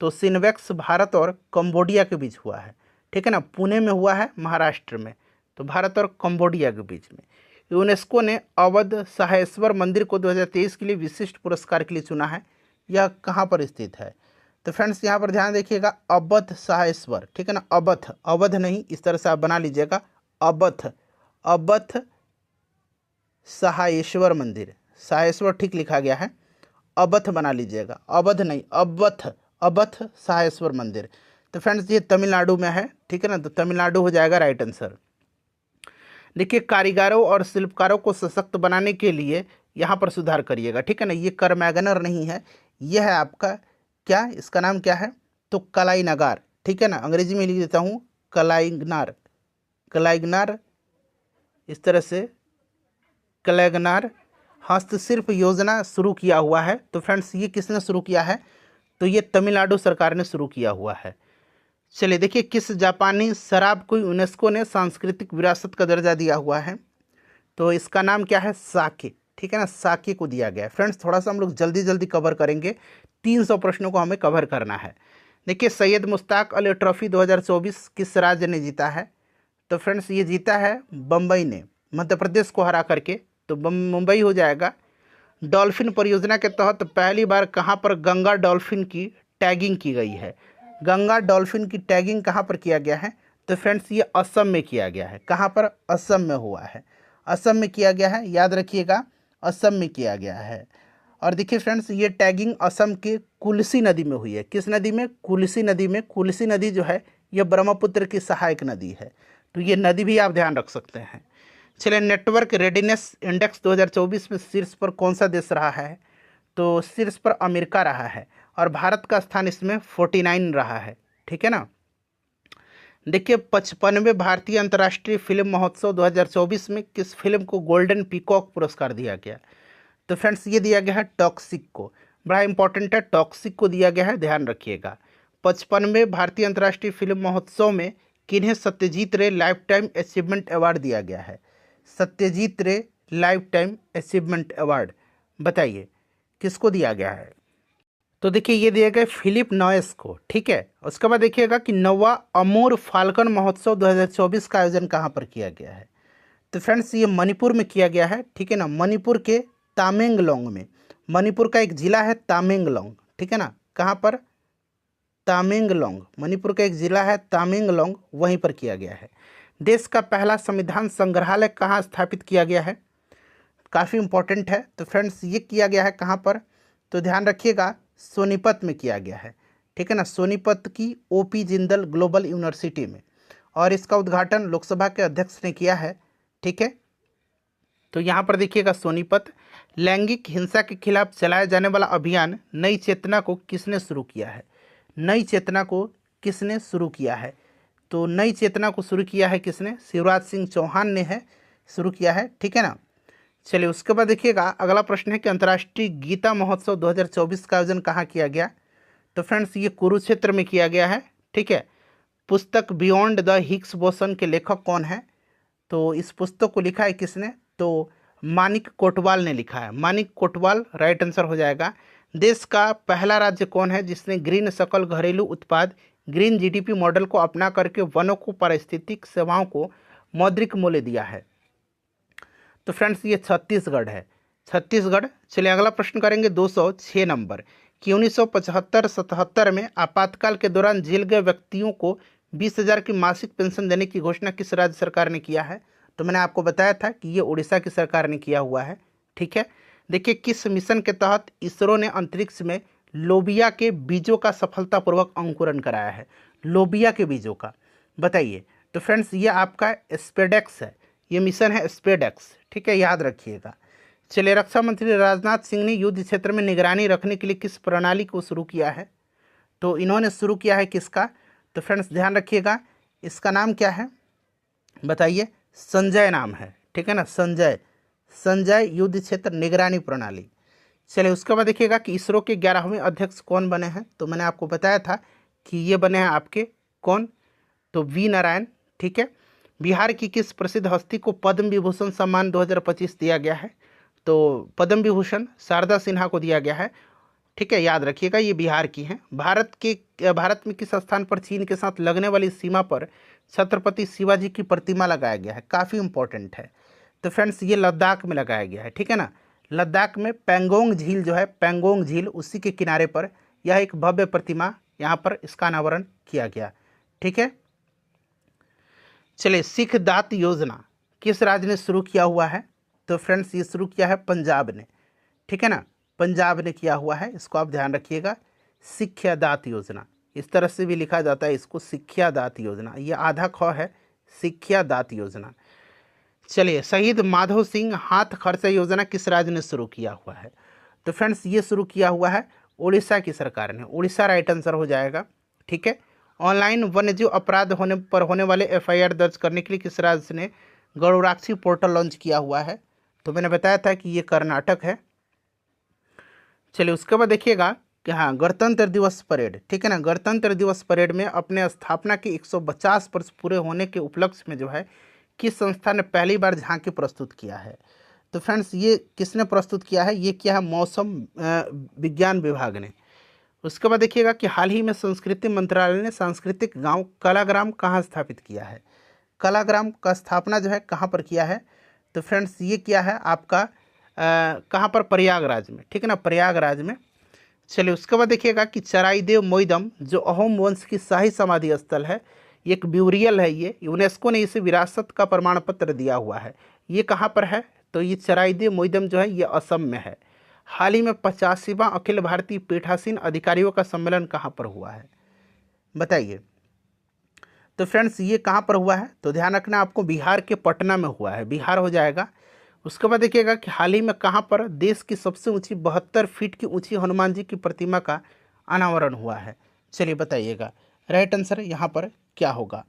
तो सिनबैक्स भारत और कंबोडिया के बीच हुआ है, ठीक है ना। पुणे में हुआ है, महाराष्ट्र में। तो भारत और कंबोडिया के बीच में। यूनेस्को ने अवध साहेश्वर मंदिर को 2023 के लिए विशिष्ट पुरस्कार के लिए चुना है। यह कहाँ पर स्थित है। तो फ्रेंड्स यहाँ पर ध्यान देखिएगा, अवध साहेश्वर, ठीक है ना। अवध नहीं, इस तरह से आप बना लीजिएगा, अवध साहेश्वर मंदिर, साहेश्वर ठीक लिखा गया है, अवध बना लीजिएगा, अवध नहीं, अवध साहेश्वर मंदिर। तो फ्रेंड्स ये तमिलनाडु में है, ठीक है ना। तो तमिलनाडु हो जाएगा राइट आंसर। देखिए कारीगरों और शिल्पकारों को सशक्त बनाने के लिए यहाँ पर सुधार करिएगा, ठीक है ना। ये करमैगनर नहीं है, यह है आपका क्या, इसका नाम क्या है, तो कलाईनगार, ठीक है ना। अंग्रेजी में लिख देता हूँ कलाईगनार, इस तरह से कलाईगनार हस्तशिल्प योजना शुरू किया हुआ है। तो फ्रेंड्स ये किसने शुरू किया है, तो ये तमिलनाडु सरकार ने शुरू किया हुआ है। चलिए देखिए किस जापानी शराब को यूनेस्को ने सांस्कृतिक विरासत का दर्जा दिया हुआ है। तो इसका नाम क्या है, साके, ठीक है ना, साके को दिया गया है। फ्रेंड्स थोड़ा सा हम लोग जल्दी जल्दी कवर करेंगे, 300 प्रश्नों को हमें कवर करना है। देखिए सैयद मुश्ताक अली ट्रॉफी 2024 किस राज्य ने जीता है। तो फ्रेंड्स ये जीता है बम्बई ने, मध्य प्रदेश को हरा करके, तो मुंबई हो जाएगा। डॉल्फिन परियोजना के तहत पहली बार कहाँ पर गंगा डॉल्फिन की टैगिंग की गई है। गंगा डॉल्फिन की टैगिंग कहाँ पर किया गया है। तो फ्रेंड्स ये असम में किया गया है। कहाँ पर, असम में हुआ है, असम में किया गया है, याद रखिएगा असम में किया गया है। और देखिए फ्रेंड्स ये टैगिंग असम के कुलसी नदी में हुई है। किस नदी में, कुलसी नदी में। कुलसी नदी जो है ये ब्रह्मपुत्र की सहायक नदी है, तो ये नदी भी आप ध्यान रख सकते हैं। चलिए नेटवर्क रेडीनेस इंडेक्स 2024 में शीर्ष पर कौन सा देश रहा है। तो शीर्ष पर अमेरिका रहा है और भारत का स्थान इसमें 49 रहा है, ठीक है ना। देखिए 55वें भारतीय अंतर्राष्ट्रीय फिल्म महोत्सव 2024 में किस फिल्म को गोल्डन पीकॉक पुरस्कार दिया गया। तो फ्रेंड्स ये दिया गया है टॉक्सिक को, बड़ा इंपॉर्टेंट है, टॉक्सिक को दिया गया है, ध्यान रखिएगा। 55वें भारतीय अंतर्राष्ट्रीय फिल्म महोत्सव में किन्हें सत्यजीत रे लाइफ टाइम अचीवमेंट अवार्ड दिया गया है। सत्यजीत रे लाइफ टाइम अचीवमेंट अवार्ड, बताइए किसको दिया गया है। तो देखिए ये दिया गया फिलिप नॉयस को, ठीक है। उसके बाद देखिएगा कि 9वां अमूर फाल्कन महोत्सव 2024 का आयोजन कहाँ पर किया गया है। तो फ्रेंड्स ये मणिपुर में किया गया है, ठीक है ना, मणिपुर के तामेंगलोंग में। मणिपुर का एक जिला है तामेंगलोंग, ठीक है ना, कहाँ पर, तामेंगलोंग, मणिपुर का एक जिला है तामेंगलोंग, वहीं पर किया गया है। देश का पहला संविधान संग्रहालय कहाँ स्थापित किया गया है, काफ़ी इंपॉर्टेंट है। तो फ्रेंड्स ये किया गया है कहाँ पर, तो ध्यान रखिएगा सोनीपत में किया गया है, ठीक है ना, सोनीपत की ओपी जिंदल ग्लोबल यूनिवर्सिटी में। और इसका उद्घाटन लोकसभा के अध्यक्ष ने किया है, ठीक है। तो यहाँ पर देखिएगा सोनीपत। लैंगिक हिंसा के खिलाफ चलाया जाने वाला अभियान नई चेतना को किसने शुरू किया है। नई चेतना को किसने शुरू किया है। तो नई चेतना को शुरू किया है किसने, शिवराज सिंह चौहान ने है शुरू किया है, ठीक है ना। चलिए उसके बाद देखिएगा अगला प्रश्न है कि अंतर्राष्ट्रीय गीता महोत्सव 2024 का आयोजन कहाँ किया गया। तो फ्रेंड्स ये कुरुक्षेत्र में किया गया है, ठीक है। पुस्तक बियॉन्ड द हिग्स बोसन के लेखक कौन है। तो इस पुस्तक को लिखा है किसने, तो मानिक कोटवाल ने लिखा है, मानिक कोटवाल राइट आंसर हो जाएगा। देश का पहला राज्य कौन है जिसने ग्रीन सकल घरेलू उत्पाद ग्रीन जीडीपी मॉडल को अपना करके वनों को पारिस्थितिक सेवाओं को मौद्रिक मूल्य दिया है। तो फ्रेंड्स ये छत्तीसगढ़ है, छत्तीसगढ़। चलिए अगला प्रश्न करेंगे 206 नंबर कि 1975-77 में आपातकाल के दौरान जेल गए व्यक्तियों को 20,000 की मासिक पेंशन देने की घोषणा किस राज्य सरकार ने किया है। तो मैंने आपको बताया था कि ये उड़ीसा की सरकार ने किया हुआ है। ठीक है, देखिए किस मिशन के तहत इसरो ने अंतरिक्ष में लोबिया के बीजों का सफलतापूर्वक अंकुरन कराया है? लोबिया के बीजों का, बताइए। तो फ्रेंड्स ये आपका स्पेडेक्स है, ये मिशन है स्पेडेक्स। ठीक है, याद रखिएगा। चलिए, रक्षा मंत्री राजनाथ सिंह ने युद्ध क्षेत्र में निगरानी रखने के लिए किस प्रणाली को शुरू किया है? तो इन्होंने शुरू किया है किसका? तो फ्रेंड्स ध्यान रखिएगा, इसका नाम क्या है बताइए? संजय नाम है। ठीक है ना, संजय, संजय युद्ध क्षेत्र निगरानी प्रणाली। चलिए, उसके बाद देखिएगा कि इसरो के 11वें अध्यक्ष कौन बने हैं? तो मैंने आपको बताया था कि ये बने हैं आपके कौन? तो वी नारायण। ठीक है, बिहार की किस प्रसिद्ध हस्ती को पद्म विभूषण सम्मान 2025 दिया गया है? तो पद्म विभूषण शारदा सिन्हा को दिया गया है। ठीक है, याद रखिएगा ये बिहार की हैं। भारत में किस स्थान पर चीन के साथ लगने वाली सीमा पर छत्रपति शिवाजी की प्रतिमा लगाया गया है? काफ़ी इंपॉर्टेंट है। तो फ्रेंड्स ये लद्दाख में लगाया गया है। ठीक है ना, लद्दाख में पेंगोंग झील जो है, पेंगोंग झील, उसी के किनारे पर यह एक भव्य प्रतिमा, यहाँ पर इसका अनावरण किया गया। ठीक है, चलिए, सिख दात योजना किस राज्य ने शुरू किया हुआ है? तो फ्रेंड्स ये शुरू किया है पंजाब ने। ठीक है ना, पंजाब ने किया हुआ है, इसको आप ध्यान रखिएगा। शिक्षा दात योजना, इस तरह से भी लिखा जाता है इसको, शिक्षा दात योजना। ये आधा ख है, शिक्षा दात योजना। चलिए, शहीद माधव सिंह हाथ खर्चा योजना किस राज्य ने शुरू किया हुआ है? तो फ्रेंड्स ये शुरू किया हुआ है उड़ीसा की सरकार ने। उड़ीसा राइट आंसर हो जाएगा। ठीक है, ऑनलाइन वन्यजीव अपराध होने वाले एफआईआर दर्ज करने के लिए किस राज्य ने गरुड़ाक्षी पोर्टल लॉन्च किया हुआ है? तो मैंने बताया था कि ये कर्नाटक है। चलिए, उसके बाद देखिएगा कि हाँ, गणतंत्र दिवस परेड। ठीक है ना, गणतंत्र दिवस परेड में अपने स्थापना के 150 वर्ष पूरे होने के उपलक्ष्य में जो है किस संस्था ने पहली बार झांकी प्रस्तुत किया है? तो फ्रेंड्स ये किसने प्रस्तुत किया है? ये किया है मौसम विज्ञान विभाग ने। उसके बाद देखिएगा कि हाल ही में संस्कृति मंत्रालय ने सांस्कृतिक गांव कलाग्राम कहाँ स्थापित किया है? कलाग्राम का स्थापना जो है कहाँ पर किया है? तो फ्रेंड्स ये किया है आपका कहाँ पर? प्रयागराज में। ठीक है ना, प्रयागराज में। चलिए, उसके बाद देखिएगा कि चराईदेव मोइदम जो अहोम वंश की शाही समाधि स्थल है, एक ब्यूरियल है, ये यूनेस्को ने इसे विरासत का प्रमाण पत्र दिया हुआ है। ये कहाँ पर है? तो ये चराईदेव मोइदम जो है ये असम में है। हाल ही में 85वां अखिल भारतीय पीठासीन अधिकारियों का सम्मेलन कहाँ पर हुआ है? बताइए। तो फ्रेंड्स ये कहाँ पर हुआ है? तो ध्यान रखना आपको, बिहार के पटना में हुआ है, बिहार हो जाएगा। उसके बाद देखिएगा कि हाल ही में कहाँ पर देश की सबसे ऊंची 72 फीट की ऊंची हनुमान जी की प्रतिमा का अनावरण हुआ है? चलिए बताइएगा, राइट आंसर यहाँ पर क्या होगा?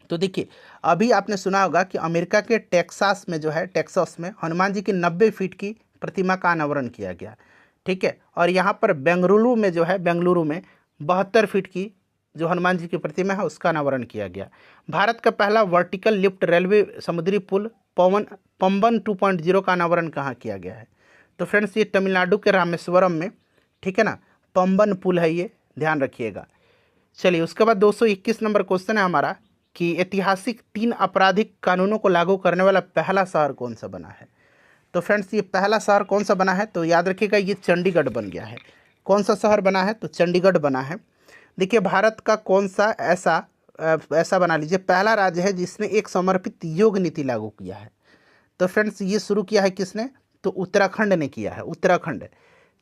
तो देखिए, अभी आपने सुना होगा कि अमेरिका के टेक्सास में जो है, टेक्सास में हनुमान जी की 90 फीट की प्रतिमा का अनावरण किया गया। ठीक है, और यहाँ पर बेंगलुरु में जो है, बेंगलुरु में 72 फीट की जो हनुमान जी की प्रतिमा है उसका अनावरण किया गया। भारत का पहला वर्टिकल लिफ्ट रेलवे समुद्री पुल पंबन 2.0 का अनावरण कहाँ किया गया है? तो फ्रेंड्स ये तमिलनाडु के रामेश्वरम में। ठीक है ना, पंबन पुल है ये, ध्यान रखिएगा। चलिए, उसके बाद 221 नंबर क्वेश्चन है हमारा कि ऐतिहासिक 3 आपराधिक कानूनों को लागू करने वाला पहला शहर कौन सा बना है? तो फ्रेंड्स ये पहला शहर कौन सा बना है? तो याद रखिएगा ये चंडीगढ़ बन गया है। कौन सा शहर बना है? तो चंडीगढ़ बना है। देखिए, भारत का कौन सा ऐसा बना लीजिए पहला राज्य है जिसने एक समर्पित योग नीति लागू किया है? तो फ्रेंड्स ये शुरू किया है किसने? तो उत्तराखंड ने किया है, उत्तराखंड।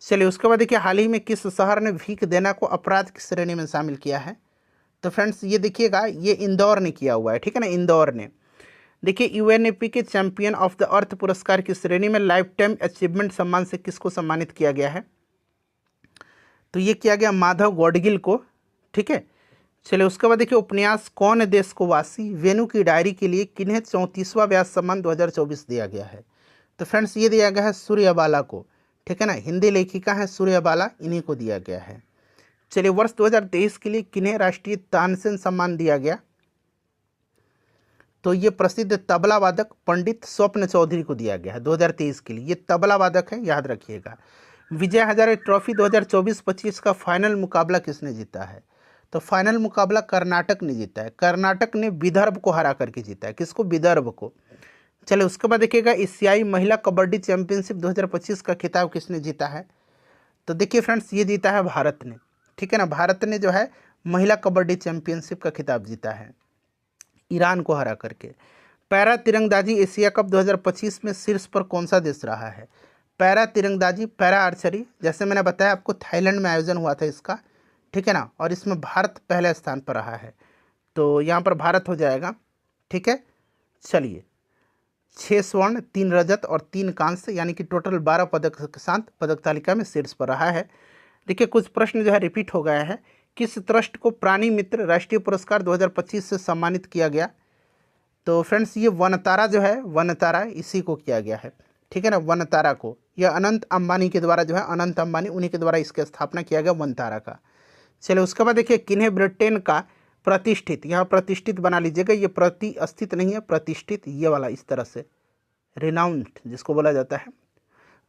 चलिए, उसके बाद देखिए हाल ही में किस शहर ने भीख देना को अपराध की श्रेणी में शामिल किया है? तो फ्रेंड्स ये देखिएगा, ये इंदौर ने किया हुआ है। ठीक है ना, इंदौर ने। देखिए, यूएनईपी के चैंपियन ऑफ द अर्थ पुरस्कार की श्रेणी में लाइफ टाइम अचीवमेंट सम्मान से किसको सम्मानित किया गया है? तो ये किया गया माधव गौडगिल को। ठीक है, चलिए, उसके बाद देखिए उपन्यास कौन देश को वासी वेणु की डायरी के लिए किन्हें 34वां व्यास सम्मान 2024 दिया गया है? तो फ्रेंड्स ये दिया गया है सूर्यबाला को। ठीक है ना, हिंदी लेखिका है सूर्यबाला, इन्हीं को दिया गया है। चलिए, वर्ष 2023 के लिए किन्हें राष्ट्रीय तानसेन सम्मान दिया गया? तो ये प्रसिद्ध तबला वादक पंडित स्वप्न चौधरी को दिया गया है 2023 के लिए। ये तबला वादक है, याद रखिएगा। विजय हजारे ट्रॉफी 2024-25 का फाइनल मुकाबला किसने जीता है? तो फाइनल मुकाबला कर्नाटक ने जीता है। कर्नाटक ने विदर्भ को हरा करके जीता है। किसको? विदर्भ को। चलिए, उसके बाद देखिएगा एशियाई महिला कबड्डी चैंपियनशिप 2025 का खिताब किसने जीता है? तो देखिए फ्रेंड्स ये जीता है भारत ने। ठीक है ना, भारत ने जो है महिला कबड्डी चैंपियनशिप का खिताब जीता है ईरान को हरा करके। पैरा तिरंगबाजी एशिया कप 2025 में शीर्ष पर कौन सा देश रहा है? पैरा तिरंगबाजी, पैरा आर्चरी, जैसे मैंने बताया आपको, थाईलैंड में आयोजन हुआ था इसका, ठीक है ना, और इसमें भारत पहले स्थान पर रहा है, तो यहाँ पर भारत हो जाएगा, ठीक है। चलिए, 6 स्वर्ण 3 रजत और 3 कांस्य, यानी कि टोटल 12 पदक के साथ पदक तालिका में शीर्ष पर रहा है। देखिए कुछ प्रश्न जो है रिपीट हो गया है। किस ट्रस्ट को प्राणी मित्र राष्ट्रीय पुरस्कार 2025 से सम्मानित किया गया? तो फ्रेंड्स ये वनतारा जो है, वनतारा इसी को किया गया है, ठीक है ना, वनतारा को। यह अनंत अंबानी के द्वारा जो है, अनंत अंबानी उन्हीं के द्वारा इसकी स्थापना किया गया वनतारा का। चलिए उसके बाद देखिए, किन्हें ब्रिटेन का प्रतिष्ठित, यहाँ प्रतिष्ठित बना लीजिएगा, ये प्रतिष्ठित नहीं है, प्रतिष्ठित ये वाला इस तरह से, रिनाउंड जिसको बोला जाता है,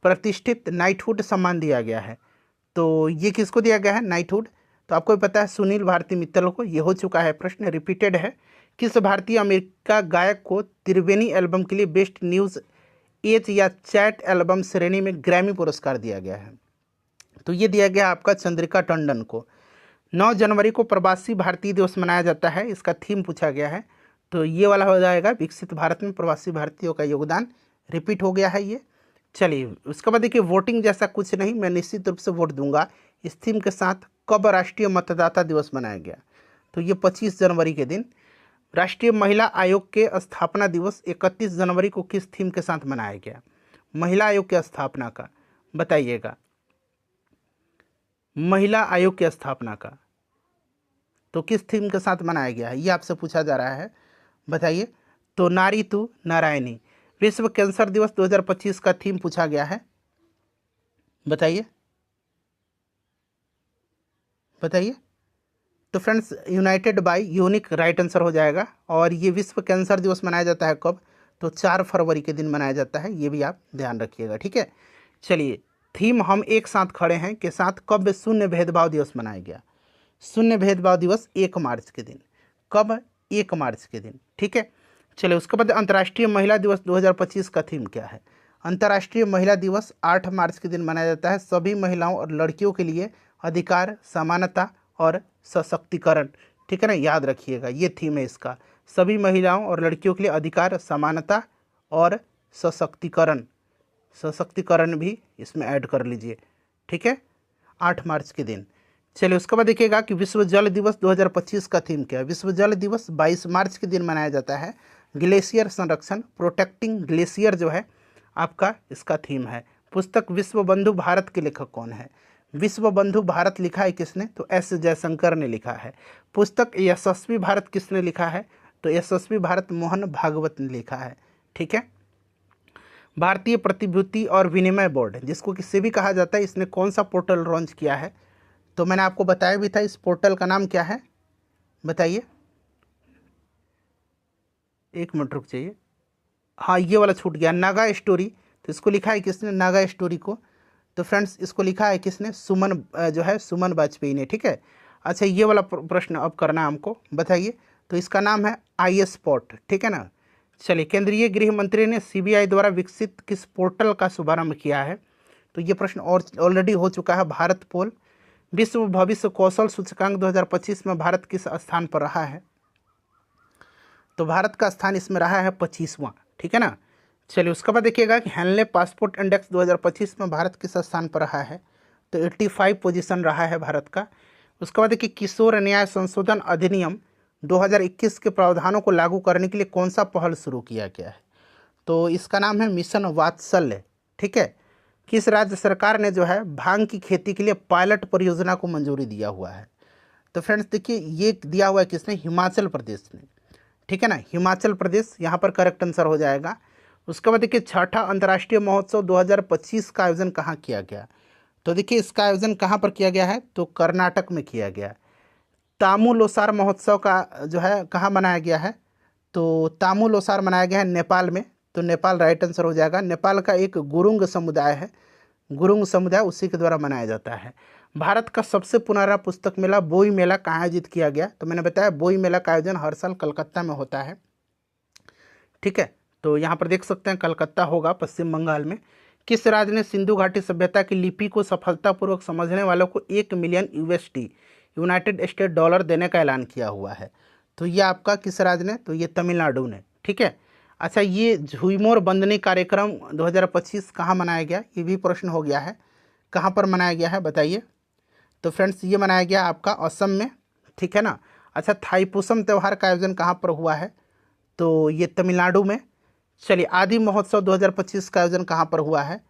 प्रतिष्ठित नाइटहुड सम्मान दिया गया है। तो ये किसको दिया गया है नाइटहुड? तो आपको भी पता है सुनील भारती मित्तल को। ये हो चुका है, प्रश्न रिपीटेड है। किस भारतीय अमेरिका गायक को त्रिवेणी एल्बम के लिए बेस्ट न्यूज़ एज या चैट एल्बम श्रेणी में ग्रैमी पुरस्कार दिया गया है? तो ये दिया गया आपका चंद्रिका टंडन को। 9 जनवरी को प्रवासी भारतीय दिवस मनाया जाता है, इसका थीम पूछा गया है, तो ये वाला हो जाएगा विकसित भारत में प्रवासी भारतीयों का योगदान। रिपीट हो गया है ये। चलिए उसके बाद देखिए, वोटिंग जैसा कुछ नहीं, मैं निश्चित रूप से वोट दूंगा इस थीम के साथ। कब राष्ट्रीय मतदाता दिवस मनाया गया? तो ये 25 जनवरी के दिन। राष्ट्रीय महिला आयोग के स्थापना दिवस 31 जनवरी को किस थीम के साथ मनाया गया? महिला आयोग की स्थापना का बताइएगा, महिला आयोग की स्थापना का तो किस थीम के साथ मनाया गया है, ये आपसे पूछा जा रहा है, बताइए। तो नारी तू नारायणी। विश्व कैंसर दिवस 2025 का थीम पूछा गया है, बताइए बताइए। तो friends united by unique right answer हो जाएगा। और ये विश्व कैंसर दिवस मनाया जाता है कब? तो 4 फरवरी के दिन मनाया जाता है, ये भी आप ध्यान रखिएगा, ठीक है। चलिए, थीम हम एक साथ खड़े हैं के साथ कब शून्य भेदभाव दिवस मनाया गया? शून्य भेदभाव दिवस 1 मार्च के दिन। कब? 1 मार्च के दिन, ठीक है। चलिए उसके बाद अंतर्राष्ट्रीय महिला दिवस 2025 का थीम क्या है? अंतर्राष्ट्रीय महिला दिवस 8 मार्च के दिन मनाया जाता है। सभी महिलाओं और लड़कियों के लिए अधिकार, समानता और सशक्तिकरण, ठीक है ना, याद रखिएगा ये थीम है इसका। सभी महिलाओं और लड़कियों के लिए अधिकार, समानता और सशक्तिकरण, सशक्तिकरण भी इसमें ऐड कर लीजिए, ठीक है, 8 मार्च के दिन। चलिए उसके बाद देखिएगा कि विश्व जल दिवस 2025 का थीम क्या है? विश्व जल दिवस 22 मार्च के दिन मनाया जाता है। ग्लेशियर संरक्षण, प्रोटेक्टिंग ग्लेशियर जो है आपका इसका थीम है। पुस्तक विश्व बंधु भारत के लेखक कौन है? विश्व बंधु भारत लिखा है किसने? तो एस जयशंकर ने लिखा है। पुस्तक यशस्वी भारत किसने लिखा है? तो यशस्वी भारत मोहन भागवत ने लिखा है, ठीक है। भारतीय प्रतिभूति और विनिमय बोर्ड, जिसको किससे भी कहा जाता है, इसने कौन सा पोर्टल लॉन्च किया है? तो मैंने आपको बताया भी था, इस पोर्टल का नाम क्या है, बताइए। 1 मिनट रुक जाइए, हाँ ये वाला छूट गया, नागा स्टोरी। तो इसको लिखा है किसने? नागा स्टोरी को। तो फ्रेंड्स इसको लिखा है किसने? सुमन जो है सुमन वाजपेयी ने, ठीक है। अच्छा ये वाला प्रश्न अब करना है हमको, बताइए। तो इसका नाम है iSpot, ठीक है ना। चलिए, केंद्रीय गृह मंत्री ने CBI द्वारा विकसित किस पोर्टल का शुभारंभ किया है? तो ये प्रश्न और ऑलरेडी हो चुका है, भारत पोल। विश्व भविष्य कौशल सूचकांक 2025 में भारत किस स्थान पर रहा है? तो भारत का स्थान इसमें रहा है 25वां, ठीक है ना। चलिए उसके बाद देखिएगा कि हेनले पासपोर्ट इंडेक्स 2025 में भारत किस स्थान पर रहा है? तो 85 पोजीशन रहा है भारत का। उसके बाद देखिए, किशोर न्याय संशोधन अधिनियम 2021 के प्रावधानों को लागू करने के लिए कौन सा पहल शुरू किया गया है? तो इसका नाम है मिशन वात्सल्य, ठीक है। किस राज्य सरकार ने जो है भांग की खेती के लिए पायलट परियोजना को मंजूरी दिया हुआ है? तो फ्रेंड्स देखिए, ये दिया हुआ है किसने? हिमाचल प्रदेश ने, ठीक है ना, हिमाचल प्रदेश यहाँ पर करेक्ट आंसर हो जाएगा। उसके बाद देखिए, 6ठा अंतर्राष्ट्रीय महोत्सव 2025 का आयोजन कहाँ किया गया? तो देखिए इसका आयोजन कहाँ पर किया गया है? तो कर्नाटक में किया गया। तामूल-ओसार महोत्सव का जो है कहाँ मनाया गया है? तो तामूल-ओसार मनाया गया है नेपाल में। तो नेपाल राइट आंसर हो जाएगा। नेपाल का एक गुरुंग समुदाय है, गुरुंग समुदाय, उसी के द्वारा मनाया जाता है। भारत का सबसे पुराना पुस्तक मेला बोई मेला कहाँ आयोजित किया गया? तो मैंने बताया बोई मेला का आयोजन हर साल कलकत्ता में होता है, ठीक है। तो यहाँ पर देख सकते हैं कलकत्ता होगा, पश्चिम बंगाल में। किस राज्य ने सिंधु घाटी सभ्यता की लिपि को सफलतापूर्वक समझने वालों को 1 million USD United state dollar देने का ऐलान किया हुआ है? तो ये आपका किस राज्य ने? तो ये तमिलनाडु ने, ठीक है। अच्छा, ये झुइमोर बंदनी कार्यक्रम 2025 कहाँ मनाया गया, ये भी प्रश्न हो गया है। कहाँ पर मनाया गया है बताइए। तो फ्रेंड्स ये मनाया गया आपका असम में, ठीक है ना। अच्छा, थाईपुसम त्यौहार का आयोजन कहाँ पर हुआ है, तो ये तमिलनाडु में। चलिए, आदि महोत्सव 2025 का आयोजन कहाँ पर हुआ है,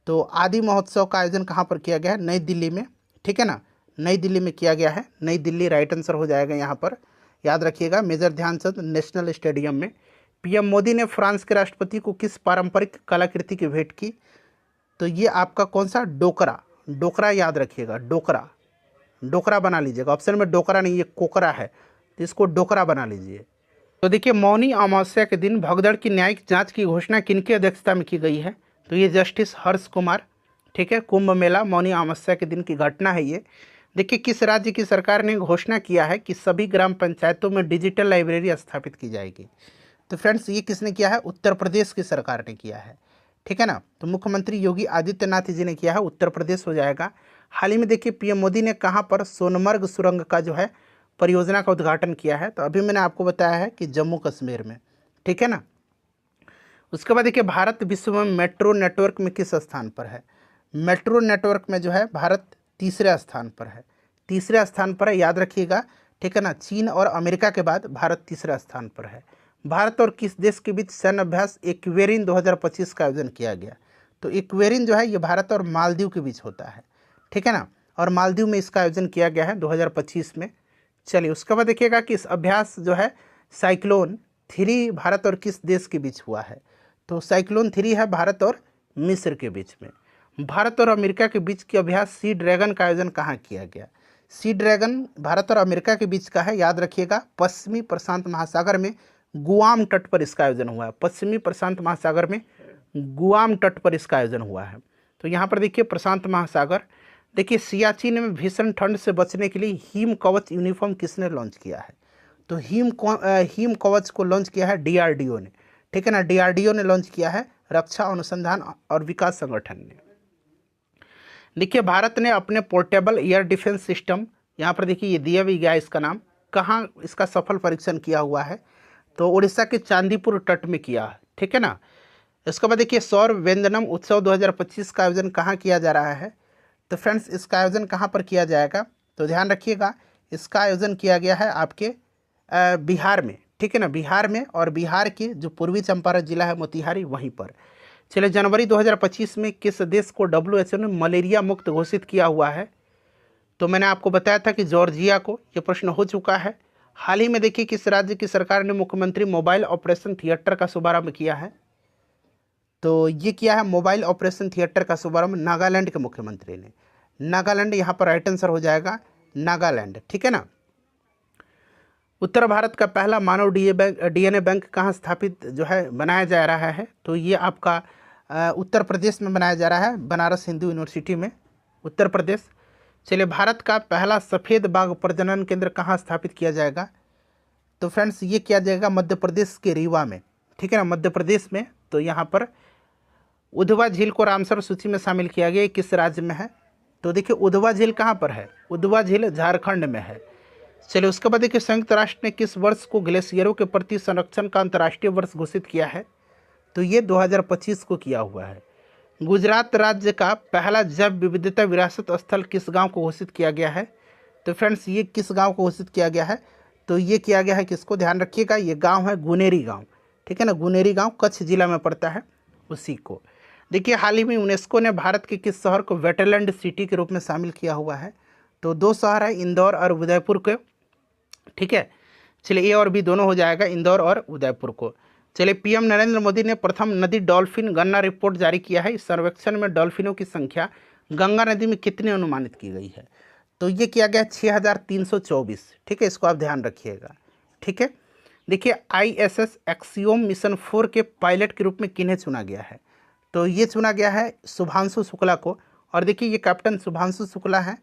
तो आदि महोत्सव का आयोजन कहाँ पर किया गया है, नई दिल्ली में, ठीक है ना, नई दिल्ली में किया गया है। नई दिल्ली राइट आंसर हो जाएगा यहाँ पर, याद रखिएगा, मेजर ध्यानचंद नेशनल स्टेडियम में। पीएम मोदी ने फ्रांस के राष्ट्रपति को किस पारंपरिक कलाकृति की भेंट की, तो ये आपका कौन सा, डोकरा, डोकरा याद रखिएगा, डोकरा, डोकरा बना लीजिएगा। ऑप्शन में डोकरा नहीं, ये कोकरा है, तो इसको डोकरा बना लीजिए। तो देखिए, मौनी अमावस्या के दिन भगदड़ की न्यायिक जांच की घोषणा किनकी अध्यक्षता में की गई है, तो ये जस्टिस हर्ष कुमार, ठीक है। कुंभ मेला मौनी अमावस्या के दिन की घटना है ये। देखिए, किस राज्य की सरकार ने घोषणा किया है कि सभी ग्राम पंचायतों में डिजिटल लाइब्रेरी स्थापित की जाएगी, तो फ्रेंड्स ये किसने किया है, उत्तर प्रदेश की सरकार ने किया है, ठीक है ना। तो मुख्यमंत्री योगी आदित्यनाथ जी ने किया है, उत्तर प्रदेश हो जाएगा। हाल ही में देखिए, पीएम मोदी ने कहाँ पर सोनमर्ग सुरंग का जो है परियोजना का उद्घाटन किया है, तो अभी मैंने आपको बताया है कि जम्मू कश्मीर में, ठीक है ना। उसके बाद देखिए, भारत विश्व में मेट्रो नेटवर्क में किस स्थान पर है, मेट्रो नेटवर्क में जो है भारत तीसरे स्थान पर है, तीसरे स्थान पर है, याद रखिएगा, ठीक है ना। चीन और अमेरिका के बाद भारत तीसरे स्थान पर है। भारत और किस देश के बीच सैन्य अभ्यास एक्वेरिन 2025 का आयोजन किया गया, तो एक्वेरिन जो है ये भारत और मालदीव के बीच होता है, ठीक है ना, और मालदीव में इसका आयोजन किया गया है 2025 में। चलिए, उसके बाद देखिएगा कि इस अभ्यास जो है साइक्लोन 3 भारत और किस देश के बीच हुआ है, तो साइक्लोन 3 है भारत और मिस्र के बीच में। भारत और अमेरिका के बीच की अभ्यास सी ड्रैगन का आयोजन कहाँ किया गया, सी ड्रैगन भारत और अमेरिका के बीच का है, याद रखिएगा, पश्चिमी प्रशांत महासागर में गुआम तट पर इसका आयोजन हुआ है, पश्चिमी प्रशांत महासागर में गुआम तट पर इसका आयोजन हुआ है। तो यहाँ पर देखिए प्रशांत महासागर। देखिए, सियाचिन में भीषण ठंड से बचने के लिए हिम कवच यूनिफॉर्म किसने लॉन्च किया है, तो हिम कवच को लॉन्च किया है डीआरडीओ ने, ठीक है ना, डीआरडीओ ने लॉन्च किया है, रक्षा अनुसंधान और विकास संगठन ने। देखिए, भारत ने अपने पोर्टेबल एयर डिफेंस सिस्टम, यहाँ पर देखिए ये दिया भी गया इसका नाम, कहाँ इसका सफल परीक्षण किया हुआ है, तो उड़ीसा के चांदीपुर तट में किया है, ठीक है ना। इसके बाद देखिए, सौर व्यंजनम उत्सव 2025 का आयोजन कहाँ किया जा रहा है, तो फ्रेंड्स इसका आयोजन कहाँ पर किया जाएगा, तो ध्यान रखिएगा, इसका आयोजन किया गया है आपके बिहार में, ठीक है ना, बिहार में, और बिहार के जो पूर्वी चंपारण जिला है मोतिहारी, वहीं पर। चलिए, जनवरी 2025 में किस देश को WHO ने मलेरिया मुक्त घोषित किया हुआ है, तो मैंने आपको बताया था कि जॉर्जिया को, ये प्रश्न हो चुका है। हाल ही में देखिए, किस राज्य की सरकार ने मुख्यमंत्री मोबाइल ऑपरेशन थिएटर का शुभारंभ किया है, तो ये किया है मोबाइल ऑपरेशन थिएटर का शुभारंभ नागालैंड के मुख्यमंत्री ने, नागालैंड यहाँ पर राइट आंसर हो जाएगा, नागालैंड, ठीक है ना। उत्तर भारत का पहला मानव डीएनए बैंक कहाँ स्थापित जो है बनाया जा रहा है, तो ये आपका उत्तर प्रदेश में बनाया जा रहा है, बनारस हिंदू यूनिवर्सिटी में, उत्तर प्रदेश। चलिए, भारत का पहला सफ़ेद बाघ प्रजनन केंद्र कहाँ स्थापित किया जाएगा, तो फ्रेंड्स ये किया जाएगा मध्य प्रदेश के रीवा में, ठीक है ना, मध्य प्रदेश में। तो यहाँ पर उधवा झील को रामसर सूची में शामिल किया गया, किस राज्य में है, तो देखिए उधवा झील कहाँ पर है, उधवा झील झारखंड में है। चलिए, उसके बाद देखिए, संयुक्त राष्ट्र ने किस वर्ष को ग्लेशियरों के प्रति संरक्षण का अंतर्राष्ट्रीय वर्ष घोषित किया है, तो ये 2025 को किया हुआ है। गुजरात राज्य का पहला जैव विविधता विरासत स्थल किस गांव को घोषित किया गया है, तो फ्रेंड्स ये किस गांव को घोषित किया गया है, तो ये किया गया है किसको, ध्यान रखिएगा, ये गांव है गुनेरी गांव, ठीक है ना, गुनेरी गांव कच्छ जिला में पड़ता है, उसी को। देखिए, हाल ही में यूनेस्को ने भारत के किस शहर को वेटलैंड सिटी के रूप में शामिल किया हुआ है, तो 2 शहर है, इंदौर और उदयपुर के, ठीक है। चलिए, ए और बी दोनों हो जाएगा, इंदौर और उदयपुर को। चलिए, पीएम नरेंद्र मोदी ने प्रथम नदी डॉल्फिन गणना रिपोर्ट जारी किया है। इस सर्वेक्षण में डॉल्फिनों की संख्या गंगा नदी में कितनी अनुमानित की गई है, तो ये किया गया 6324, ठीक है, इसको आप ध्यान रखिएगा, ठीक है। देखिए, ISS एक्सियोम मिशन 4 के पायलट के रूप में किन्हें चुना गया है, तो ये चुना गया है शुभांशु शुक्ला को, और देखिए ये कैप्टन शुभांशु शुक्ला है,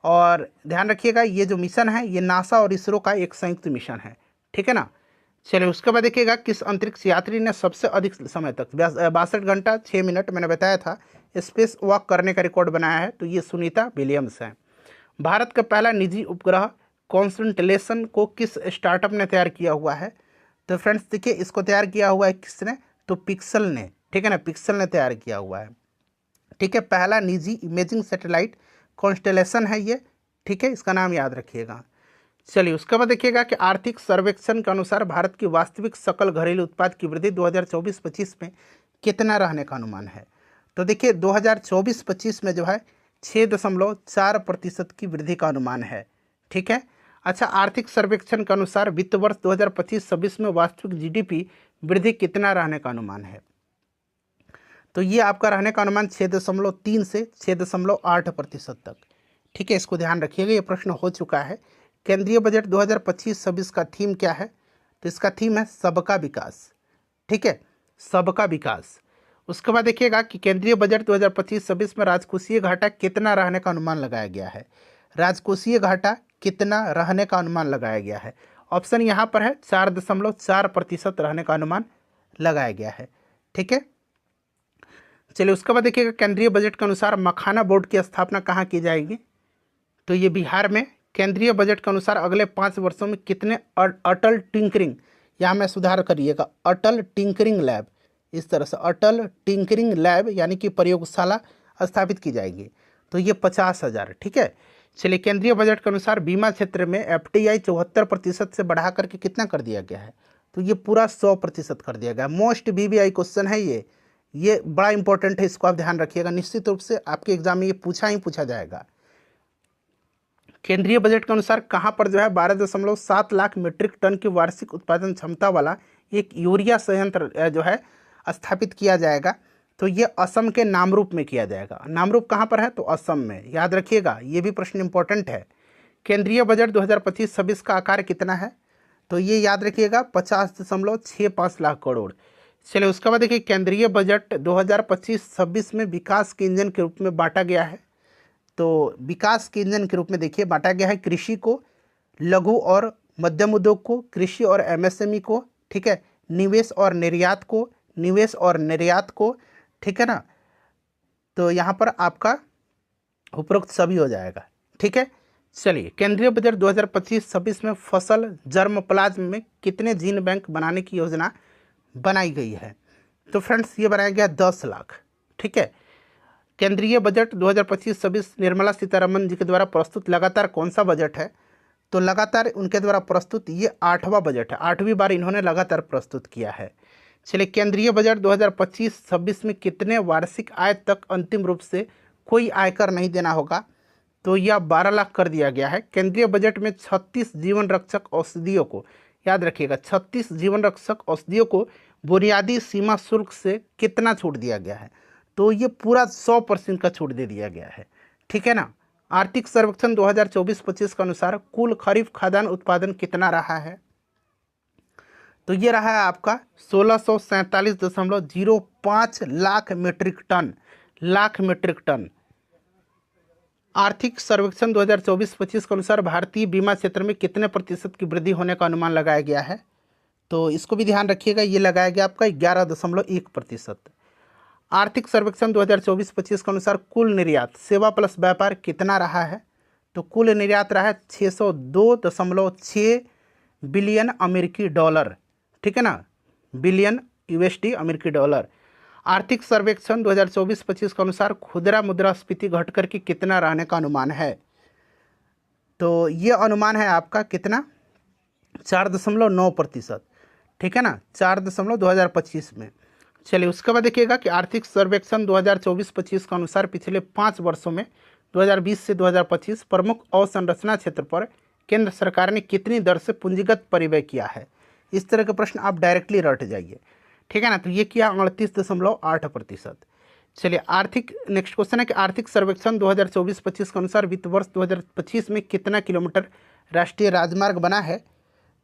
और ध्यान रखिएगा ये जो मिशन है ये नासा और इसरो का एक संयुक्त मिशन है, ठीक है ना। चलिए, उसके बाद देखिएगा, किस अंतरिक्ष यात्री ने सबसे अधिक समय तक 62 घंटा 6 मिनट मैंने बताया था स्पेस वॉक करने का रिकॉर्ड बनाया है, तो ये सुनीता विलियम्स है। भारत का पहला निजी उपग्रह कॉन्स्टलेशन को किस स्टार्टअप ने तैयार किया हुआ है, तो फ्रेंड्स देखिए इसको तैयार किया हुआ है किसने, तो पिक्सल ने, ठीक है ना, पिक्सल ने तैयार किया हुआ है। ठीक है, पहला निजी इमेजिंग सैटेलाइट कॉन्स्टेलेशन है ये, ठीक है, इसका नाम याद रखिएगा। चलिए उसके बाद देखिएगा कि आर्थिक सर्वेक्षण के अनुसार भारत की वास्तविक सकल घरेलू उत्पाद की वृद्धि 2024-25 में कितना रहने का अनुमान है। तो देखिए 2024-25 में जो है 6.4% की वृद्धि का अनुमान है, ठीक है। अच्छा, आर्थिक सर्वेक्षण के अनुसार वित्त वर्ष 2025-26 में वास्तविक जीडीपी वृद्धि कितना रहने का अनुमान है। तो ये आपका रहने का अनुमान 6.3 से 6.8% तक, ठीक है, इसको ध्यान रखिएगा, ये प्रश्न हो चुका है। केंद्रीय बजट 2025-26 का थीम क्या है, तो इसका थीम है सबका विकास, ठीक है, सबका विकास। उसके बाद देखिएगा कि केंद्रीय बजट 2025-26 में राजकोषीय घाटा कितना रहने का अनुमान लगाया गया है। राजकोषीय घाटा कितना रहने का अनुमान लगाया गया है, ऑप्शन यहाँ पर है 4.4% रहने का अनुमान लगाया गया है, ठीक है। चलिए उसके बाद देखिएगा केंद्रीय बजट के अनुसार मखाना बोर्ड की स्थापना कहाँ की जाएगी, तो ये बिहार में। केंद्रीय बजट के अनुसार अगले 5 वर्षों में कितने अटल टिंकरिंग, यहाँ में सुधार करिएगा, अटल टिंकरिंग लैब, इस तरह से अटल टिंकरिंग लैब यानी कि प्रयोगशाला स्थापित की जाएगी, तो ये 50,000, ठीक है। चलिए केंद्रीय बजट के अनुसार बीमा क्षेत्र में FDI 74% से बढ़ा करके कितना कर दिया गया है, तो ये पूरा 100% कर दिया गया। मोस्ट VVI क्वेश्चन है ये बड़ा इंपॉर्टेंट है, इसको आप ध्यान रखिएगा, निश्चित रूप से आपके एग्जाम में ये पूछा जाएगा। केंद्रीय बजट के अनुसार कहाँ पर जो है 12.7 लाख मीट्रिक टन की वार्षिक उत्पादन क्षमता वाला एक यूरिया संयंत्र जो है स्थापित किया जाएगा, तो ये असम के नामरूप में किया जाएगा। नामरूप कहाँ पर है, तो असम में, याद रखिएगा, ये भी प्रश्न इंपॉर्टेंट है। केंद्रीय बजट 2025-26 का आकार कितना है, तो ये याद रखिएगा 50.65 लाख करोड़। चलिए उसके बाद देखिए केंद्रीय बजट 2025-26 में विकास के इंजन के रूप में बांटा गया है, तो विकास के इंजन के रूप में देखिए बांटा गया है कृषि को, लघु और मध्यम उद्योग को, कृषि और MSME को, ठीक है, निवेश और निर्यात को, ठीक है ना, तो यहाँ पर आपका उपरोक्त सभी हो जाएगा, ठीक है। चलिए केंद्रीय बजट 2025-26 में फसल जर्मप्लाज्म में कितने जीन बैंक बनाने की योजना बनाई गई है, तो फ्रेंड्स ये बनाया गया 10 लाख, ठीक है। केंद्रीय बजट 2025-26 निर्मला सीतारमन जी के द्वारा प्रस्तुत लगातार कौन सा बजट है, तो लगातार उनके द्वारा प्रस्तुत ये 8वां बजट है, 8वीं बार इन्होंने लगातार प्रस्तुत किया है। चलिए केंद्रीय बजट 2025-26 में कितने वार्षिक आय तक अंतिम रूप से कोई आयकर नहीं देना होगा, तो यह 12 लाख कर दिया गया है। केंद्रीय बजट में 36 जीवन रक्षक औषधियों को, याद रखिएगा 36 जीवन रक्षक औषधियों को बुनियादी सीमा शुल्क से कितना छूट दिया गया है, तो ये पूरा 100% का छूट दे दिया गया है, ठीक है ना। आर्थिक सर्वेक्षण 2024-25 के अनुसार कुल खरीफ खाद्यान्न उत्पादन कितना रहा है, तो ये रहा है आपका 1647.05 लाख मीट्रिक टन। आर्थिक सर्वेक्षण 2024-25 के अनुसार भारतीय बीमा क्षेत्र में कितने प्रतिशत की वृद्धि होने का अनुमान लगाया गया है, तो इसको भी ध्यान रखिएगा, ये लगाया गया आपका 11.1%। आर्थिक सर्वेक्षण 2024-25 के अनुसार कुल निर्यात सेवा प्लस व्यापार कितना रहा है, तो कुल निर्यात रहा है 602.6 बिलियन अमेरिकी डॉलर, ठीक है ना, बिलियन USD अमेरिकी डॉलर। आर्थिक सर्वेक्षण 2024-25 के अनुसार खुदरा मुद्रास्फीति घट करके कितना रहने का अनुमान है, तो ये अनुमान है आपका कितना, 4.9%, ठीक है ना, 4.2025 में। चलिए उसके बाद देखिएगा कि आर्थिक सर्वेक्षण 2024-25 के अनुसार पिछले 5 वर्षों में 2020 से 2025 प्रमुख अवसंरचना क्षेत्र पर केंद्र सरकार ने कितनी दर से पूंजीगत परिव्यय किया है। इस तरह के प्रश्न आप डायरेक्टली रट जाइए, ठीक है ना, तो ये किया 38.8%। चलिए आर्थिक नेक्स्ट क्वेश्चन है कि आर्थिक सर्वेक्षण 2024-25 के अनुसार वित्त वर्ष 2025 में कितना किलोमीटर राष्ट्रीय राजमार्ग बना है,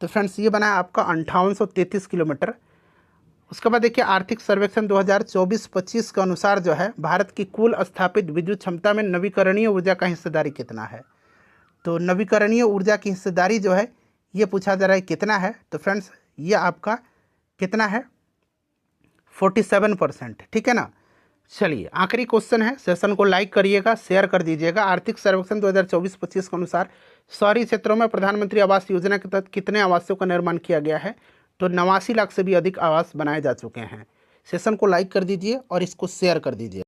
तो फ्रेंड्स ये बना है आपका 5833 किलोमीटर। उसके बाद देखिए आर्थिक सर्वेक्षण 2024-25 के अनुसार जो है भारत की कुल स्थापित विद्युत क्षमता में नवीकरणीय ऊर्जा का हिस्सेदारी कितना है, तो नवीकरणीय ऊर्जा की हिस्सेदारी जो है ये पूछा जा रहा है कितना है, तो फ्रेंड्स ये आपका कितना है 47%, ठीक है ना। चलिए आखिरी क्वेश्चन है, सेशन को लाइक करिएगा, शेयर कर दीजिएगा। आर्थिक सर्वेक्षण 2024-25 के अनुसार शहरी क्षेत्रों में प्रधानमंत्री आवास योजना के तहत कितने आवासों का निर्माण किया गया है, तो 89 लाख से भी अधिक आवास बनाए जा चुके हैं। सेशन को लाइक कर दीजिए और इसको शेयर कर दीजिए।